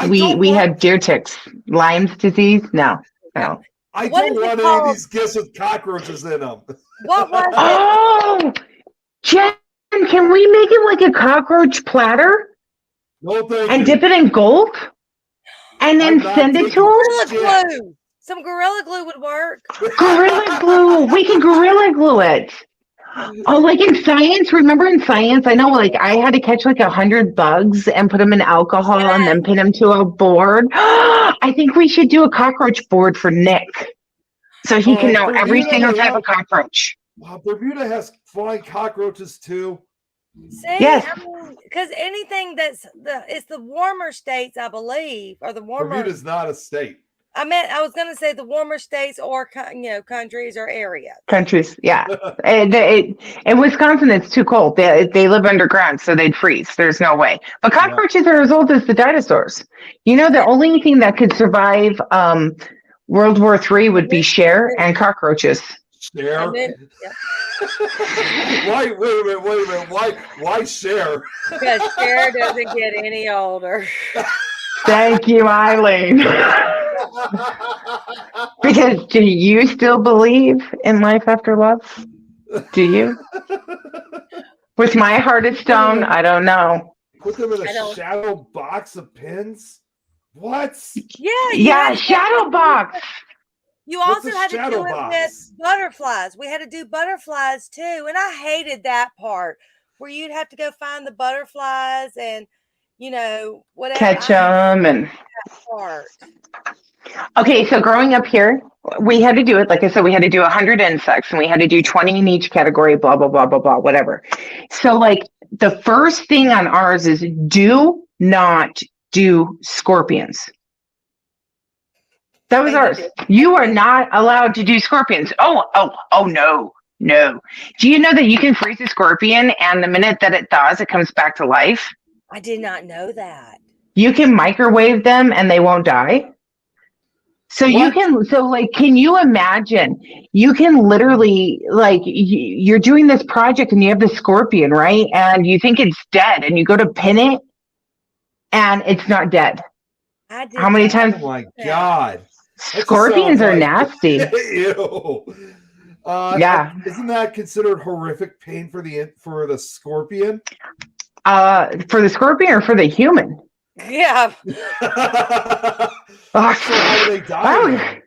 we had deer ticks. Lyme's disease. No. I What don't is it want any of called? these gifts with cockroaches in them. What was it? Oh, Jen, can we make it like a cockroach platter No, thank and you. dip it in gold, and then I'm not send it to taking- them? Gorilla Shit. glue. Some gorilla glue would work. Gorilla glue. We can gorilla glue it. Oh, like in science, remember in science, I know like I had to catch like 100 bugs and put them in alcohol and then pin them to a board. I think we should do a cockroach board for Nick so he can know every Bermuda, single type yeah. of cockroach. Wow, Bermuda has flying cockroaches too. See, Yes. because anything it's the warmer states, I believe, or the warmer. Bermuda's not a state. I was going to say the warmer states or countries or areas. Countries, yeah. In Wisconsin, it's too cold. They live underground, so they'd freeze. There's no way. But cockroaches are as old as the dinosaurs. The only thing that could survive World War III would be Cher and cockroaches. Share. And then, Why? Wait a minute. Why share? because Cher doesn't get any older. Thank you, Eileen. Because do you still believe in life after love? Do you? With my heart of stone, I don't know. Put them in I a don't- shadow box of pins. What? Yeah. Yeah, shadow box. You What's also a had to shadow do it box? with butterflies. We had to do butterflies too. And I hated that part where you'd have to go find the butterflies and, whatever. Catch I hated them and that part. okay, so growing up here, we had to do it. Like I said, we had to do 100 insects and we had to do 20 in each category, blah, blah, blah, blah, blah, whatever. So like the first thing on ours is do not do scorpions. That was And you ours. did. You are not allowed to do scorpions. Oh, no. Do you know that you can freeze a scorpion and the minute that it thaws, it comes back to life? I did not know that. You can microwave them and they won't die. So can you imagine? You can literally you're doing this project and you have the scorpion, right? And you think it's dead and you go to pin it and it's not dead. I did How many not times? Oh my god. That just Scorpions sounds are like- nasty. Ew. Yeah. Isn't that considered horrific pain for the scorpion? For the scorpion or for the human? Yeah. So how do they die? then?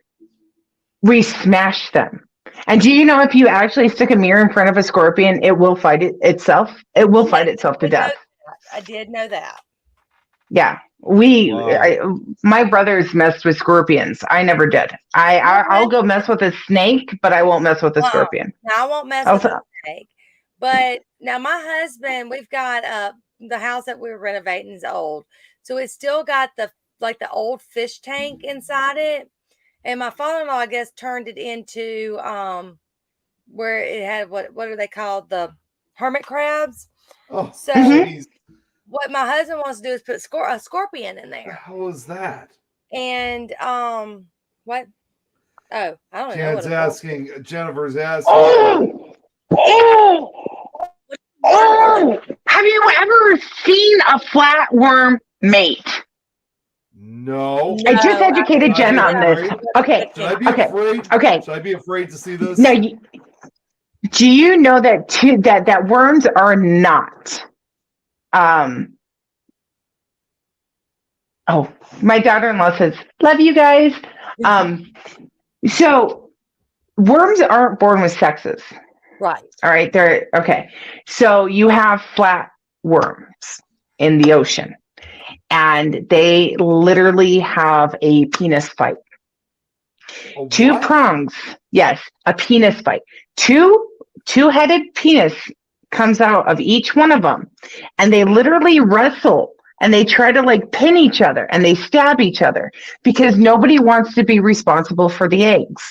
We smash them. And do you know if you actually stick a mirror in front of a scorpion, it will fight itself? It will fight itself to death. I did know that. Yeah. Wow. My brothers messed with scorpions. I never did. I'll go mess with a snake, but I won't mess with a Wow. scorpion. Now I won't mess with the snake. But now my husband, we've got the house that we were renovating is old. So it's still got the old fish tank inside it. And my father-in-law, I guess, turned it into where it had what are they called? The hermit crabs. Oh, So jeez. what my husband wants to do is put a scorpion in What the there. hell is that? And what? Oh, I don't know. What Jan's it was. asking. Jennifer's asking. Oh! Have you ever seen a flatworm mate? No. I just No, educated I Jen on haven't. this. Okay. Should I be Okay. afraid? Okay. Should I be afraid to see this? No, do you know that that worms are not Oh, my daughter-in-law says, "Love you guys." So worms aren't born with sexes. Right. All right, they're okay. So you have flat worms in the ocean, and they literally have a penis fight. A Two what? prongs. Yes, a penis fight. Two-headed penis comes out of each one of them, and they literally wrestle and they try to like pin each other and they stab each other because nobody wants to be responsible for the eggs.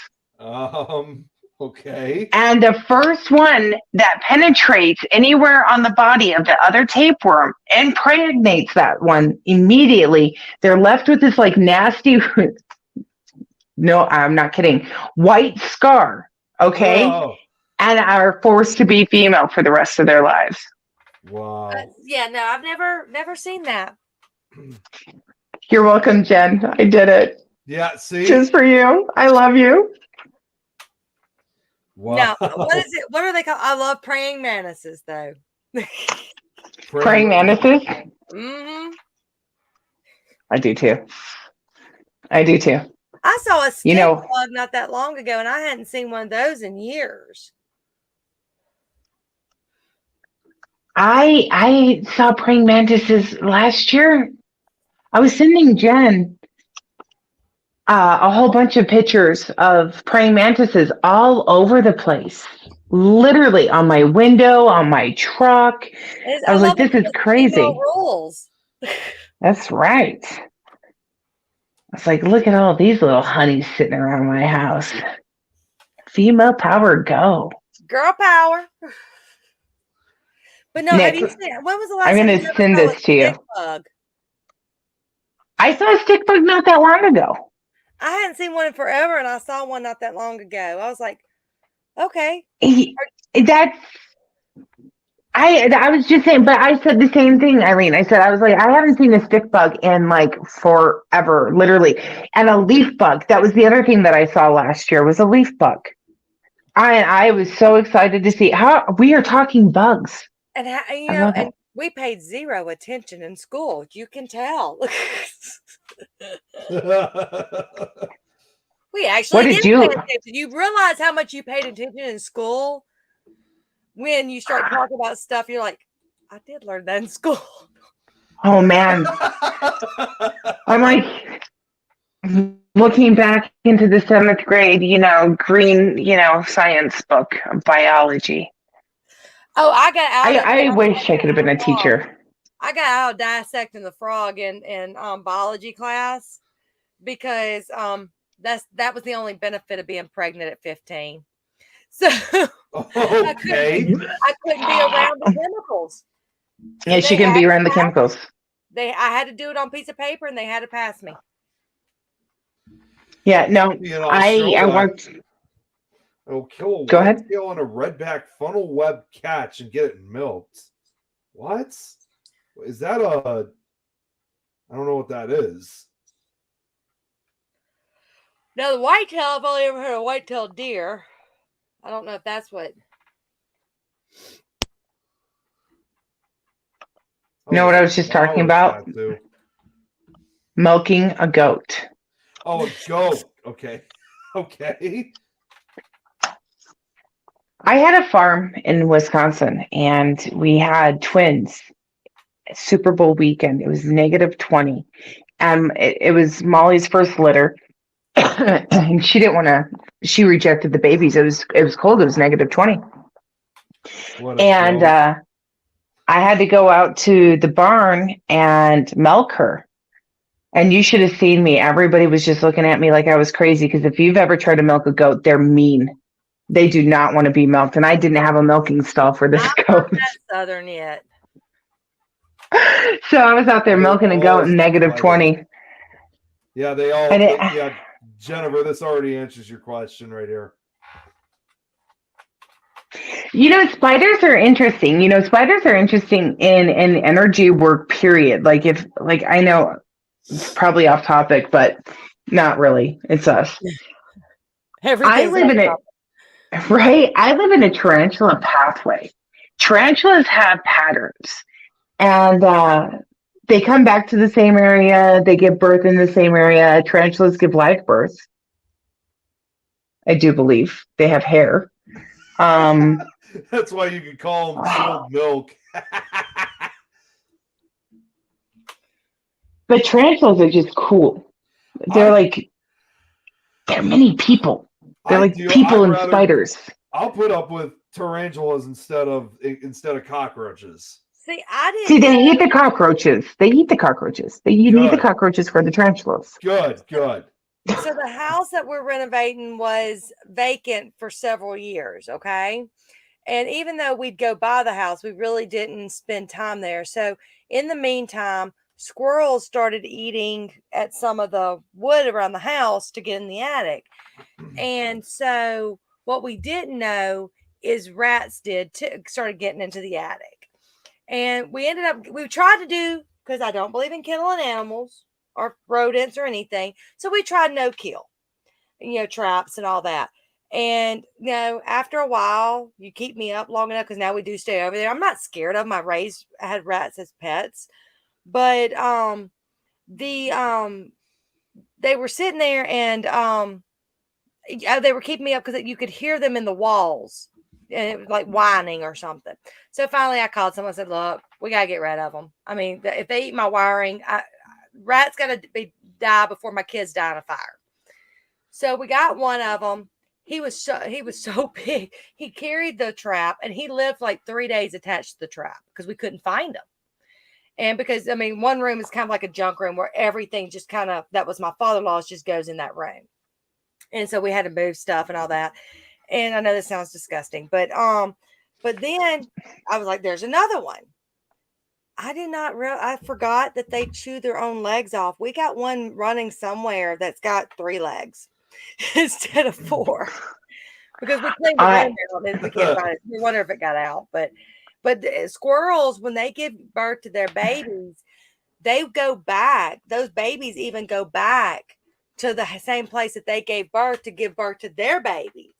Okay. And the first one that penetrates anywhere on the body of the other tapeworm impregnates that one immediately. They're left with this like nasty, no, I'm not kidding, white scar, okay? Oh, And are forced to be female for the rest of their lives. wow. Yeah, no, I've never seen that. You're welcome, Jen. I did it Yeah, see? just for you. I love you. Wow. No, what is it? What are they called? I love praying mantises, though. Praying mantises. Mm-hmm. I do too. I do too. I saw a stick You know- bug not that long ago, and I hadn't seen one of those in years. I saw praying mantises last year. I was sending Jen a whole bunch of pictures of praying mantises all over the place. Literally on my window, on my truck. I was like, this is crazy. Rules. That's right. I was like, look at all these little honeys sitting around my house. Female power, go. Girl power. But no, Nick, have you seen? When was the last I'm time gonna you ever send saw this a to you. stick bug? I saw a stick bug not that long ago. I hadn't seen one in forever, and I saw one not that long ago. I was like, okay. That's I was just saying, but I said the same thing, Eileen. I was like, I haven't seen a stick bug in like forever, literally. And a leaf bug. That was the other thing that I saw last year was a leaf bug. I was so excited to see how we are talking bugs. And how, you I know, love and it. we paid zero attention in school. You can tell. We actually What did did you- pay attention. You realize how much you paid attention in school when you start talking about stuff. You're like, I did learn that in school. Oh man. I'm like looking back into the 7th grade, green, science book of biology. Oh, I got out. I wish I could have been a teacher. I got out of dissecting the frog in biology class because that was the only benefit of being pregnant at 15. So Okay. I couldn't be around the chemicals. Yes, you can be around the chemicals. I had to do it on a piece of paper, and they had to pass me. Yeah, no, I worked. It'll kill a Go ahead. whitetail and a redback funnel web catch and get it milked. What? Is that a... I don't know what that is. Now, the whitetail, I've only ever heard of whitetail deer. I don't know if that's what... Know what I was just talking about? Milking a goat. Oh, a goat. Okay. Okay. I had a farm in Wisconsin, and we had twins. Super Bowl weekend. It was -20. It was Molly's first litter. And she didn't want to, she rejected the babies. It was cold. It was -20. And I had to go out to the barn and milk her. And you should have seen me. Everybody was just looking at me like I was crazy, because if you've ever tried to milk a goat, they're mean. They do not want to be milked. And I didn't have a milking stall for this I'm goat. not that southern yet. So I was out there milking a goat in -20. Yeah, they all. And yeah, Jennifer, this already answers your question right here. Spiders are interesting. Spiders are interesting in energy work, period. Like I know it's probably off topic, but not really. It's us. I live in it, right? I live in a tarantula pathway. Tarantulas have patterns, and they come back to the same area. They give birth in the same area. Tarantulas give live birth. I do believe they have hair. That's why you can call them chilled milk. But tarantulas are just cool. They're they're many people. They're people and spiders. I'll put up with tarantulas instead of cockroaches. See, I didn't. See, they eat the cockroaches. You need the cockroaches for the tarantulas. Good. So the house that we're renovating was vacant for several years, okay? And even though we'd go by the house, we really didn't spend time there. So in the meantime, squirrels started eating at some of the wood around the house to get in the attic. And so what we didn't know is rats started getting into the attic. And we tried to do, because I don't believe in killing animals or rodents or anything. So we tried no kill, traps and all that. And, after a while, you keep me up long enough, because now we do stay over there. I'm not scared of them. I had rats as pets. But they were sitting there, and they were keeping me up because you could hear them in the walls, and it was like whining or something. So finally I called someone and said, look, we got to get rid of them. I mean, if they eat my wiring, rats got to die before my kids die in a fire. So we got one of them. He was so big. He carried the trap, and he lived like 3 days attached to the trap because we couldn't find him. And because, one room is kind of like a junk room where everything just that was my father-in-law's, just goes in that room. And so we had to move stuff and all that. And I know this sounds disgusting, but then I was like, there's another one. I forgot that they chew their own legs off. We got one running somewhere that's got 3 legs instead of 4, because we cleaned the room out and we can't find it. We wonder if it got out, but the squirrels, when they give birth to their babies, they go back. Those babies even go back to the same place that they gave birth to give birth to their babies.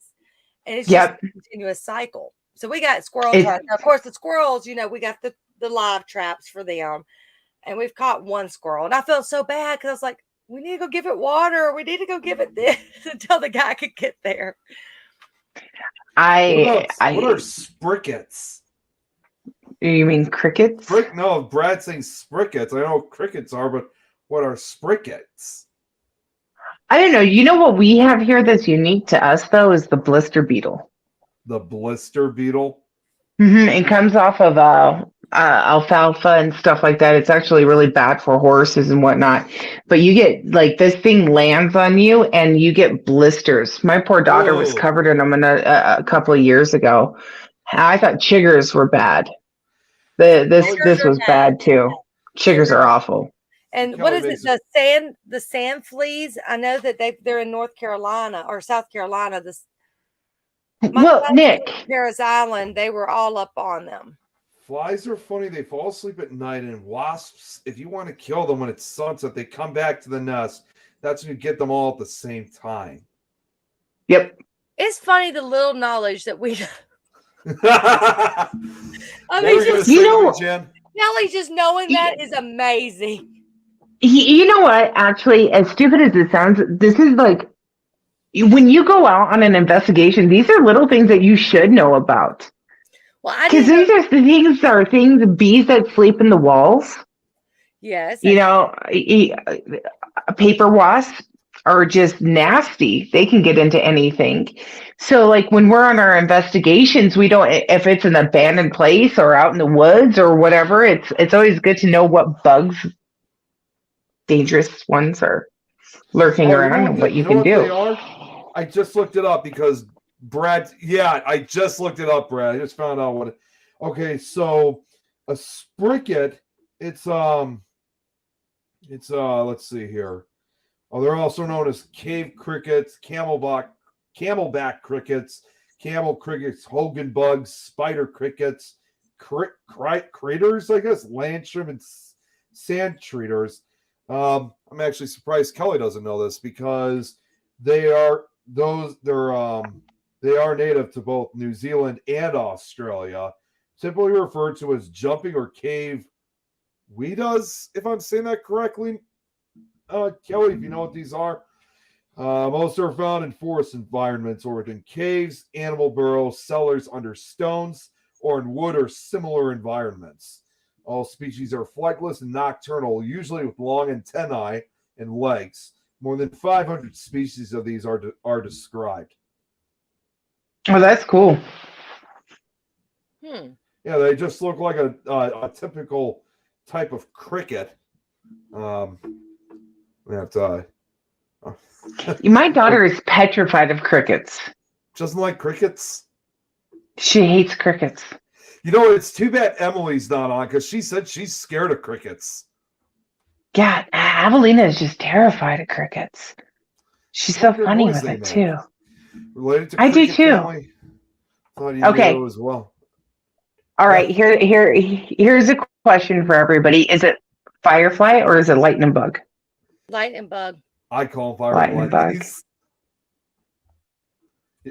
And it's just a continuous cycle. So we got squirrel traps. Now, of course, the squirrels, we got the live traps for them. And we've caught one squirrel. And I felt so bad because I was like, we need to go give it water. We need to go give it this until the guy could get there. What are sprickets? You mean crickets? No, Brad's saying sprickets. I know what crickets are, but what are sprickets? I don't know. You know what we have here that's unique to us, though, is the blister beetle. The blister beetle? Mm-hmm. It comes off of alfalfa and stuff like that. It's actually really bad for horses and whatnot. But you get, this thing lands on you and you get blisters. My poor daughter was covered in them a couple of years ago. I thought chiggers were bad. This was bad too. Chiggers are awful. And what is it? The sand fleas? I know that they're in North Carolina or South Carolina. Nick, Paris Island, they were all up on them. Flies are funny. They fall asleep at night, and wasps, if you want to kill them when it's sunset, they come back to the nest. That's when you get them all at the same time. Yep. It's funny the little knowledge that we. Kelly, just knowing that is amazing. You know what? Actually, as stupid as it sounds, this is when you go out on an investigation, these are little things that you should know about. Well, because these are things, bees that sleep in the walls. Yes. Paper wasps are just nasty. They can get into anything. So when we're on our investigations, we don't, if it's an abandoned place or out in the woods or whatever, it's always good to know what bugs, dangerous ones, are lurking around and what you can do. They are? I just looked it up because Brad, I just looked it up, Brad. I just found out what okay, so a spricket, it's let's see here. Oh, they're also known as cave crickets, camelback crickets, camel crickets, Hogan bugs, spider crickets, craters, I guess, landstrom and sand treaters. I'm actually surprised Kelly doesn't know this because they are native to both New Zealand and Australia, typically referred to as jumping or cave weedas, if I'm saying that correctly. Kelly, if you know what these are. Most are found in forest environments or within caves, animal burrows, cellars under stones, or in wood or similar environments. All species are flightless and nocturnal, usually with long antennae and legs. More than 500 species of these are described. Oh, that's cool. Hmm. Yeah, they just look like a typical type of cricket. That My daughter is petrified of crickets. doesn't like crickets. She hates crickets. You know, it's too bad Emily's not on because she said she's scared of crickets. Yeah, Avelina is just terrified of crickets. She's so What good funny noise with they it make. too. Related to I do cricket too. family? Thought you Okay. knew as well. All right, here's a question for everybody. Is it firefly or is it lightning bug? Lightning bug. I call them Lightning bug. fireflies.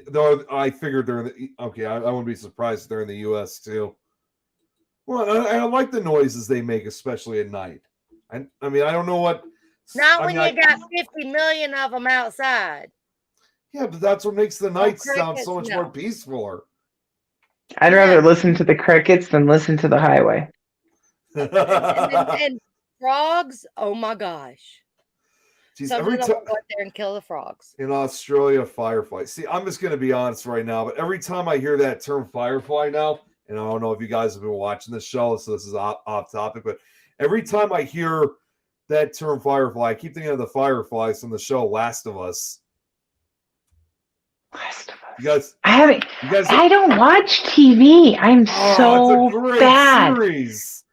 Though I figured they're in the okay. I wouldn't be surprised if they're in the U.S. too. Well, I like the noises they make, especially at night. I mean, I don't know what. Not I when mean, you got 50 million of them outside. Yeah, but that's what makes the night sound crickets, so much no. more peaceful. I'd rather listen to the crickets than listen to the highway. And frogs, oh my gosh. Jeez, Some every of them time will go out there and kill the frogs. in Australia, firefly. See, I'm just going to be honest right now, but every time I hear that term firefly now, and I don't know if you guys have been watching this show, so this is off topic, but every time I hear that term firefly, I keep thinking of the fireflies from the show Last of Us. Last of Us. You guys, I don't watch TV. I'm it's a so great bad. series.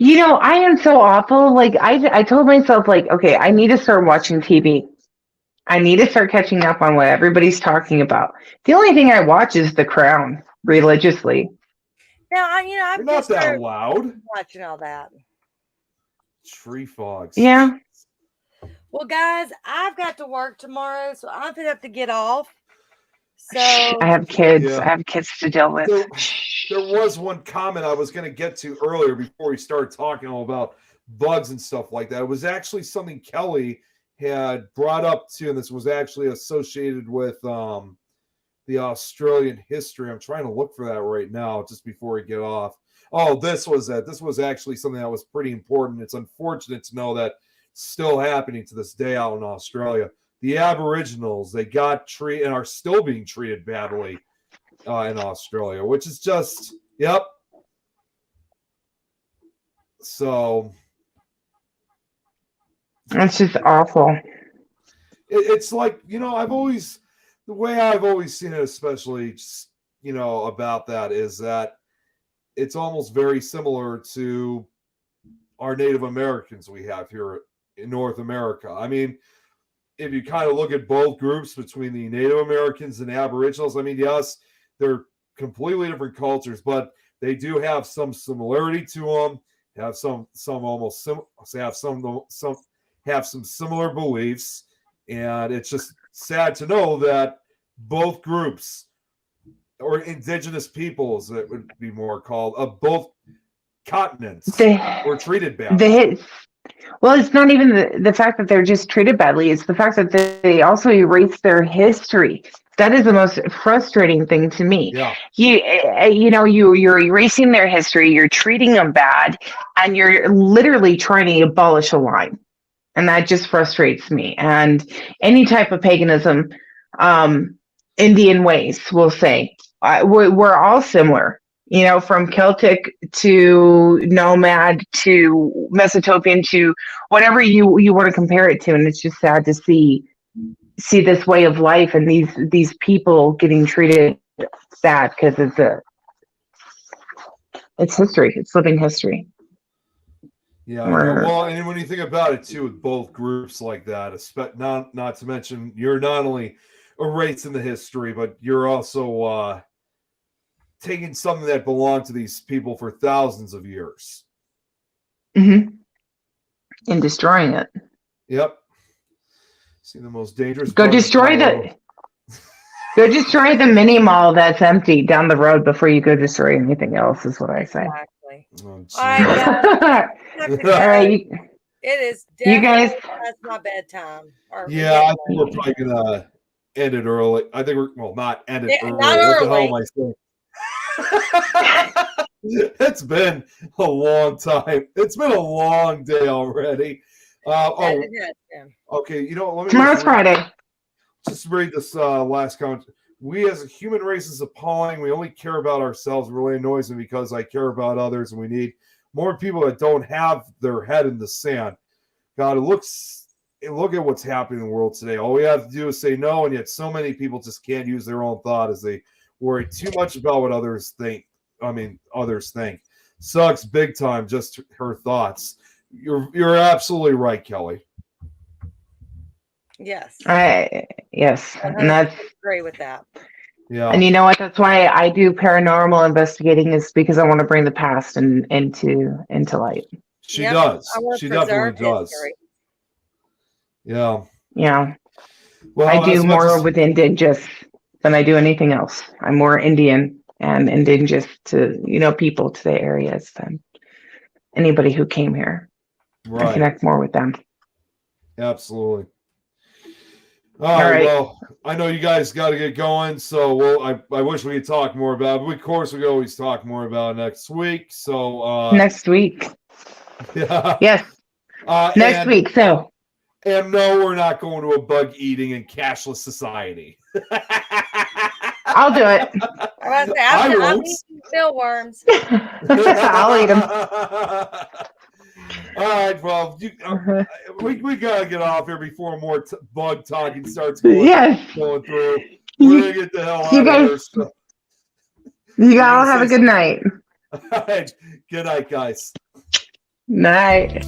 You know, I am so awful. Like I told myself, like, okay, I need to start watching TV. I need to start catching up on what everybody's talking about. The only thing I watch is The Crown religiously. Now, I've You're not just that started loud. watching all that. Tree fogs. Yeah. Well, guys, I've got to work tomorrow, so I'm gonna have to get off. So I have kids. Yeah. I have kids to deal with. There was one comment I was going to get to earlier before we started talking all about bugs and stuff like that. It was actually something Kelly had brought up too, and this was actually associated with the Australian history. I'm trying to look for that right now just before we get off. Oh, this was it. This was actually something that was pretty important. It's unfortunate to know that it's still happening to this day out in Australia. The Aboriginals, they got treated and are still being treated badly in Australia, which is just, yep. So It's just awful. it's like, the way I've always seen it, especially, about that is that it's almost very similar to our Native Americans we have here in North America. I mean, if you kind of look at both groups between the Native Americans and Aboriginals, I mean, yes, they're completely different cultures, but they do have some similarity to them. Have some similar beliefs, and it's just sad to know that both groups, or indigenous peoples, that would be more called, of both continents, were treated badly. Well, it's not even the fact that they're just treated badly. It's the fact that they also erase their history. That is the most frustrating thing to me. Yeah. You're erasing their history. You're treating them bad, and you're literally trying to abolish a line, and that just frustrates me. And any type of paganism, Indian ways, we'll say, we're all similar. From Celtic to nomad to Mesopotamian to whatever you want to compare it to. And it's just sad to see this way of life and these people getting treated bad because it's history. It's living history. Yeah. Well, and when you think about it too, with both groups like that, not to mention you're not only erasing the history, but you're also taking something that belonged to these people for thousands of years. Mm-hmm. And destroying it. Yep. See the most dangerous. Go destroy the mini mall that's empty down the road before you go destroy anything else, is what I say. exactly. Oh, All right, guys. have to All go. right, It is you guys- definitely past my bedtime. Or Yeah, I think we're probably gonna end it early. I think we're not end it Yeah, early. not What the hell early. am I saying? It's been a long time. It's been a long day already. it has been. Okay. You know what? Let me tomorrow's just read, Friday. just read this last comment. We as a human race is appalling. We only care about ourselves. It really annoys me because I care about others, and we need more people that don't have their head in the sand. God, look at what's happening in the world today. All we have to do is say no, and yet so many people just can't use their own thought as they worry too much about what others think. Others think. Sucks big time. Just her thoughts. You're absolutely right, Kelly. Yes. Yes, I and that's agree with that. Yeah. and you know what? That's why I do paranormal investigating, is because I want to bring the past into light. She Yep, does. I wanna She definitely preserve does. history. Yeah. Yeah, Well, I do as much more as- with indigenous than I do anything else. I'm more Indian and indigenous to people to the areas than anybody who came here. I right. connect more with them. Absolutely. All right. right. Well, I know you guys got to get going, so I wish we could talk more about it. Of course, we could always talk more about it next week. So Next week. yeah. Yes, next week. So And no, we're not going to a bug eating and cashless society. I'll do it. I was I I'm won't. eating mealworms. I'll eat them. All right, well, we gotta get off here before more bug talking starts going, Yes. going through. We're gonna get the hell out You of guys- here. So. You all have a good night. All right, good night, guys. Night.